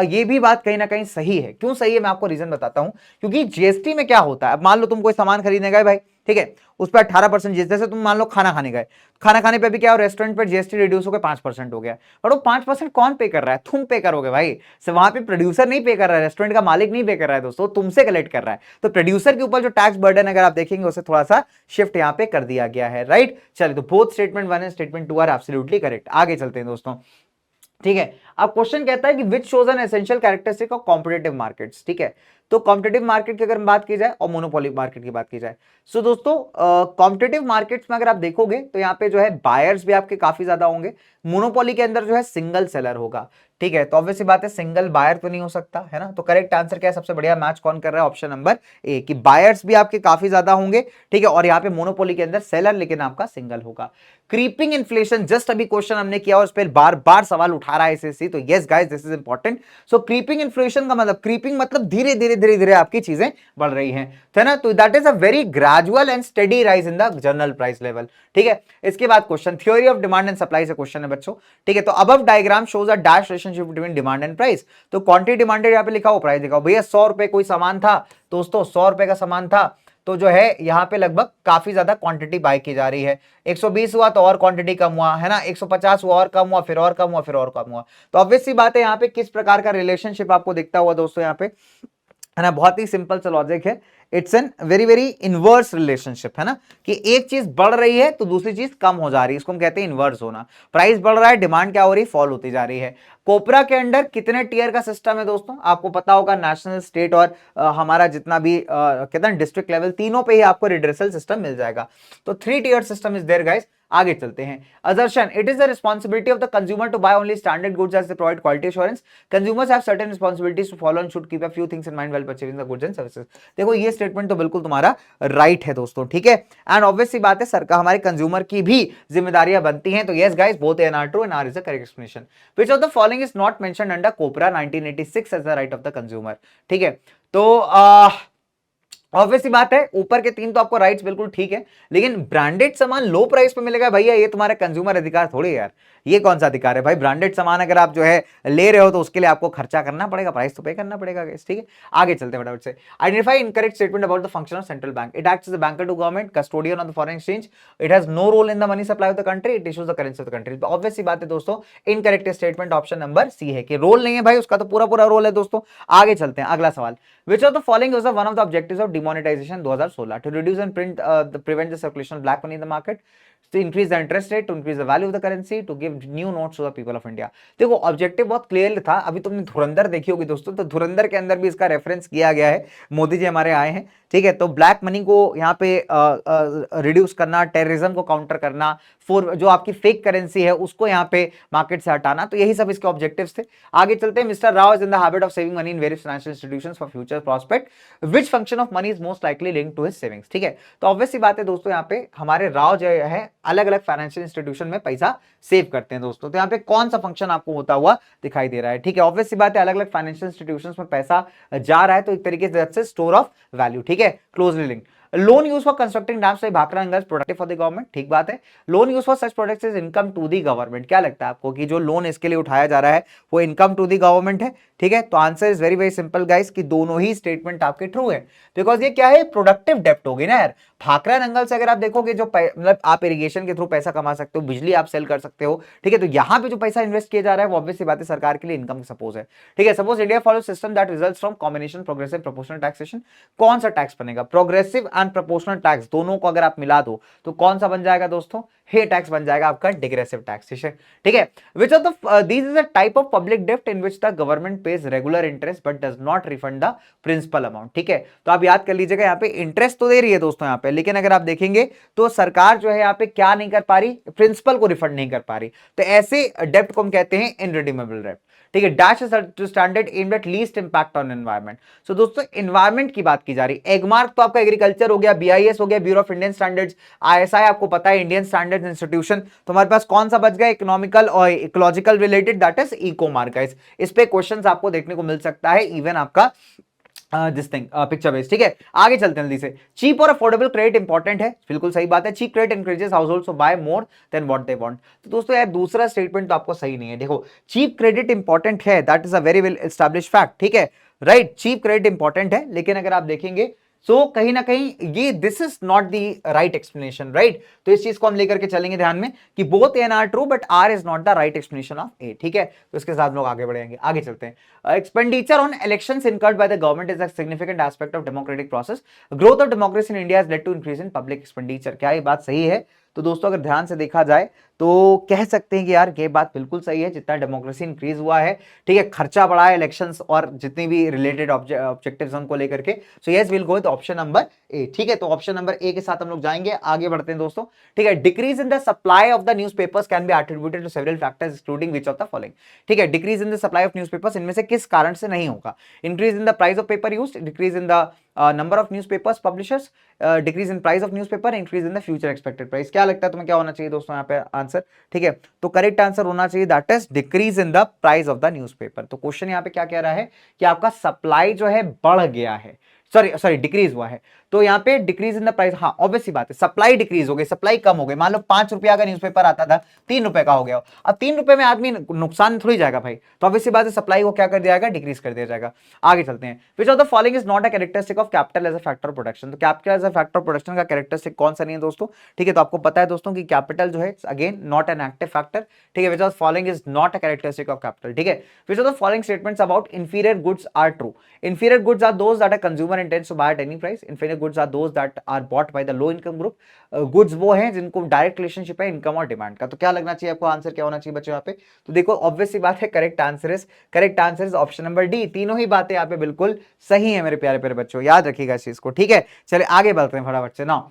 [SPEAKER 1] ये भी बात कहीं ना कहीं सही है। क्यों सही है, मैं आपको रीजन बताता हूं। क्योंकि जीएसटी में क्या होता है, अब मान लो तुम कोई सामान खरीदने गए भाई, ठीक है, उस पर 18% जीएसटी, जैसे तुम मान लो खाना खाने गए, खाना खाने पे भी क्या हो, रेस्टोरेंट पर जीएसटी रिड्यूस होकर 5% हो गया, और वो 5% कौन पे कर रहा है, तुम पे करोगे भाई। से वहां पे प्रोड्यूसर नहीं पे कर रहा है, रेस्टोरेंट का मालिक नहीं पे कर रहा है दोस्तों, तुमसे कलेक्ट कर रहा है। तो प्रोड्यूसर के ऊपर जो टैक्स बर्डन अगर आप देखेंगे उसे थोड़ा सा शिफ्ट यहाँ पे कर दिया गया है, राइट। चलिए, तो both statement 1 and statement 2 are absolutely correct. आगे चलते हैं दोस्तों, ठीक है। अब क्वेश्चन कहता है कि which shows an essential characteristic of competitive markets, ठीक है। तो कॉम्पिटिटिव मार्केट की अगर बात की जाए और मोनोपोली मार्केट की बात की जाए, सो दोस्तों कॉम्पिटिटिव मार्केट्स में अगर आप देखोगे तो यहाँ पे जो है बायर्स भी आपके काफी ज्यादा होंगे। मोनोपोली के अंदर जो है सिंगल सेलर होगा, ठीक है। तो ऑब्वियसली बात है सिंगल बायर तो नहीं हो सकता, है ना। तो करेक्ट आंसर क्या है, सबसे बढ़िया मैच कौन कर रहा है, ऑप्शन नंबर ए, कि बायर्स भी आपके काफी ज्यादा होंगे, ठीक है। और यहाँ पे मोनोपोली के अंदर सेलर लेकिन आपका सिंगल होगा। क्रीपिंग इन्फ्लेशन, जस्ट अभी क्वेश्चन हमने किया और उस पर बार बार सवाल उठा रहा है एसएससी, तो yes guys this is important. So creeping inflation का मतलब, क्रीपिंग मतलब धीरे धीरे धीरे धीरे आपकी चीजें बढ़ रही हैं, है ना। तो that is a very gradual and study rise in the general price level, ठीक है। इसके बाद question theory of demand and supply से क्वेश्चन है बच्चों, ठीक है। तो above diagram shows a dash relationship between demand and price. तो क्वांटिटी डिमांडेड यहाँ पे लिखा हो, प्राइस दिखाओ भैया। 100 रुपए कोई सामान था दोस्तों, 100 रुपए का सामान था, तो जो है यहाँ पे लगभग काफी ज्यादा क्वांटिटी बाय की जा रही है। 120 हुआ तो और क्वांटिटी कम हुआ, है ना। 150 हुआ और कम हुआ, फिर और कम हुआ, फिर और कम हुआ। तो ऑब्वियस सी बात है यहाँ पे किस प्रकार का रिलेशनशिप आपको दिखता हुआ दोस्तों यहाँ पे, है ना। बहुत ही सिंपल सा लॉजिक है। It's an very very inverse relationship, है ना, कि एक चीज बढ़ रही है तो दूसरी चीज कम हो जा रही है, इसको हम कहते हैं इनवर्स होना। प्राइस बढ़ रहा है, डिमांड क्या हो रही है, फॉल होती जा रही है। कोपरा के अंडर कितने टीयर का सिस्टम है दोस्तों, आपको पता होगा, नेशनल, स्टेट और हमारा जितना भी कहते हैं डिस्ट्रिक्ट लेवल, तीनों पे ही आपको रिड्रेसल सिस्टम मिल जाएगा। तो 3 tier system is there guys. आगे चलते हैं। Assertion, it is the responsibility of the consumer to buy only standard goods as they provide quality assurance. Consumers have certain responsibilities to follow and should keep a few things in mind while purchasing the goods and services. देखो ये statement तो बिल्कुल तुम्हारा right है दोस्तों, ठीक है। And obviously बात है, सरकार हमारे कंज्यूमर की भी जिम्मेदारियां बनती हैं। तो yes guys, both and R true and R is the correct explanation. Which of the following is not mentioned under COPRA 1986 as the right of the consumer, ठीक है। तो ऑब्वियसली बात है, ऊपर के 3 तो आपको राइट्स बिल्कुल ठीक है, लेकिन ब्रांडेड सामान लो प्राइस पे मिलेगा भैया, ये तुम्हारा कंज्यूमर अधिकार थोड़ी है यार, ये कौन सा अधिकार है भाई। ब्रांडेड सामान अगर आप जो है ले रहे हो तो उसके लिए आपको खर्चा करना पड़ेगा, प्राइस तो पे करना पड़ेगा, ठीक है। आगे चलते हैं फटाफट से। Identify incorrect statement about the function of central bank. It acts as a banker to government, custodian of the foreign exchange, it has no role in the money supply of the country, it issues the currency of the country. Obviously बात है दोस्तों, incorrect statement option number C है कि role नहीं है भाई, उसका तो पूरा पूरा रोल है दोस्तों। आगे चलते हैं, अगला सवाल। Which of the following was one of the objectives of demonetization 2016? To reduce and prevent the circulation of black money in the market, to increase the interest rate, to increase the value of the currency, to give new notes to the people of India। देखो objective बहुत clear था। अभी तुमने धुरंधर देखी होगी दोस्तों, तो धुरंधर के अंदर भी इसका रेफरेंस किया गया है, मोदी जी हमारे आए हैं, ठीक है। तो ब्लैक मनी को यहाँ पे रिड्यूस करना, टेररिज्म को काउंटर करना, फॉर जो आपकी फेक करेंसी है उसको यहाँ पे मार्केट से हटाना, तो यही सब इसके ऑब्जेक्टिव्स थे। आगे चलते हैं। Mister Rao is in the habit of saving money in various financial institutions for future prospect, which function of money is most likely linked to his savings, ठीक है। तो ऑब्वियसली बात है दोस्तों, यहाँ पे हमारे राव जो है अलग अलग फाइनेंशियल इंस्टीट्यूशन में पैसा सेव करते हैं दोस्तों। तो यहाँ पे कौन सा फंक्शन आपको होता हुआ दिखाई दे रहा है, ठीक है। ऑब्वियसली बात है, अलग अलग फाइनेंशियल इंस्टीट्यूशंस में पैसा जा रहा है, तो एक तरीके से स्टोर ऑफ वैल्यू, ठीक है, closely linked. Loan use for constructing dams by Bhakra Nangal productive for the government, ठीक बात है। Loan use for such products is income to the government. क्या लगता है आपको कि जो लोन इसके लिए उठाया जा रहा है वो इनकम टू द गवर्नमेंट है, ठीक है। तो answer is very very simple guys, कि दोनों ही स्टेटमेंट आपके ट्रू है, बिकॉज ये क्या है, प्रोडक्टिव डेप्ट होगी ना यार। भाखड़ा नंगल से अगर आप देखोगे, जो मतलब आप इरिगेशन के थ्रू पैसा कमा सकते हो, बिजली आप सेल कर सकते हो, ठीक है। तो यहां पे जो पैसा इन्वेस्ट किया जा रहा है वो ऑब्वियसली बात है सरकार के लिए इनकम सपोज है, ठीक है। Suppose India follow system that results from combination progressive proportional taxation, कौन सा टैक्स बनेगा, प्रोग्रेसिव एंड प्रोपोर्शनल टैक्स, दोनों को अगर आप मिला दो तो कौन सा बन जाएगा दोस्तों, हे टैक्स बन जाएगा आपका डिग्रेसिव टैक्स, ठीक है। Which of the this is a type of public डेब्ट in which the government pays regular interest but does not refund the principal amount, ठीक है। तो आप याद कर लीजिएगा, यहाँ पे इंटरेस्ट तो दे रही है दोस्तों यहाँ पे, लेकिन अगर आप देखेंगे तो सरकार जो है यहाँ पे क्या नहीं कर पा रही, प्रिंसिपल को रिफंड नहीं कर पा रही। तो ऐसे डेब्ट को हम कहते हैं इनरिडीमेबल डेब्ट, ठीक है। Dash standard aimed at least impact on environment. So दोस्तों एनवायरमेंट की बात की जा रही है। एगमार्क तो आपका एग्रीकल्चर हो गया, बीआईएस हो गया, bureau of Indian standards, ISI आपको पता है, इंडियन स्टैंडर्ड्स इंस्टीट्यूशन। तो हमारे पास कौन सा बच गया, इकोनॉमिकल और ecological related, that is eco mark. इस पे क्वेश्चंस आपको देखने को मिल सकता है, इवन आपका दिस थिंग पिक्चर बेस, ठीक है। आगे चलते हैं जल्दी से। चीप और अफोर्डेबल क्रेडिट इंपॉर्टेंट है, बिल्कुल सही बात है। Cheap credit encourages households to buy more than what they want. तो दोस्तों यार दूसरा स्टेटमेंट तो आपको सही नहीं है। देखो चीप क्रेडिट इंपॉर्टेंट है, that is a very well established fact, ठीक है, राइट। चीप क्रेडिट इंपॉर्टेंट है, लेकिन अगर आप देखेंगे सो कहीं ना कहीं ये this is not the right explanation, right. तो इस चीज को हम लेकर के चलेंगे ध्यान में कि both and R true but R is not the right explanation of A, ठीक है। तो इसके साथ लोग आगे बढ़ेंगे। आगे चलते हैं। Expenditure on elections incurred by the government is a significant aspect of democratic process, growth of democracy in India has led to increase in public expenditure. क्या ये बात सही है? तो दोस्तों अगर ध्यान से देखा जाए तो कह सकते हैं कि यार ये बात बिल्कुल सही है। जितना डेमोक्रेसी इंक्रीज हुआ है, ठीक है, खर्चा बढ़ा है इलेक्शंस और जितनी भी रिलेटेड ऑब्जेक्टिव्स उनको लेकर के, so yes will go with option number A, ठीक है। तो ऑप्शन नंबर ए के साथ हम लोग जाएंगे। आगे बढ़ते हैं दोस्तों, ठीक है। Decrease in the supply of the newspapers can be attributed to several factors including which of the following, ठीक है। Decrease in the supply of newspapers, इनमें से किस कारण से नहीं होगा? Increase in the price of paper used, decrease in the number of newspapers publishers, decrease in price of newspaper, increase in the future expected price. क्या लगता है तुम्हें क्या होना चाहिए दोस्तों यहाँ पे आंसर, ठीक है। तो करेक्ट आंसर होना चाहिए that is decrease in the price of the newspaper. तो क्वेश्चन यहाँ पे क्या कह रहा है कि आपका सप्लाई जो है बढ़ गया है, सॉरी डिक्रीज हुआ है। तो यहाँ पे डिक्रीज इन द प्राइस, हाँ ऑब्वियसली बात है, सप्लाई डिक्रीज हो गई, सप्लाई कम हो गई। मान लो 5 रुपया का न्यूज़पेपर आता था, 3 रुपए का हो गया। अब 3 रुपए में आदमी नुकसान थोड़ी जाएगा भाई, तो ऑब्वियसली बात है सप्लाई को क्या कर दिया जाएगा, डिक्रीज कर दिया जाएगा। आगे चलते हैं। Which of the following is not a characteristic of capital as a factor of production. तो capital as a factor of production का कैरेक्टरिस्टिक कौन सा नहीं है दोस्तों, ठीक है। तो आपको पता है दोस्तों कि कैपिटल जो है again not an active factor, ठीक है। Which of following is not a characteristic of capital, ठीक है। Which of the following statements about inferior goods are true. Inferior goods are those that a consumer intends to buy at any price, infinite goods are those that are bought by the low income group. Goods वो हैं जिनको direct relationship है income और demand का। तो क्या लगना चाहिए आपको, आंसर क्या होना चाहिए बच्चों यहाँ पे? तो देखो ऑब्वियस सी बात है, correct answer is option number D. तीनों ही बातें यहाँ पे बिल्कुल सही है मेरे प्यारे प्यारे बच्चों, याद रखिएगा इस चीज को, ठीक है। चलिए आगे बढ़ते हैं फटाफट से ना।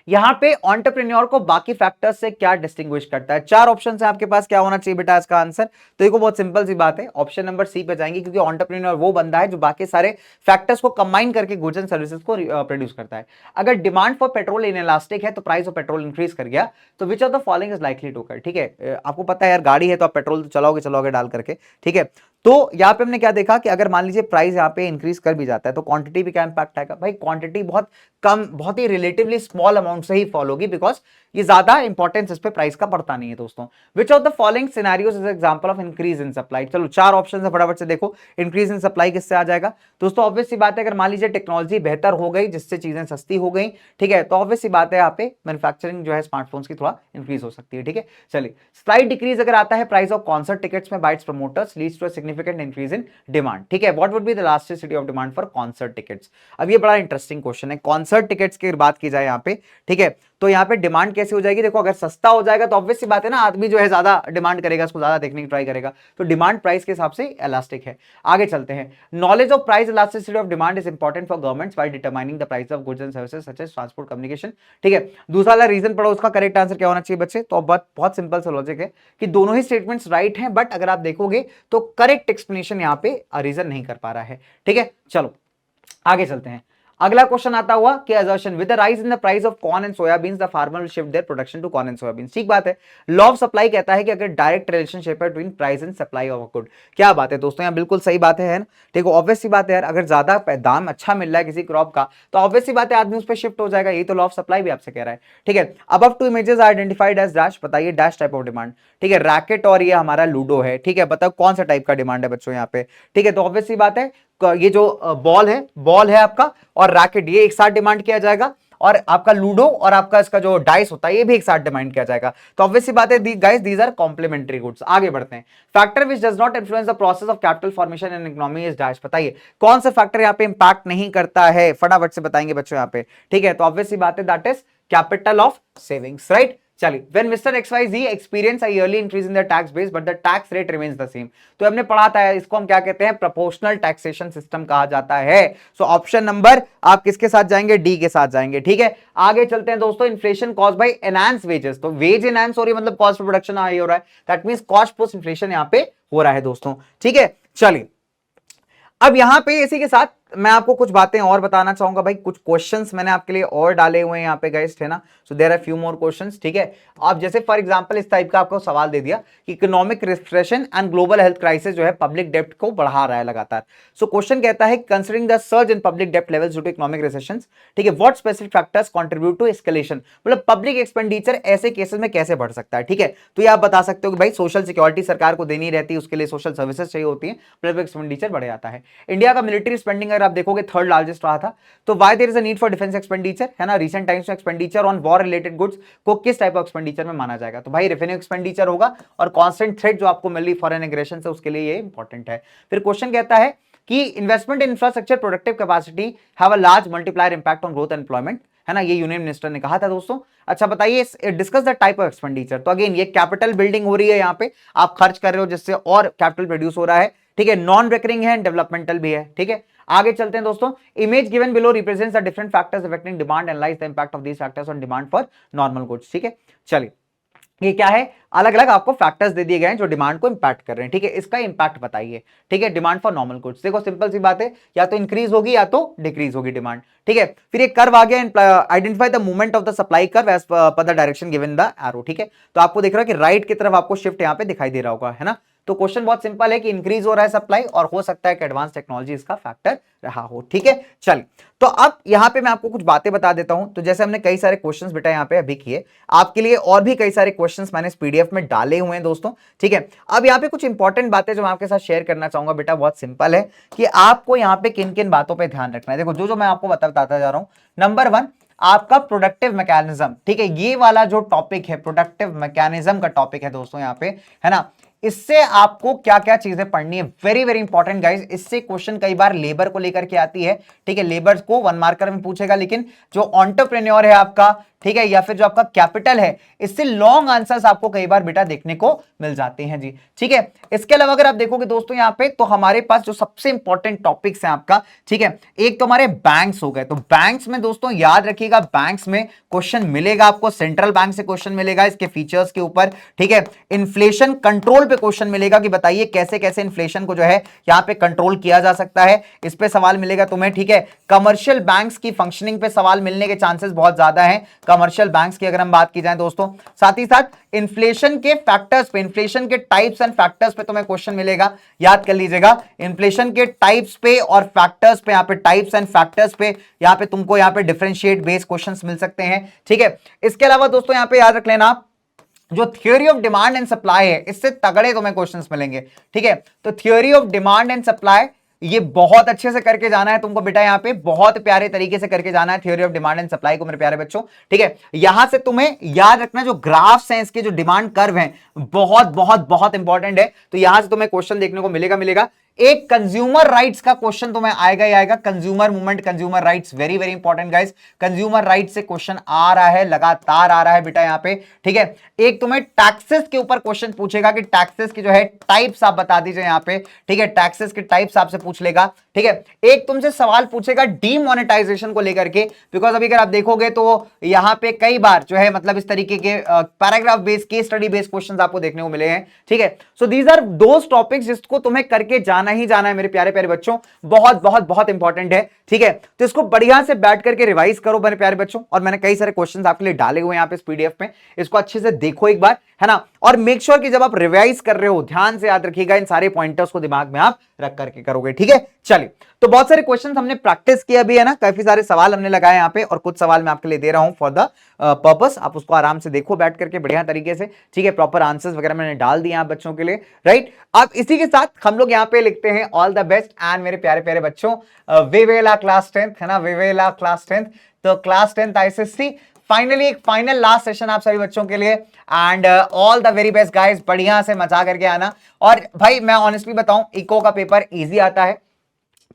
[SPEAKER 1] यहां पे एंटरप्रेन्योर को बाकी फैक्टर्स से क्या डिस्टिंग्विश करता है? चार ऑप्शन है आपके पास, क्या होना चाहिए बेटा इसका आंसर? तो देखो बहुत सिंपल सी बात है, ऑप्शन नंबर सी पे जाएंगे, क्योंकि एंटरप्रेन्योर वो बंदा है जो बाकी सारे फैक्टर्स को कंबाइन करके गुड्स एंड सर्विसेज को प्रोड्यूस करता है। अगर डिमांड फॉर पेट्रोल इनइलास्टिक है तो प्राइस ऑफ पेट्रोल इंक्रीज कर गया, तो which of the following is likely to कर, ठीक है। आपको पता है यार, गाड़ी है तो आप पेट्रोल चलाओगे डाल करके, ठीक है। तो यहां पे हमने क्या देखा कि अगर मान लीजिए प्राइस यहां पे इंक्रीज कर भी जाता है तो क्वांटिटी भी क्या इंपैक्ट आएगा भाई? क्वांटिटी बहुत कम, बहुत ही रिलेटिवली स्मॉल अमाउंट से ही फॉल होगी, बिकॉज ये ज्यादा इंपॉर्टेंस इस पे प्राइस का पड़ता नहीं है दोस्तों। विच of the following scenarios is example of increase in supply? चलो चार ऑप्शन है, फटाफट से देखो। इंक्रीज इन सप्लाई किससे आ जाएगा दोस्तों? ऑब्वियस सी बात है, अगर मान लीजिए टेक्नोलॉजी बेहतर हो गई जिससे चीजें सस्ती हो गई, ठीक है, तो ऑब्वियस सी बात है यहाँ पे मैन्युफैक्चरिंग जो है स्मार्टफोन्स की थोड़ा इंक्रीज हो सकती है, ठीक है। चलिए स्लाइड डिक्रीज अगर आता है प्राइस ऑफ कॉन्सर्ट टिकट्स में by its promoters leads to a significant increase in demand, ठीक है। What would be the elasticity of demand for concert tickets? अब ये बड़ा इंटरेस्टिंग क्वेश्चन है। कॉन्सर्ट टिकट्स की बात की जाए यहाँ पे, ठीक है, तो यहाँ पे डिमांड कैसे हो जाएगी? देखो अगर सस्ता हो जाएगा तो ऑब्वियस सी बात है ना, आदमी जो है ज्यादा डिमांड करेगा, उसको ज्यादा देखने की ट्राई करेगा, तो डिमांड प्राइस के हिसाब से इलास्टिक है। आगे चलते हैं। Knowledge of price elasticity of demand is important for governments while determining the price of goods and services such as transport communication, ठीक है। दूसरा वाला रीजन पढ़ो, उसका करेक्ट आंसर क्या होना चाहिए बच्चे? तो बहुत सिंपल सा लॉजिक है कि दोनों ही स्टेटमेंट्स राइट हैं, बट अगर आप देखोगे तो करेक्ट एक्सप्लेनेशन यहाँ पे रीजन नहीं कर पा रहा है, ठीक है। चलो आगे चलते हैं। अगला क्वेश्चन आता हुआ कि assertion with the rise in the price of corn and soybeans the farmer will shift their production to corn and soybeans। ठीक बात है। लॉ ऑफ सप्लाई कहता है कि अगर डायरेक्ट रिलेशनशिप है between price and supply of a good. क्या बात है दोस्तों, यहाँ बिल्कुल सही बात है ना। देखो ऑब्वियस सी बात है यार, अगर ज्यादा दाम अच्छा मिल रहा है किसी क्रॉप का तो ऑब्वियस सी बात है आदमी उस पर शिफ्ट हो जाएगा। यही तो लॉ ऑफ सप्लाई भी आपसे कह रहा है, ठीक है। Above two images are identified as dash, बताइए डैश टाइप ऑफ डिमांड, ठीक है। रैकेट और ये हमारा लूडो है, ठीक है, बताओ कौन सा टाइप का डिमांड है बच्चों यहाँ पे, ठीक है। तो ऑब्वियस सी बात है ये जो बॉल है आपका और रैकेट, ये एक साथ डिमांड किया जाएगा, और आपका लूडो और आपका इसका जो डाइस होता है ये भी एक साथ डिमांड किया जाएगा। तो ऑब्वियस सी बात है guys, these are complementary goods. आगे बढ़ते हैं। Factor which does not influence the process of capital formation in economy is dash, बताइए कौन सा फैक्टर यहाँ पे इंपैक्ट नहीं करता है? फटाफट से बताएंगे बच्चों यहाँ पे, ठीक है। तो ऑब्वियस सी बात है that is capital of savings, right. चलिए when Mr. XYZ experience a yearly increase in the tax base but the tax rate remains the same, तो हमने पढ़ा था इसको हम क्या कहते हैं? प्रोपोर्शनल टैक्सेशन सिस्टम कहा जाता है। सो ऑप्शन नंबर आप किसके साथ जाएंगे? डी के साथ जाएंगे, ठीक है। आगे चलते हैं दोस्तों। Inflation cause by enhance wages, तो वेज एनहांस हो रही है मतलब कॉस्ट ऑफ प्रोडक्शन हाई हो रहा है, that means cost plus inflation यहां पे हो रहा है दोस्तों, ठीक है। चलिए अब यहां पे इसी के साथ मैं आपको कुछ बातें और बताना चाहूंगा भाई। कुछ क्वेश्चंस मैंने आपके लिए और डाले हुए हैं यहाँ पे गाइस, है ना। So there are few more questions, ठीक है। आप जैसे फॉर एग्जांपल इस टाइप का आपको सवाल दे दिया कि economic recession and global health crisis जो है पब्लिक डेप्ट को बढ़ा रहा है लगातार। सो क्वेश्चन कहता है considering the surge in public डेप्ट levels due to economic recession, ठीक है, what specific factors contribute to escalation, मतलब पब्लिक एक्सपेंडिचर ऐसे केसेस में कैसे बढ़ सकता है, ठीक है। तो ये आप बता सकते हो कि भाई सोशल सिक्योरिटी सरकार को देनी रहती है, उसके लिए सोशल सर्विसेज चाहिए होती है, पब्लिक एक्सपेंडिचर बढ़ जाता है। इंडिया का मिलिट्री स्पेंडिंग अगर आप देखोगे थर्ड लार्जेस्ट रहा था। तो why there is a need for defence expenditure, है ना। रीसेंट टाइम्स में expenditure on war related goods को किस टाइप ऑफ एक्सपेंडिचर में माना जाएगा? तो भाई रेवेन्यू एक्सपेंडिचर होगा, और कांस्टेंट थ्रेट जो आपको मिल रही फॉरेन एग्रेशन से उसके लिए ये इंपॉर्टेंट है। फिर क्वेश्चन कहता है कि investment in infrastructure productive capacity have a large multiplier impact on growth and employment, है ना, ये यूनियन मिनिस्टर ने कहा था दोस्तों। अच्छा बताइए discuss the type of expenditure, तो अगेन ये कैपिटल बिल्डिंग हो रही है, यहाँ पे आप खर्च कर रहे हो जिससे और कैपिटल प्रोड्यूस हो रहा है, ठीक है। नॉन रिकरिंग है, डेवलपमेंटल भी है, ठीक है। आगे चलते हैं दोस्तों। Image given below represents the different factors affecting demand, analyse the impact of these factors on demand for normal goods, ठीक है। चलिए ये क्या है? अलग अलग आपको फैक्टर्स दे दिए गए हैं जो डिमांड को इंपैक्ट कर रहे हैं, ठीक है। इसका इंपैक्ट बताइए, ठीक है, डिमांड फॉर नॉर्मल गुड्स। देखो सिंपल सी बात है, या तो इंक्रीज होगी या तो डिक्रीज होगी डिमांड, ठीक है। फिर एक कर्व आ गया, identify the movement of the supply curve as per the direction given the arrow, ठीक है। तो आपको दिख रहा है कि राइट की तरफ आपको शिफ्ट यहाँ पे दिखाई दे रहा होगा, है ना। तो क्वेश्चन बहुत सिंपल है कि इंक्रीज हो रहा है सप्लाई, और हो सकता है कि एडवांस टेक्नोलॉजी इसका फैक्टर रहा हो, ठीक है। चलिए तो अब यहां पे मैं आपको कुछ बातें बता देता हूं। तो जैसे हमने कई सारे क्वेश्चंस बेटा यहां पे अभी किए, आपके लिए और भी कई सारे क्वेश्चंस मैंने इस पीडीएफ में डाले हुए हैं दोस्तों, ठीक है। अब यहां पे कुछ इंपॉर्टेंट बातें जो मैं आपके साथ शेयर करना चाहूंगा बेटा, बहुत सिंपल है कि आपको यहां पे किन किन बातों पर ध्यान रखना है। देखो जो मैं आपको बताता जा रहा हूं, नंबर 1 आपका प्रोडक्टिव मैकेनिज्म, ठीक है। ये वाला जो टॉपिक है प्रोडक्टिव मैकेनिज्म का टॉपिक है दोस्तों यहाँ पे, है ना। इससे आपको क्या क्या चीजें पढ़नी है, वेरी वेरी इंपॉर्टेंट गाइस। इससे क्वेश्चन कई बार लेबर को लेकर के आती है, ठीक है, लेबर को 1 मार्कर में पूछेगा, लेकिन जो एंटरप्रेन्योर है आपका, ठीक है, या फिर जो आपका कैपिटल है, इससे लॉन्ग आंसर्स आपको कई बार बेटा देखने को मिल जाते हैं जी, ठीक है। इसके अलावा अगर आप देखोगे दोस्तों यहां पे, तो हमारे पास जो सबसे इंपॉर्टेंट टॉपिक्स हैं आपका, ठीक है, एक तो हमारे बैंक्स हो गए। तो बैंक्स में दोस्तों याद रखिएगा, बैंक्स में क्वेश्चन मिलेगा आपको, सेंट्रल बैंक से क्वेश्चन मिलेगा इसके फीचर्स के ऊपर, ठीक है। इन्फ्लेशन कंट्रोल पे क्वेश्चन मिलेगा कि बताइए कैसे कैसे इन्फ्लेशन को जो है यहां पे कंट्रोल किया जा सकता है, इस पे सवाल मिलेगा तुम्हें, ठीक है। कमर्शियल बैंक्स की फंक्शनिंग पे सवाल मिलने के चांसेस बहुत ज्यादा हैं, कमर्शियल बैंक्स की अगर हम बात की जाए दोस्तों। साथ ही साथ इन्फ्लेशन के फैक्टर्स पे, इन्फ्लेशन के टाइप्स एंड फैक्टर्स पे तुम्हें क्वेश्चन मिलेगा, याद कर लीजिएगा, इन्फ्लेशन के टाइप्स पे और फैक्टर्स पे, यहां पे टाइप्स एंड फैक्टर्स पे यहां पे तुमको यहां पे डिफरेंशिएट बेस्ड क्वेश्चंस मिल सकते हैं, ठीक है। इसके अलावा दोस्तों यहां पे याद रख लेना, जो theory of demand and supply है, इससे तगड़े तुम्हें क्वेश्चंस मिलेंगे, ठीक है। तो theory of demand and supply ये बहुत अच्छे से करके जाना है तुमको बेटा, यहां पे बहुत प्यारे तरीके से करके जाना है theory of demand and supply को मेरे प्यारे बच्चों, ठीक है। यहां से तुम्हें याद रखना जो ग्राफ्स हैं इसके, जो डिमांड कर्व हैं, बहुत बहुत बहुत इंपॉर्टेंट है। तो यहां से तुम्हें क्वेश्चन देखने को मिलेगा। एक कंज्यूमर राइट्स का क्वेश्चन तुम्हें आएगा ही आएगा, consumer movement, consumer rights, very very important guys. Consumer rights से क्वेश्चन आ रहा है, लगातार आ रहा है बेटा यहां पे, ठीक है। एक तुम्हें टैक्सेस के ऊपर क्वेश्चन पूछेगा कि टैक्सेस की जो है टाइप्स आप बता दीजिए यहां पे, ठीक है, टैक्सेस के टाइप्स आपसे पूछ लेगा, ठीक है। एक तुमसे सवाल पूछेगा डीमोनेटाइजेशन को लेकर के, बिकॉज अभी अगर आप देखोगे तो यहां पे कई बार जो है मतलब इस तरीके के paragraph based, case study based questions आपको देखने को मिले हैं, ठीक है। So these are those topics जिसको तुम्हें करके जाना ही जाना है मेरे प्यारे प्यारे बच्चों, बहुत बहुत बहुत इंपॉर्टेंट है, ठीक है। तो इसको बढ़िया से बैठ करके रिवाइज करो मेरे प्यारे बच्चों, और मैंने कई सारे क्वेश्चंस आपके लिए डाले हुए हैं यहाँ पे इस पीडीएफ में, इसको अच्छे से देखो एक बार, है ना। और मेक श्योर कि जब आप रिवाइज कर रहे हो ध्यान से याद रखिएगा, इन सारे पॉइंटर्स को दिमाग में आप रख करके करोगे, ठीक है। चलिए, तो बहुत सारे क्वेश्चंस हमने प्रैक्टिस किया भी है ना, काफी सारे सवाल हमने लगाए यहाँ पे, और कुछ सवाल मैं आपके लिए दे रहा हूं फॉर द पर्पस, आप उसको आराम से देखो बैठ करके बढ़िया तरीके से, ठीक है। प्रॉपर आंसर्स वगैरह मैंने डाल दिए आप बच्चों के लिए, राइट। अब इसी के साथ हम लोग यहाँ पे लिखते हैं ऑल द बेस्ट एंड मेरे प्यारे प्यारे बच्चों, विवेला क्लास 10th, है ना, विवेला क्लास 10th। तो क्लास 10th आईसीएससी फाइनली एक फाइनल लास्ट सेशन आप सभी बच्चों के लिए, and all the very best guys, बढ़िया से मजा करके आना। और भाई मैं ऑनेस्टली बताऊं, इको का पेपर इजी आता है,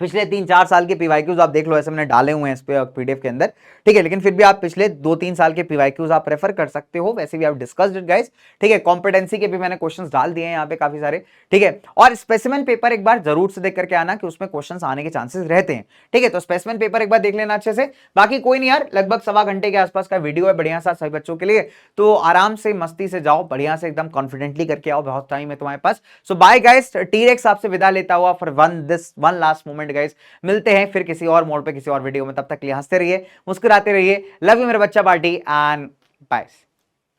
[SPEAKER 1] पिछले 3-4 साल के पीवाईक्यूज आप देख लो, ऐसे मैंने डाले हुए हैं इस पे पीडीएफ के अंदर, ठीक है। लेकिन फिर भी आप पिछले 2-3 साल के पीवाईक्यूज आप रेफर कर सकते हो, वैसे भी आप डिस्कस्ड गाइस, ठीक है। कॉम्पिटेंसी के भी मैंने क्वेश्चंस डाल दिए हैं यहाँ पे काफी सारे, ठीक है। और स्पेसिमेन पेपर एक बार जरूर से देख करके आना कि उसमें क्वेश्चंस आने के चांसेस रहते हैं, ठीक है। तो स्पेसिमेन पेपर एक बार देख लेना अच्छे से। बाकी कोई नहीं यार, लगभग 1.25 घंटे के आसपास का वीडियो है, बढ़िया सा सभी बच्चों के लिए, तो आराम से मस्ती से जाओ, बढ़िया से एकदम कॉन्फिडेंटली करके आओ, बहुत टाइम है तुम्हारे पास। सो बाय गाइस, टीरेक्स आपसे विदा लेता हुआ for one last moment guys, मिलते हैं फिर किसी और मोड पे किसी और वीडियो में, तब तक के लिए हंसते रहिए, मुस्कुराते रहिए, लव यू मेरे बच्चा पार्टी, एंड बाय।